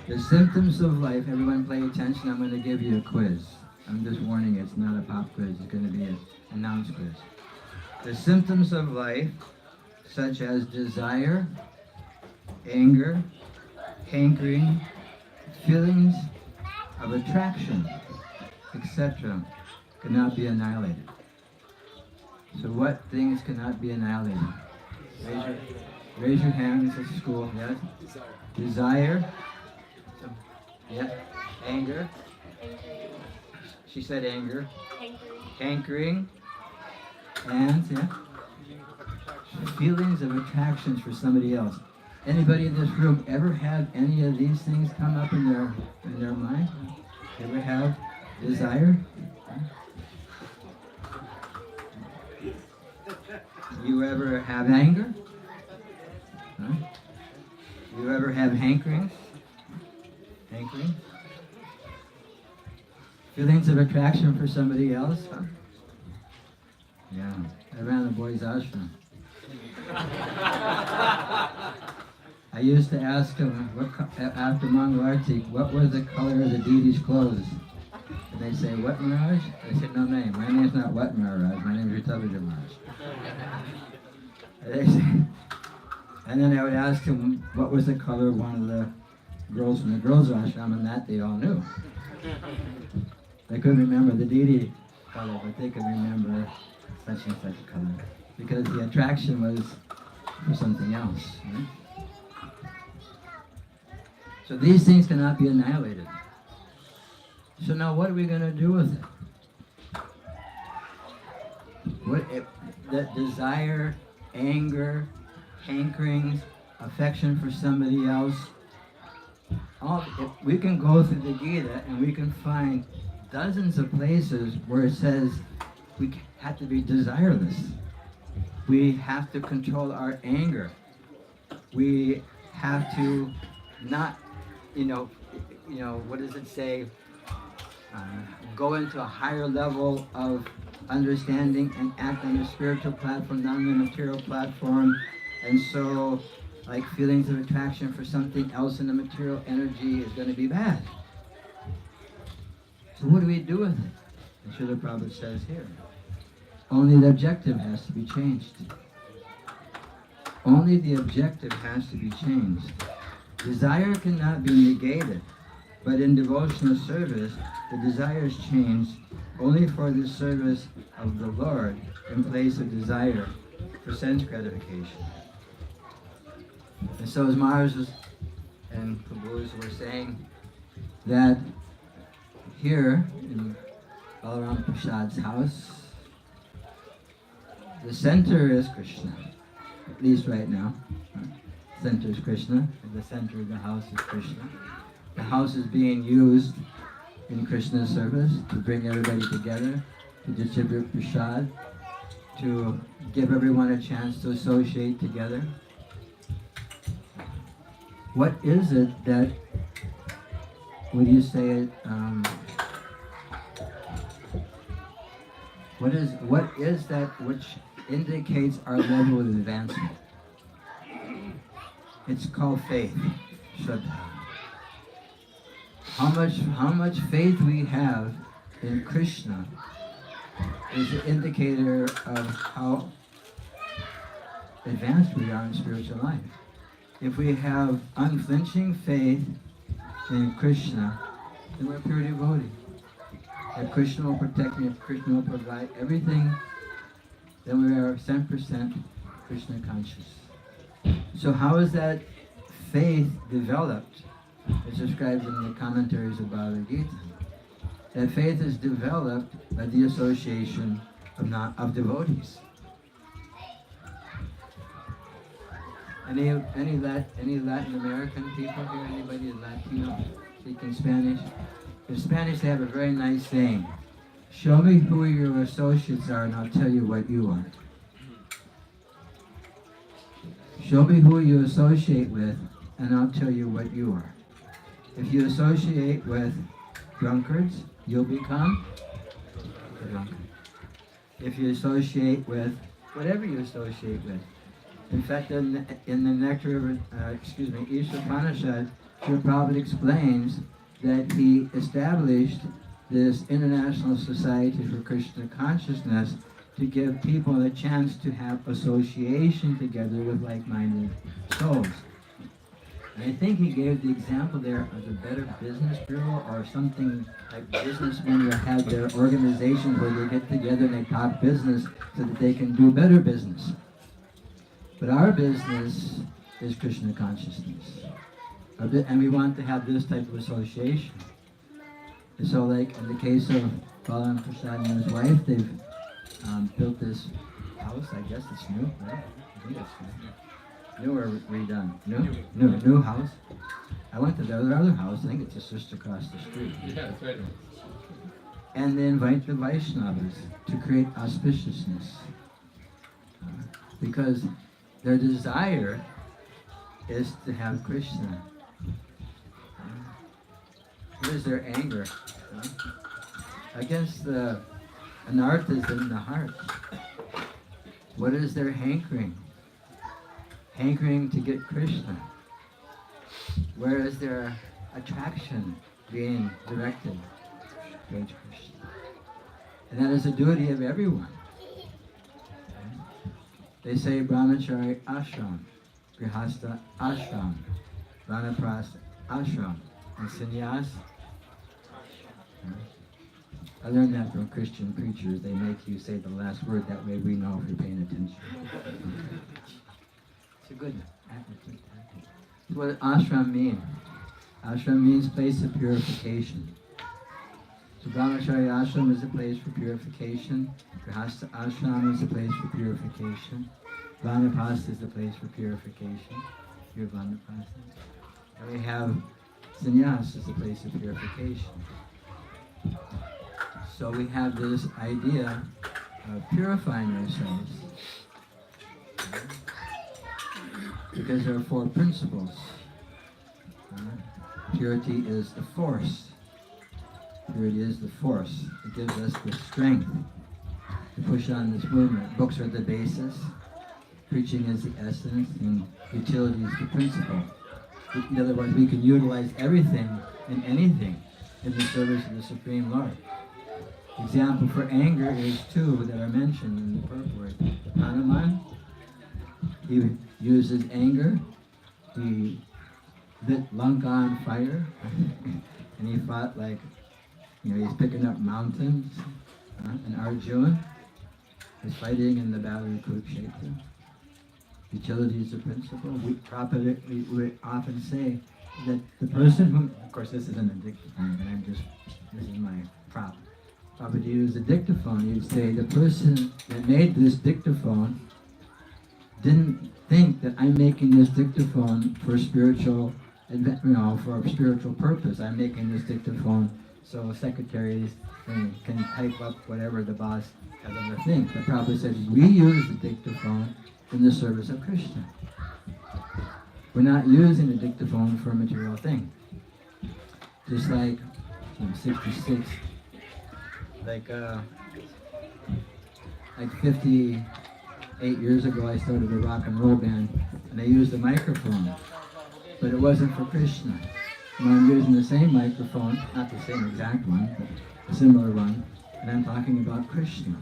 The symptoms of life, everyone pay attention, I'm going to give you a quiz. I'm just warning you, it's not a pop quiz, it's going to be an announced quiz. The symptoms of life, such as desire, anger, hankering, feelings of attraction, etc., cannot be annihilated. So what things cannot be annihilated? Raise your hands at school. Yes? Desire. Yes. Anger. She said anger. Hankering. And yeah. Feelings of attractions for somebody else. Anybody in this room ever have any of these things come up in their mind? Ever have desire? You ever have anger? Huh? You ever have hankerings? Hankering? Feelings of attraction for somebody else? Huh? Yeah, I ran the boys' ashram. I used to ask them, after Mangalarti, what was the color of the deity's clothes? And they say, what Maharaj? I said, no name. My name's not what Maharaj, my name is Rtadhvaja Maharaj. And then I would ask him what was the color of one of the girls from the girls' ashram, and that they all knew. They couldn't remember the deity color, but they could remember such and such a color, because the attraction was for something else. Right? So these things cannot be annihilated. So now what are we going to do with it? That desire, anger, hankerings, affection for somebody else, we can go through the Gita and we can find dozens of places where it says we have to be desireless. We have to control our anger. We have to not, what does it say? Go into a higher level of understanding and act on the spiritual platform, not on the material platform. And so, like, feelings of attraction for something else in the material energy is going to be bad. So what do we do with it? And Srila Prabhupada says here, only the objective has to be changed. Only the objective has to be changed. Desire cannot be negated, but in devotional service, the desire is changed only for the service of the Lord in place of desire for sense gratification. And so as Maharaj and Prabhus were saying, that here in Balaram Prasad's house, the center is Krishna, at least right now. The center is Krishna, and the center of the house is Krishna. The house is being used in Krishna's service to bring everybody together, to distribute prasad, to give everyone a chance to associate together. What is it that, would you say it, what is that which indicates our level of advancement? It's called faith, Shraddha. How much faith we have in Krishna is an indicator of how advanced we are in spiritual life. If we have unflinching faith in Krishna, then we're pure devotee. If Krishna will protect me, if Krishna will provide everything, then we are 100% Krishna conscious. So how is that faith developed? It's described in the commentaries of Bhagavad Gita. That faith is developed by the association of devotees. Any Latin American people here? Anybody Latino speaking Spanish? In Spanish, they have a very nice saying. Show me who your associates are and I'll tell you what you are. Show me who you associate with and I'll tell you what you are. If you associate with drunkards, you'll become a drunkard. If you associate with whatever you associate with. In fact, in the Nectar of, Isha Upanishad, Srila Prabhupada explains that he established this International Society for Krishna Consciousness to give people a chance to have association together with like-minded souls. And I think he gave the example there of the Better Business Bureau or something like businessmen who have their organizations where they get together and they talk business so that they can do better business. But our business is Krishna consciousness. And we want to have this type of association. And so like in the case of Balaram Prasad and his wife, they've built this house. I guess it's new, right? I think it's new or redone? New house. I went to the other house. I think it's just across the street. Yeah, that's right. And they invite the Vaishnavas to create auspiciousness. Because their desire is to have Krishna. What is their anger? Against the anarthas in the heart. What is their hankering? Hankering to get Krishna. Where is their attraction being directed towards Krishna? And that is the duty of everyone. They say brahmachari ashram, grihastha ashram, vanaprastha ashram, and sannyas. I learned that from Christian preachers. They make you say the last word, that way we know if you're paying attention. It's a good attitude. What does ashram mean? Ashram means place of purification. So brahmachari ashram is a place for purification. Grihastha ashram is a place for purification. Vanaprastha is a place for purification. You're vanaprastha. And we have sannyas as a place of purification. So we have this idea of purifying ourselves. Because there are four principles. Purity is the force. Purity is the force. It gives us the strength to push on this movement. Books are the basis. Preaching is the essence, and utility is the principle. In other words, we can utilize everything and anything in the service of the Supreme Lord. Example for anger is two that are mentioned in the purport. Hanuman, he uses anger. He lit Lanka on fire, and he fought like, he's picking up mountains. And Arjuna is fighting in the battle of Kurukshetra. Utility is the principle. We often say that the person who, of course this isn't a dictaphone, but this is my prop. Prabhupada used a dictaphone. He'd say the person that made this dictaphone didn't think that I'm making this dictaphone for spiritual, for a spiritual purpose. I'm making this dictaphone so secretaries can type up whatever the boss has on the thing. But Prabhupada says we use the dictaphone in the service of Krishna. We're not using the dictaphone for a material thing. Just like 66, like 58 years ago I started a rock and roll band and I used a microphone, but it wasn't for Krishna. Now I'm using the same microphone, not the same exact one, but a similar one, and I'm talking about Krishna.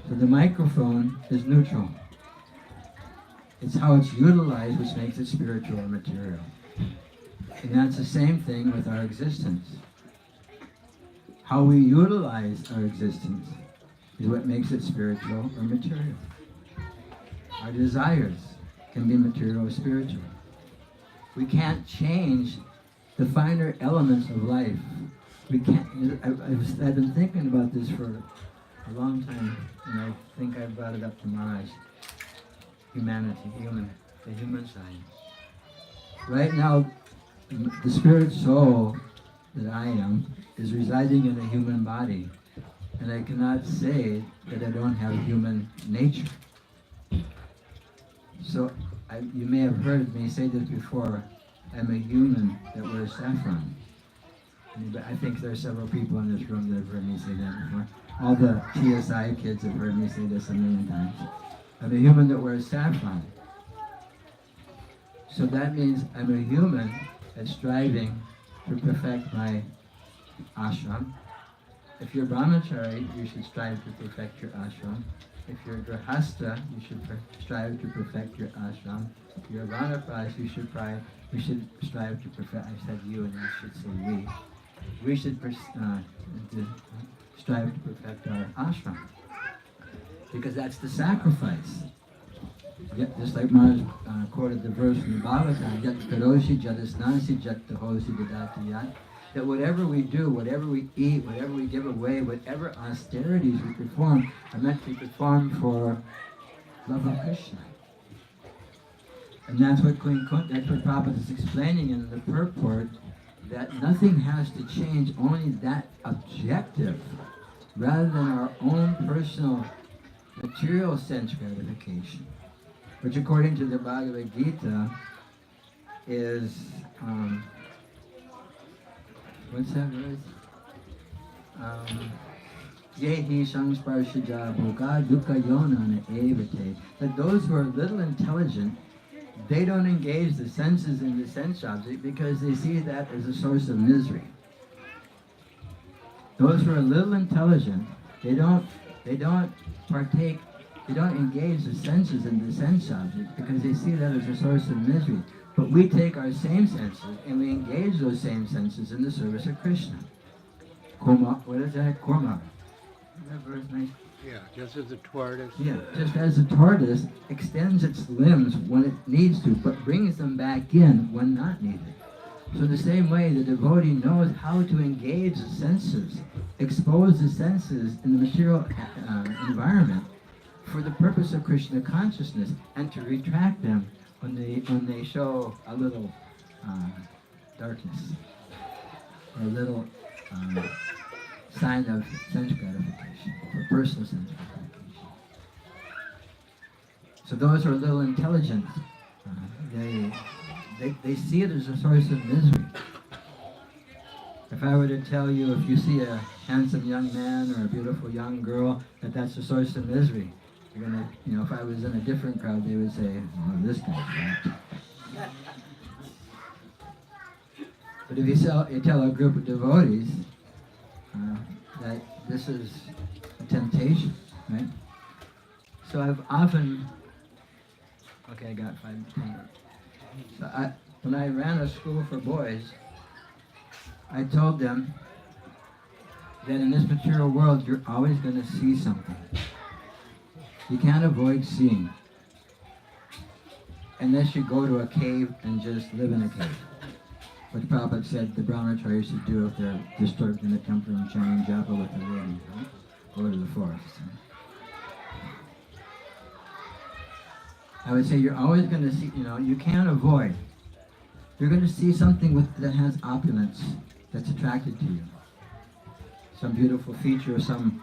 So the microphone is neutral. It's how it's utilized which makes it spiritual or material. And that's the same thing with our existence. How we utilize our existence is what makes it spiritual or material. Our desires can be material or spiritual. We can't change the finer elements of life. We can't. I've been thinking about this for a long time, and I think I brought it up to Maharaj. Human the human side. Right now, the spirit soul that I am is residing in a human body, and I cannot say that I don't have human nature. So you may have heard me say this before. I'm a human that wears saffron. I think there are several people in this room that have heard me say that before. All the TSI kids have heard me say this a million times. I'm a human that wears saffron. So that means I'm a human that's striving to perfect my ashram. If you're brahmachari, you should strive to perfect your ashram. If you're grihastha, you should strive to perfect your ashram. If you're a vanaprastha, you should strive to perfect. I said you, and I should say we. We should strive to perfect our ashram, because that's the sacrifice. Just like Maharaj quoted the verse from the Bhagavatam, Yat karoshi jadasnasi jat tahosi dadati yat, that whatever we do, whatever we eat, whatever we give away, whatever austerities we perform, are meant to be performed for love of Krishna. And that's what Prabhupada is explaining in the purport, that nothing has to change, only that objective, rather than our own personal material sense gratification, which according to the Bhagavad Gita is, what's that verse? Yehi samsparshaja bhoga dukkha yonana evate. That those who are little intelligent, they don't engage the senses in the sense object because they see that as a source of misery. Those who are little intelligent, they don't partake, they don't engage the senses in the sense object because they see that as a source of misery. But we take our same senses and we engage those same senses in the service of Krishna. Kurma, what is that? Kurma. Is that verse nice? Yeah, just as the tortoise. Yeah, just as the tortoise extends its limbs when it needs to, but brings them back in when not needed. So the same way, the devotee knows how to engage the senses, expose the senses in the material environment for the purpose of Krishna consciousness, and to retract them when they show a little darkness or a little sign of sense gratification, or personal sense gratification. So those who are a little intelligent, they see it as a source of misery. If I were to tell you, if you see a handsome young man or a beautiful young girl, that's a source of misery, you're gonna, if I was in a different crowd, they would say, oh, this guy's bad. But if you tell a group of devotees that this is a temptation, right? So I've often, okay, I got 5 minutes. So when I ran a school for boys, I told them that in this material world, you're always going to see something. You can't avoid seeing, unless you go to a cave and just live in a cave. What Prabhupada said the brahmacharis should do if they're disturbed in the temple and chanting japa with the ladies, right? Go to the forest. Right? I would say you're always going to see, you can't avoid. You're going to see something that has opulence that's attracted to you. Some beautiful feature, some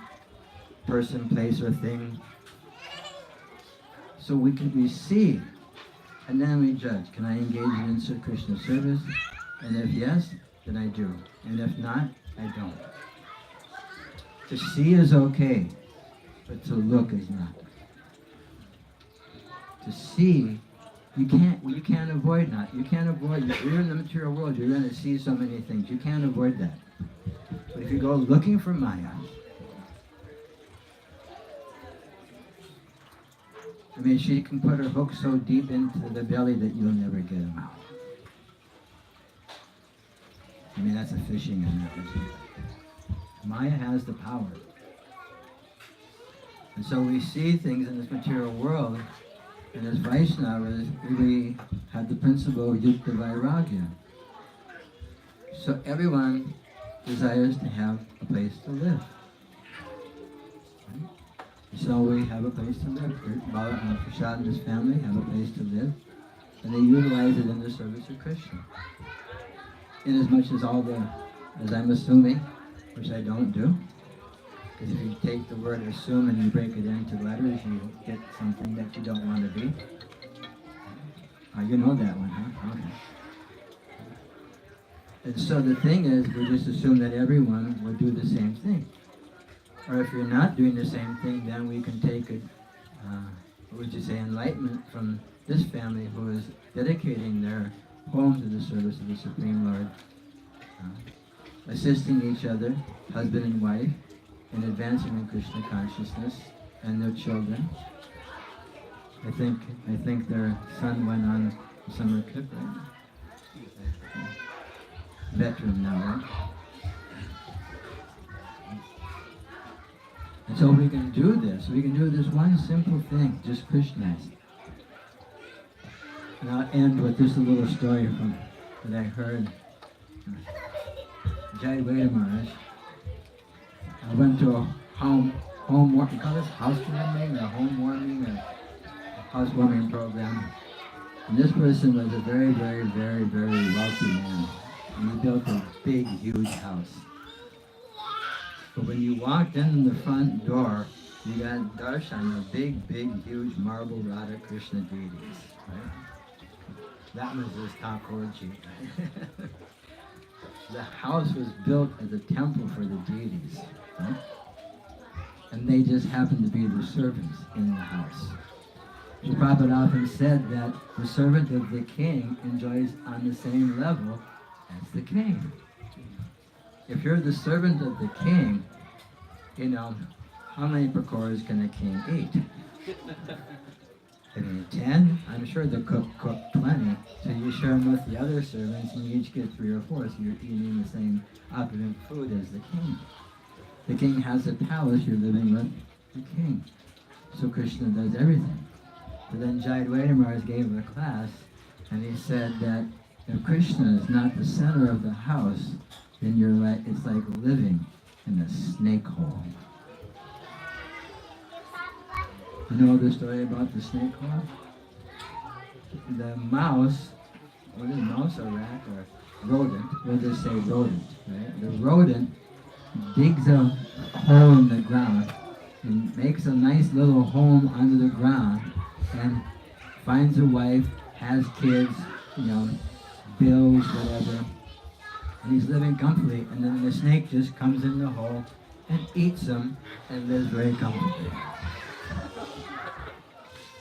person, place, or thing. So we see, and then we judge. Can I engage in Krishna service? And if yes, then I do. And if not, I don't. To see is okay, but to look is not. To see, you can't avoid not. You can't avoid, you're in the material world, you're going to see so many things. You can't avoid that. But if you go looking for Maya, she can put her hook so deep into the belly that you'll never get them out. That's a fishing analogy. Maya has the power. And so we see things in this material world, and as Vaishnavas, we have the principle of yukta vairagya. So everyone desires to have a place to live. So we have a place to live. Balaram Prasad and his family have a place to live. and they utilize it in the service of Krishna. Inasmuch as as I'm assuming, which I don't do, because if you take the word assume and you break it into letters, you get something that you don't want to be. You know that one, huh? Okay. And so the thing is, we just assume that everyone will do the same thing. Or if you're not doing the same thing, then we can take it, what would you say, enlightenment from this family who is dedicating their home to the service of the Supreme Lord, assisting each other, husband and wife, in advancing in Krishna consciousness, and their children. I think their son went on a summer trip, right? Veteran now, right? And so we can do this. We can do this one simple thing, just Krishna's. And I'll end with this little story that I heard. Giriraj Maharaj. I went to a you call this housewarming or housewarming program. And this person was a very, very, very, very wealthy man. And he built a big, huge house. But when you walked in the front door, you got darshan of big, big, huge marble Radha Krishna deities. Right? That was his Thakurji. The house was built as a temple for the deities. Right? And they just happened to be the servants in the house. The Prophet often said that the servant of the king enjoys on the same level as the king. If you're the servant of the king, you know, how many pakoras can a king eat? I mean, 10? I'm sure the cook cooked plenty. So you share them with the other servants and you each get 3 or 4, so you're eating the same opulent food as the king. The king has a palace, you're living with the king. So Krishna does everything. But then Giriraj Maharaj gave a class, and he said that if Krishna is not the center of the house, then it's like living in a snake hole. You know the story about the snake hole? The mouse, what is mouse or rat or rodent? We'll just say rodent, right? The rodent digs a hole in the ground and makes a nice little home under the ground and finds a wife, has kids, you know, bills, whatever. And he's living comfortably, and then the snake just comes in the hole and eats them and lives very comfortably.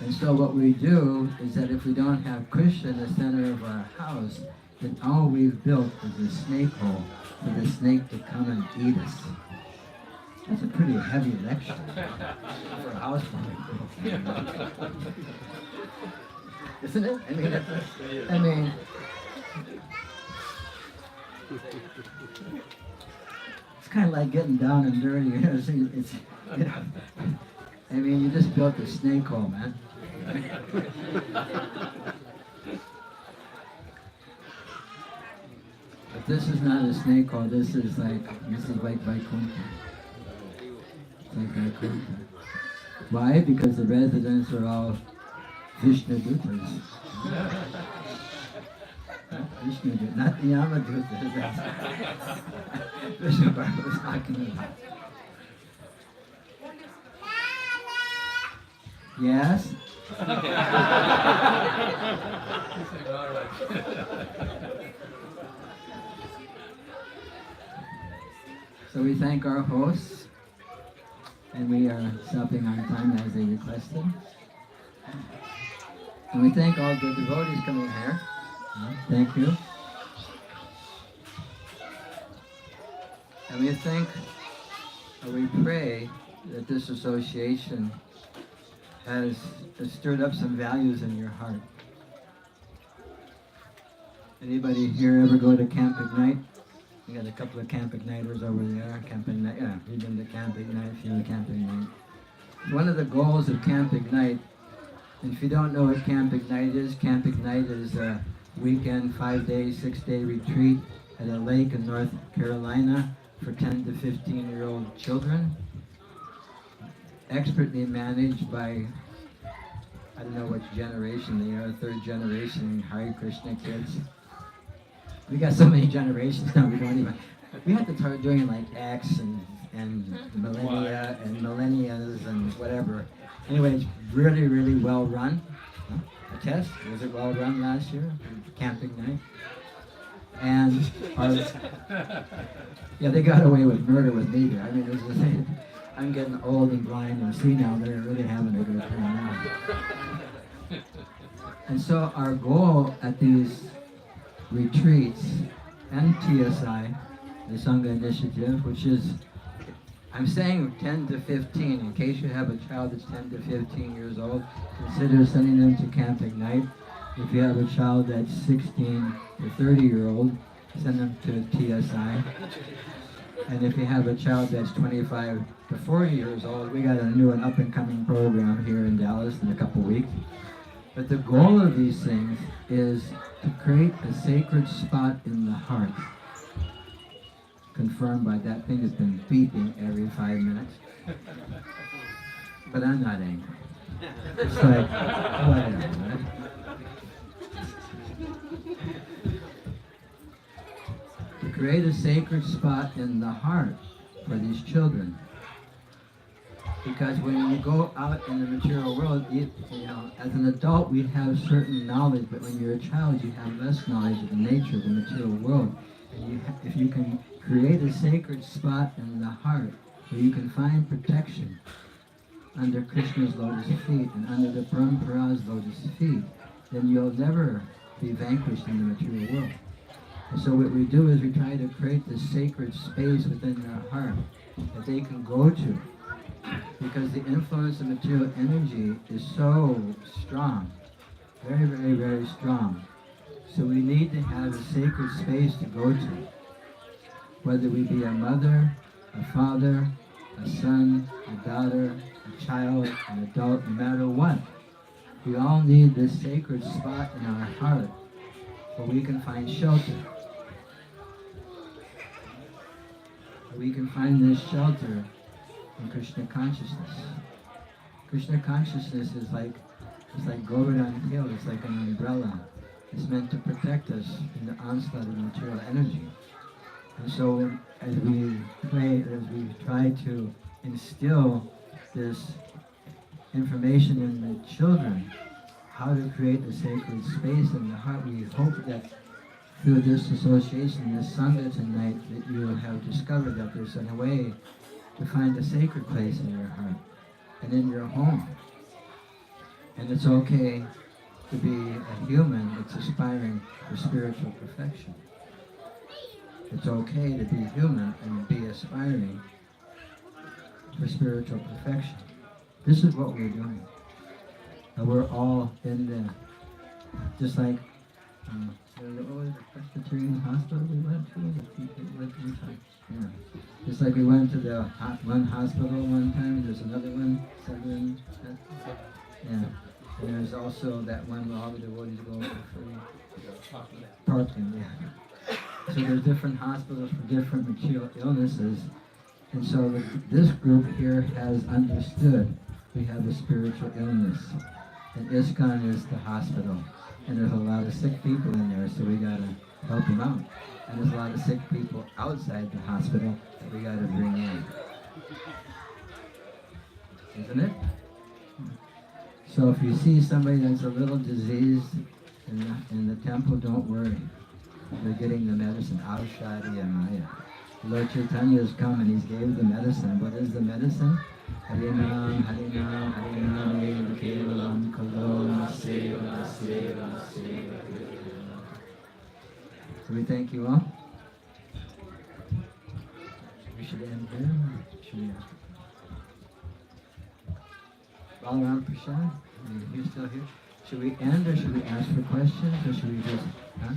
And so what we do is that if we don't have Krishna in the center of our house, then all we've built is a snake hole for the snake to come and eat us. That's a pretty heavy lecture for a housewarming. Isn't it? I mean, it's kind of like getting down and dirty. You know, I mean, you just built a snake hole, man. But this is not a snake hole. This is like Vaikuntha. It's like Vaikuntha. Why? Because the residents are all Vishnudutas. Vishnudutas, not the Yamadutas. That's Vishnu Baba was talking about. Yes? So we thank our hosts, and we are stopping on time as they requested. And we thank all the devotees coming here. Thank you. And we pray that this association has stirred up some values in your heart. Anybody here ever go to Camp Ignite? We got a couple of Camp Igniters over there. Camp Ignite, yeah, you've been to Camp Ignite, if you're to Camp Ignite. One of the goals of Camp Ignite, and if you don't know what Camp Ignite is a weekend, 5-day, 6-day retreat at a lake in North Carolina for 10 to 15-year-old children. Expertly managed by, I I don't know which generation they are, third generation Hare Krishna kids. We got so many generations now, we don't even, we have to start doing like X and millennia and millennials and whatever. Anyway, it's really, really well run. A test, was it well run last year? Camping night. And yeah, they got away with murder with me. I mean, I'm getting old and blind and senile. They're really having a good time now. And so our goal at these retreats and TSI, the Sangha Initiative, which is, I'm saying 10 to 15, in case you have a child that's 10 to 15 years old, consider sending them to Camp Ignite. If you have a child that's 16 to 30-year-old, send them to TSI. And if you have a child that's 25 to 40 years old, we got a new and up-and-coming program here in Dallas in a couple weeks. But the goal of these things is to create a sacred spot in the heart, confirmed by that thing that's been beeping every 5 minutes. But I'm not angry. It's like, whatever, right? To create a sacred spot in the heart for these children. Because when you go out in the material world, you know, as an adult we have certain knowledge, but when you're a child you have less knowledge of the nature of the material world. And if you can create a sacred spot in the heart where you can find protection under Krishna's lotus feet and under the Parampara's lotus feet, then you'll never be vanquished in the material world. And so what we do is we try to create this sacred space within their heart that they can go to, because the influence of material energy is so strong, very, very, very strong. So we need to have a sacred space to go to. Whether we be a mother, a father, a son, a daughter, a child, an adult, no matter what, we all need this sacred spot in our heart where we can find shelter. We can find this shelter in Krishna consciousness. Krishna consciousness is like, it's like Govardhan Hill, it's like an umbrella. It's meant to protect us in the onslaught of material energy. And so as we pray, as we try to instill this information in the children, how to create a sacred space in the heart, we hope that through this association, this Sangha tonight, that you have discovered that there's a way to find a sacred place in your heart and in your home. And it's okay to be a human that's aspiring for spiritual perfection. It's okay to be human and be aspiring for spiritual perfection. This is what we're doing. And we're all in the, just like, what was the Presbyterian hospital we went to? Yeah. Just like we went to the one hospital one time, there's another one, yeah. And there's also that one where all the devotees go for free. Parkland, yeah. So there's different hospitals for different material illnesses. And so this group here has understood we have a spiritual illness. And ISKCON is the hospital. And there's a lot of sick people in there, so we gotta help them out. And there's a lot of sick people outside the hospital that we gotta bring in. Isn't it? So if you see somebody that's a little diseased in the temple, don't worry. They're getting the medicine. Aushadhiya Maya. Lord Chaitanya has come and he's gave the medicine. What is the medicine? Harinam, Harinam, Harinam, Eva Kevalam, Kalom, Seva, Seva, Seva. So we thank you all. We should end there. Should we ask? Balaram Prasad, are you still here? Should we end or should we ask for questions or should we just, huh?